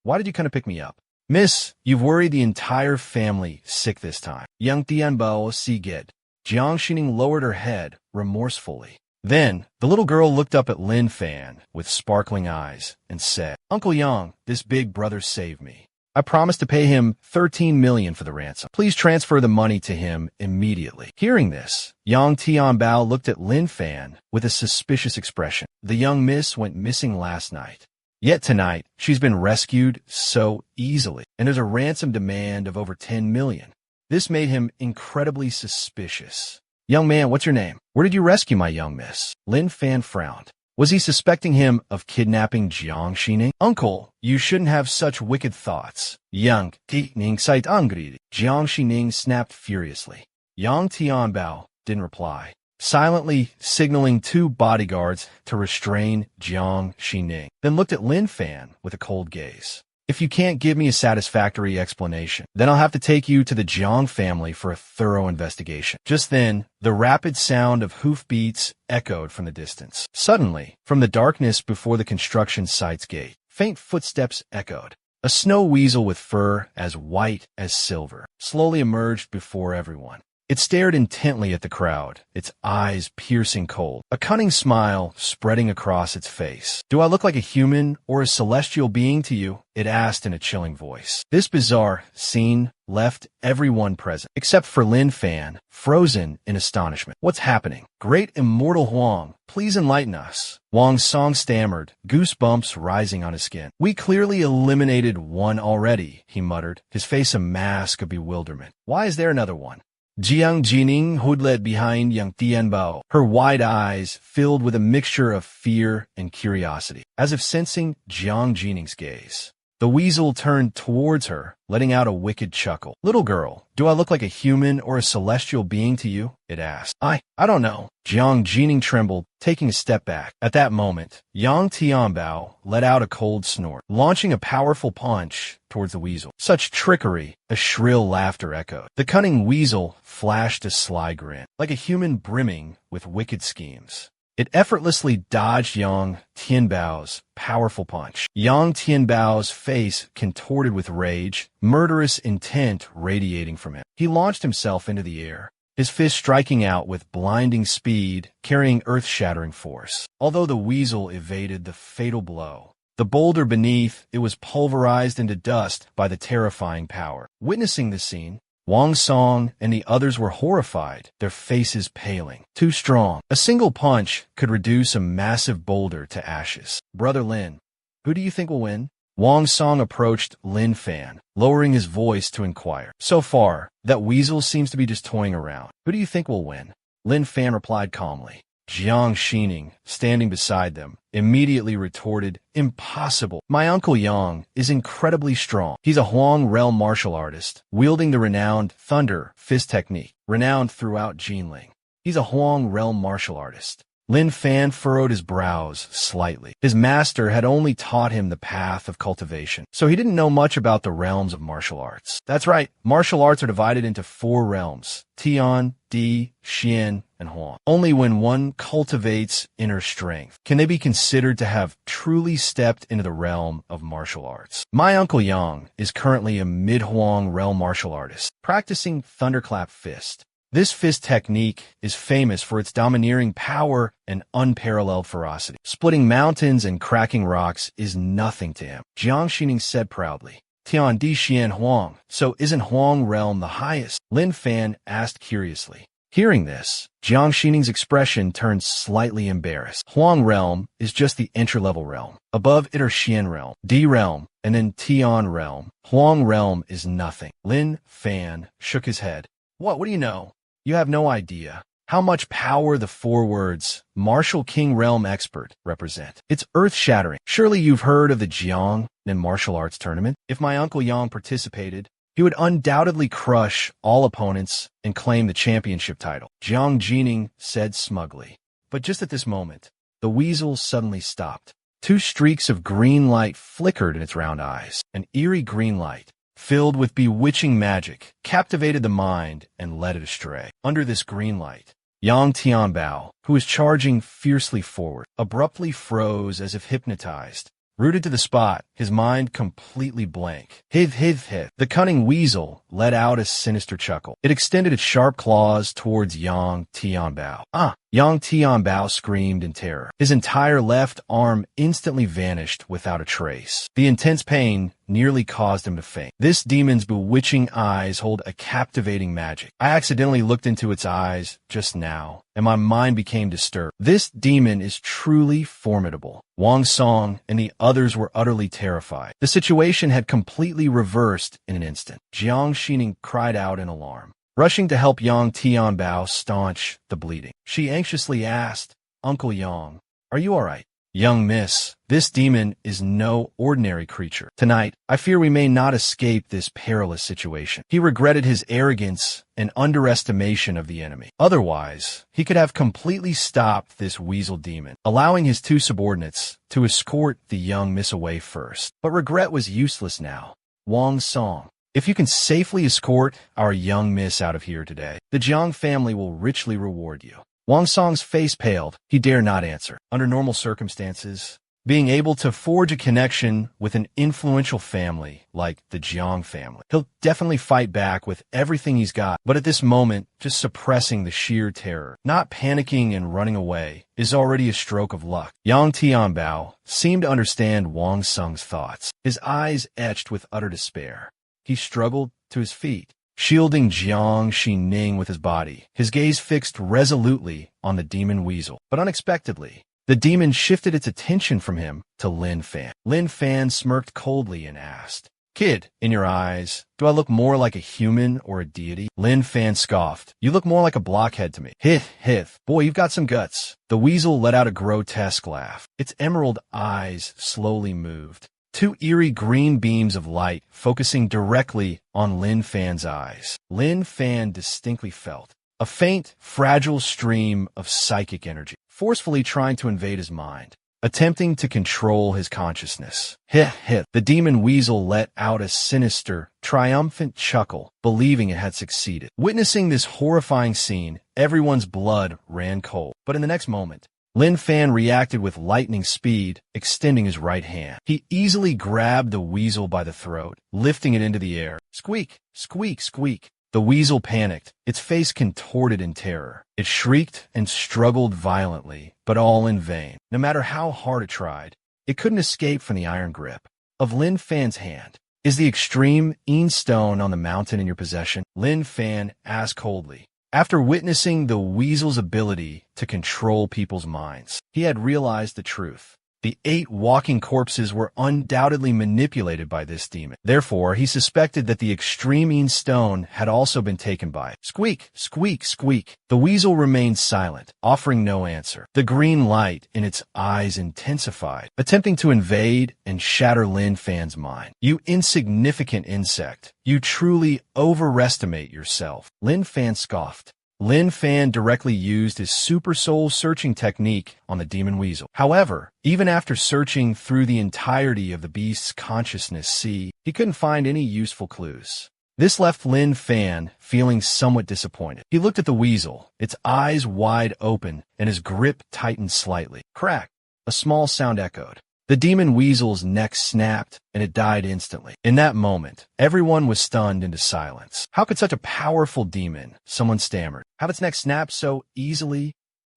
why did you come to pick me up? Miss, you've worried the entire family sick this time. Yang Tianbao Siged. Jiang Xining lowered her head remorsefully. Then, the little girl looked up at Lin Fan with sparkling eyes and said, Uncle Yang, this big brother saved me. I promised to pay him 13 million for the ransom. Please transfer the money to him immediately. Hearing this, Yang Tianbao looked at Lin Fan with a suspicious expression. The young miss went missing last night. Yet tonight, she's been rescued so easily, and there's a ransom demand of over 10 million. This made him incredibly suspicious. Young man, what's your name? Where did you rescue my young miss? Lin Fan frowned. Was he suspecting him of kidnapping Jiang Xining? Uncle, you shouldn't have such wicked thoughts. Yang Tining sait angry. Jiang Xining snapped furiously. Yang Tianbao didn't reply, silently signaling 2 bodyguards to restrain Jiang Xining, then looked at Lin Fan with a cold gaze. If you can't give me a satisfactory explanation, then I'll have to take you to the Jiang family for a thorough investigation. Just then, the rapid sound of hoofbeats echoed from the distance. Suddenly, from the darkness before the construction site's gate, faint footsteps echoed. A snow weasel with fur as white as silver slowly emerged before everyone. It stared intently at the crowd, its eyes piercing cold, a cunning smile spreading across its face. Do I look like a human or a celestial being to you? It asked in a chilling voice. This bizarre scene left everyone present, except for Lin Fan, frozen in astonishment. What's happening? Great immortal Huang, please enlighten us. Wang Song stammered, goosebumps rising on his skin. We clearly eliminated one already, he muttered, his face a mask of bewilderment. Why is there another one? Jiang Jining hoodled behind Yang Tianbao, her wide eyes filled with a mixture of fear and curiosity, as if sensing Jiang Jining's gaze. The weasel turned towards her, letting out a wicked chuckle. Little girl, do I look like a human or a celestial being to you? It asked. I don't know. Jiang Jining trembled, taking a step back. At that moment, Yang Tianbao let out a cold snort, launching a powerful punch towards the weasel. Such trickery, a shrill laughter echoed. The cunning weasel flashed a sly grin, like a human brimming with wicked schemes. It effortlessly dodged Yang Tianbao's powerful punch. Yang Tianbao's face contorted with rage, murderous intent radiating from him. He launched himself into the air, his fist striking out with blinding speed, carrying earth-shattering force. Although the weasel evaded the fatal blow, the boulder beneath it was pulverized into dust by the terrifying power. Witnessing the scene, Wang Song and the others were horrified, their faces paling. Too strong. A single punch could reduce a massive boulder to ashes. Brother Lin, who do you think will win? Wang Song approached Lin Fan, lowering his voice to inquire. So far, that weasel seems to be just toying around. Who do you think will win? Lin Fan replied calmly. Jiang Xining, standing beside them, immediately retorted, Impossible. My uncle Yang is incredibly strong. He's a Huang realm martial artist, wielding the renowned Thunder Fist technique, renowned throughout Jinling. He's a Huang realm martial artist. Lin Fan furrowed his brows slightly. His master had only taught him the path of cultivation, so he didn't know much about the realms of martial arts. That's right, martial arts are divided into 4 realms: Tian, Di, Xian, and Huang. Only when one cultivates inner strength can they be considered to have truly stepped into the realm of martial arts. My Uncle Yang is currently a mid-Huang realm martial artist, practicing thunderclap fist. This fist technique is famous for its domineering power and unparalleled ferocity. Splitting mountains and cracking rocks is nothing to him. Jiang Xining said proudly. Tian Di Xian Huang, so isn't Huang realm the highest? Lin Fan asked curiously. Hearing this, Jiang Xining's expression turned slightly embarrassed. Huang realm is just the entry-level realm. Above it are Xian realm, Di realm, and then Tian realm. Huang realm is nothing. Lin Fan shook his head. What do you know? You have no idea how much power the four words, Martial King Realm Expert, represent. It's earth-shattering. Surely you've heard of the Jiang martial arts tournament? If my Uncle Yang participated, he would undoubtedly crush all opponents and claim the championship title, Jiang Jining said smugly. But just at this moment, the weasel suddenly stopped. Two streaks of green light flickered in its round eyes. An eerie green light, filled with bewitching magic, captivated the mind and led it astray. Under this green light, Yang Tianbao, who was charging fiercely forward, abruptly froze as if hypnotized. Rooted to the spot, his mind completely blank. Hiv, hiv, hiv. The cunning weasel let out a sinister chuckle. It extended its sharp claws towards Yang Tianbao. Yang Tianbao screamed in terror. His entire left arm instantly vanished without a trace. The intense pain nearly caused him to faint. This demon's bewitching eyes hold a captivating magic. I accidentally looked into its eyes just now, and my mind became disturbed. This demon is truly formidable. Wang Song and the others were utterly terrified. The situation had completely reversed in an instant. Jiang Xining cried out in alarm. Rushing to help Yang Tianbao staunch the bleeding, she anxiously asked, Uncle Yang, are you all right? Young miss, this demon is no ordinary creature. Tonight, I fear we may not escape this perilous situation. He regretted his arrogance and underestimation of the enemy. Otherwise, he could have completely stopped this weasel demon, allowing his two subordinates to escort the young miss away first. But regret was useless now. Wang Song, if you can safely escort our young miss out of here today, the Jiang family will richly reward you. Wang Song's face paled. He dare not answer. Under normal circumstances, being able to forge a connection with an influential family like the Jiang family, he'll definitely fight back with everything he's got. But at this moment, just suppressing the sheer terror, not panicking and running away, is already a stroke of luck. Yang Tianbao seemed to understand Wang Song's thoughts. His eyes etched with utter despair. He struggled to his feet, shielding Jiang Xining with his body, his gaze fixed resolutely on the demon weasel. But unexpectedly, the demon shifted its attention from him to Lin Fan. Lin Fan smirked coldly and asked, Kid, in your eyes, do I look more like a human or a deity? Lin Fan scoffed. You look more like a blockhead to me. Hith, hith. Boy, you've got some guts. The weasel let out a grotesque laugh. Its emerald eyes slowly moved. Two eerie green beams of light focusing directly on Lin Fan's eyes. Lin Fan distinctly felt a faint, fragile stream of psychic energy, forcefully trying to invade his mind, attempting to control his consciousness. Heh heh. The demon weasel let out a sinister, triumphant chuckle, believing it had succeeded. Witnessing this horrifying scene, everyone's blood ran cold. But in the next moment, Lin Fan reacted with lightning speed, extending his right hand. He easily grabbed the weasel by the throat, lifting it into the air. Squeak, squeak, squeak. The weasel panicked, its face contorted in terror. It shrieked and struggled violently, but all in vain. No matter how hard it tried, it couldn't escape from the iron grip of Lin Fan's hand. Is the extreme Een stone on the mountain in your possession? Lin Fan asked coldly. After witnessing the weasel's ability to control people's minds, he had realized the truth. The 8 walking corpses were undoubtedly manipulated by this demon. Therefore, he suspected that the extreme Een stone had also been taken by it. Squeak, squeak, squeak. The weasel remained silent, offering no answer. The green light in its eyes intensified, attempting to invade and shatter Lin Fan's mind. You insignificant insect. You truly overestimate yourself. Lin Fan scoffed. Lin Fan directly used his super soul searching technique on the demon weasel. However, even after searching through the entirety of the beast's consciousness sea, he couldn't find any useful clues. This left Lin Fan feeling somewhat disappointed. He looked at the weasel, its eyes wide open, and his grip tightened slightly. Crack! A small sound echoed. The demon weasel's neck snapped, and it died instantly. In that moment, everyone was stunned into silence. How could such a powerful demon, someone stammered, have its neck snap so easily?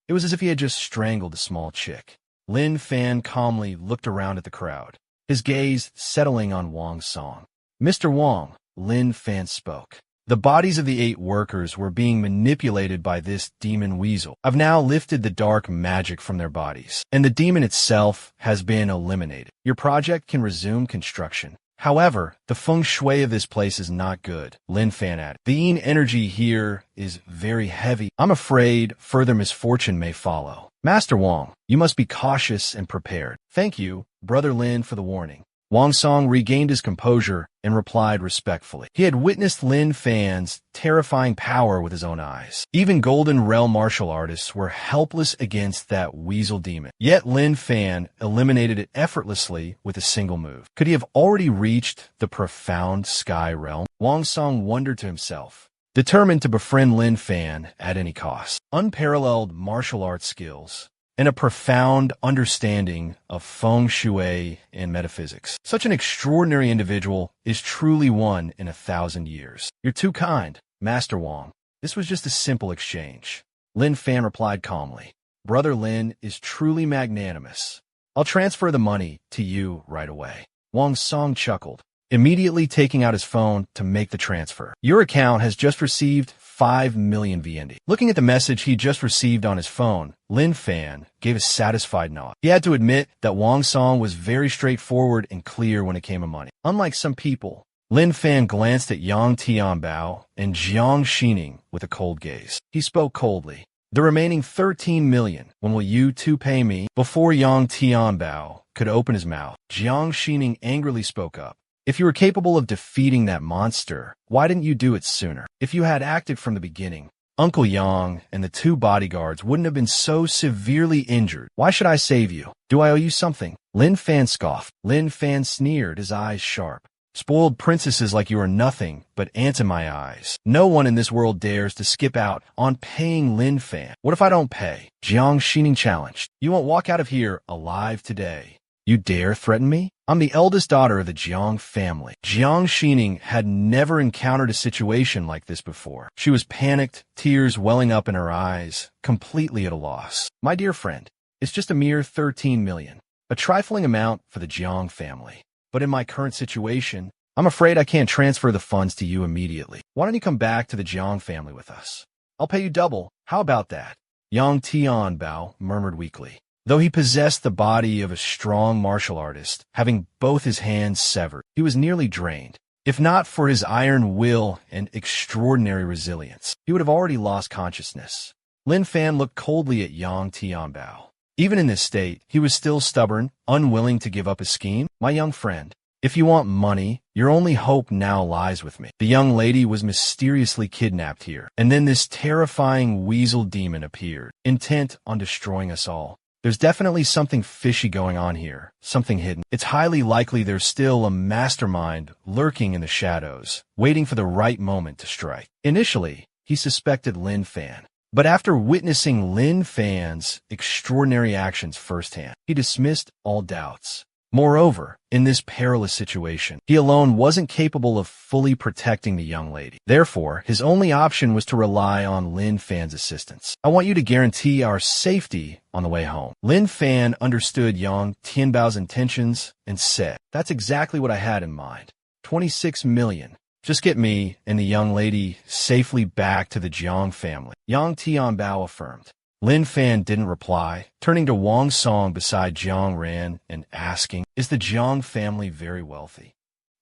It was as if he had just strangled a small chick. Lin Fan calmly looked around at the crowd, his gaze settling on Wang Song. Mr. Wang, Lin Fan spoke. The bodies of the 8 workers were being manipulated by this demon weasel. I've now lifted the dark magic from their bodies, and the demon itself has been eliminated. Your project can resume construction. However, the feng shui of this place is not good, Lin Fan added. The yin energy here is very heavy. I'm afraid further misfortune may follow. Master Wang, you must be cautious and prepared. Thank you, Brother Lin, for the warning. Wang Song regained his composure and replied respectfully. He had witnessed Lin Fan's terrifying power with his own eyes. Even Golden Realm martial artists were helpless against that weasel demon. Yet Lin Fan eliminated it effortlessly with a single move. Could he have already reached the profound sky realm? Wang Song wondered to himself, determined to befriend Lin Fan at any cost. Unparalleled martial arts skills and a profound understanding of feng shui and metaphysics. Such an extraordinary individual is truly one in 1,000 years. You're too kind, Master Wang. This was just a simple exchange. Lin Fan replied calmly. Brother Lin is truly magnanimous. I'll transfer the money to you right away. Wang Song chuckled, immediately taking out his phone to make the transfer. Your account has just received 5 million VND. Looking at the message he just received on his phone, Lin Fan gave a satisfied nod. He had to admit that Wang Song was very straightforward and clear when it came to money. Unlike some people, Lin Fan glanced at Yang Tianbao and Jiang Xining with a cold gaze. He spoke coldly. The remaining 13 million, when will you two pay me? Before Yang Tianbao could open his mouth, Jiang Xining angrily spoke up. If you were capable of defeating that monster, why didn't you do it sooner? If you had acted from the beginning, Uncle Yang and the 2 bodyguards wouldn't have been so severely injured. Why should I save you? Do I owe you something? Lin Fan scoffed. Lin Fan sneered, his eyes sharp. Spoiled princesses like you are nothing but ants in my eyes. No one in this world dares to skip out on paying Lin Fan. What if I don't pay? Jiang Xining challenged. You won't walk out of here alive today. You dare threaten me? I'm the eldest daughter of the Jiang family. Jiang Xining had never encountered a situation like this before. She was panicked, tears welling up in her eyes, completely at a loss. My dear friend, it's just a mere 13 million, a trifling amount for the Jiang family. But in my current situation, I'm afraid I can't transfer the funds to you immediately. Why don't you come back to the Jiang family with us? I'll pay you double. How about that? Yang Tianbao murmured weakly. Though he possessed the body of a strong martial artist, having both his hands severed, he was nearly drained. If not for his iron will and extraordinary resilience, he would have already lost consciousness. Lin Fan looked coldly at Yang Tianbao. Even in this state, he was still stubborn, unwilling to give up his scheme. My young friend, if you want money, your only hope now lies with me. The young lady was mysteriously kidnapped here, and then this terrifying weasel demon appeared, intent on destroying us all. There's definitely something fishy going on here, something hidden. It's highly likely there's still a mastermind lurking in the shadows, waiting for the right moment to strike. Initially, he suspected Lin Fan, but after witnessing Lin Fan's extraordinary actions firsthand, he dismissed all doubts. Moreover, in this perilous situation, he alone wasn't capable of fully protecting the young lady. Therefore, his only option was to rely on Lin Fan's assistance. I want you to guarantee our safety on the way home. Lin Fan understood Yang Tianbao's intentions and said, that's exactly what I had in mind. 26 million. Just get me and the young lady safely back to the Jiang family. Yang Tianbao affirmed. Lin Fan didn't reply, turning to Wang Song beside Jiang Ran and asking, is the Jiang family very wealthy?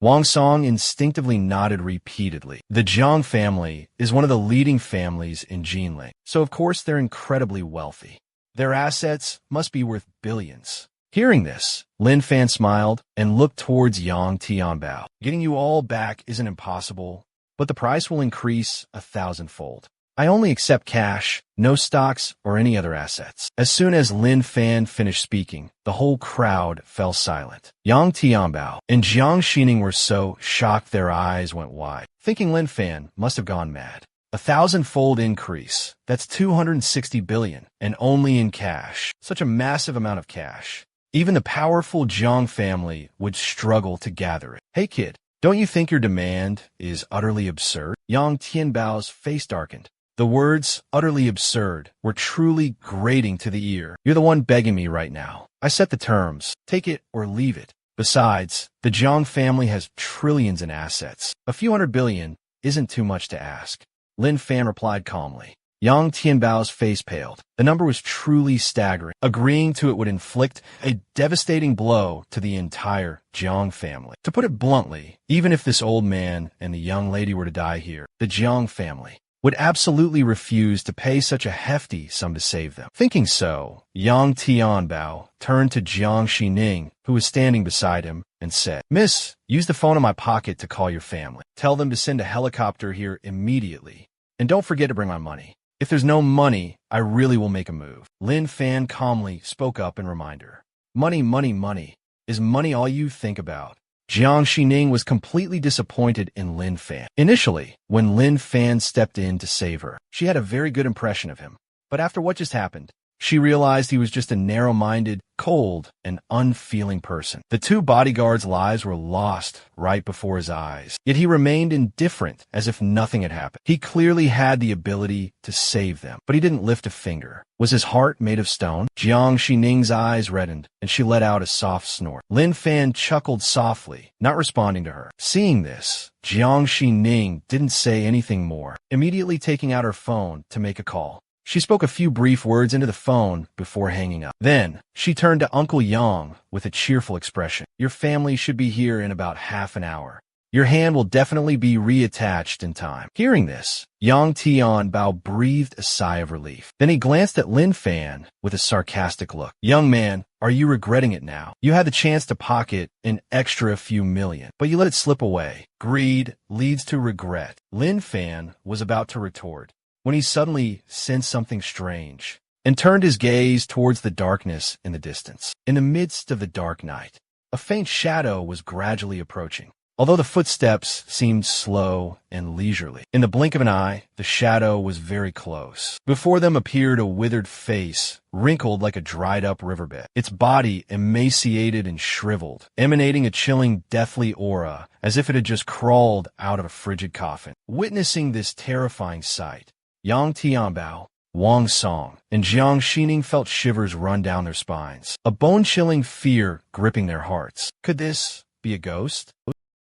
Wang Song instinctively nodded repeatedly. The Jiang family is one of the leading families in Jinling, so of course they're incredibly wealthy. Their assets must be worth billions. Hearing this, Lin Fan smiled and looked towards Yang Tianbao. Getting you all back isn't impossible, but the price will increase 1,000-fold. I only accept cash, no stocks or any other assets. As soon as Lin Fan finished speaking, the whole crowd fell silent. Yang Tianbao and Jiang Xining were so shocked their eyes went wide, thinking Lin Fan must have gone mad. 1,000-fold increase. That's 260 billion, and only in cash. Such a massive amount of cash. Even the powerful Jiang family would struggle to gather it. Hey kid, don't you think your demand is utterly absurd? Yang Tianbao's face darkened. The words, utterly absurd, were truly grating to the ear. You're the one begging me right now. I set the terms. Take it or leave it. Besides, the Jiang family has trillions in assets. A few hundred billion isn't too much to ask. Lin Fan replied calmly. Yang Tianbao's face paled. The number was truly staggering. Agreeing to it would inflict a devastating blow to the entire Jiang family. To put it bluntly, even if this old man and the young lady were to die here, the Jiang family would absolutely refuse to pay such a hefty sum to save them. Thinking so, Yang Tianbao turned to Jiang Xining, who was standing beside him, and said, Miss, use the phone in my pocket to call your family. Tell them to send a helicopter here immediately. And don't forget to bring my money. If there's no money, I really will make a move. Lin Fan calmly spoke up and reminded her. Money, money, money. Is money all you think about? Jiang Xining was completely disappointed in Lin Fan. Initially, when Lin Fan stepped in to save her, she had a very good impression of him. But after what just happened, she realized he was just a narrow-minded, cold, and unfeeling person. The two bodyguards' lives were lost right before his eyes, yet he remained indifferent as if nothing had happened. He clearly had the ability to save them, but he didn't lift a finger. Was his heart made of stone? Jiang Xining's eyes reddened, and she let out a soft snort. Lin Fan chuckled softly, not responding to her. Seeing this, Jiang Xining didn't say anything more, immediately taking out her phone to make a call. She spoke a few brief words into the phone before hanging up. Then, she turned to Uncle Yang with a cheerful expression. Your family should be here in about half an hour. Your hand will definitely be reattached in time. Hearing this, Yang Tianbao breathed a sigh of relief. Then he glanced at Lin Fan with a sarcastic look. Young man, are you regretting it now? You had the chance to pocket an extra few million, but you let it slip away. Greed leads to regret. Lin Fan was about to retort when he suddenly sensed something strange and turned his gaze towards the darkness in the distance. In the midst of the dark night, a faint shadow was gradually approaching, although the footsteps seemed slow and leisurely. In the blink of an eye, the shadow was very close. Before them appeared a withered face, wrinkled like a dried-up riverbed, its body emaciated and shriveled, emanating a chilling, deathly aura, as if it had just crawled out of a frigid coffin. Witnessing this terrifying sight, Yang Tianbao, Wang Song, and Jiang Xining felt shivers run down their spines, a bone-chilling fear gripping their hearts. Could this be a ghost?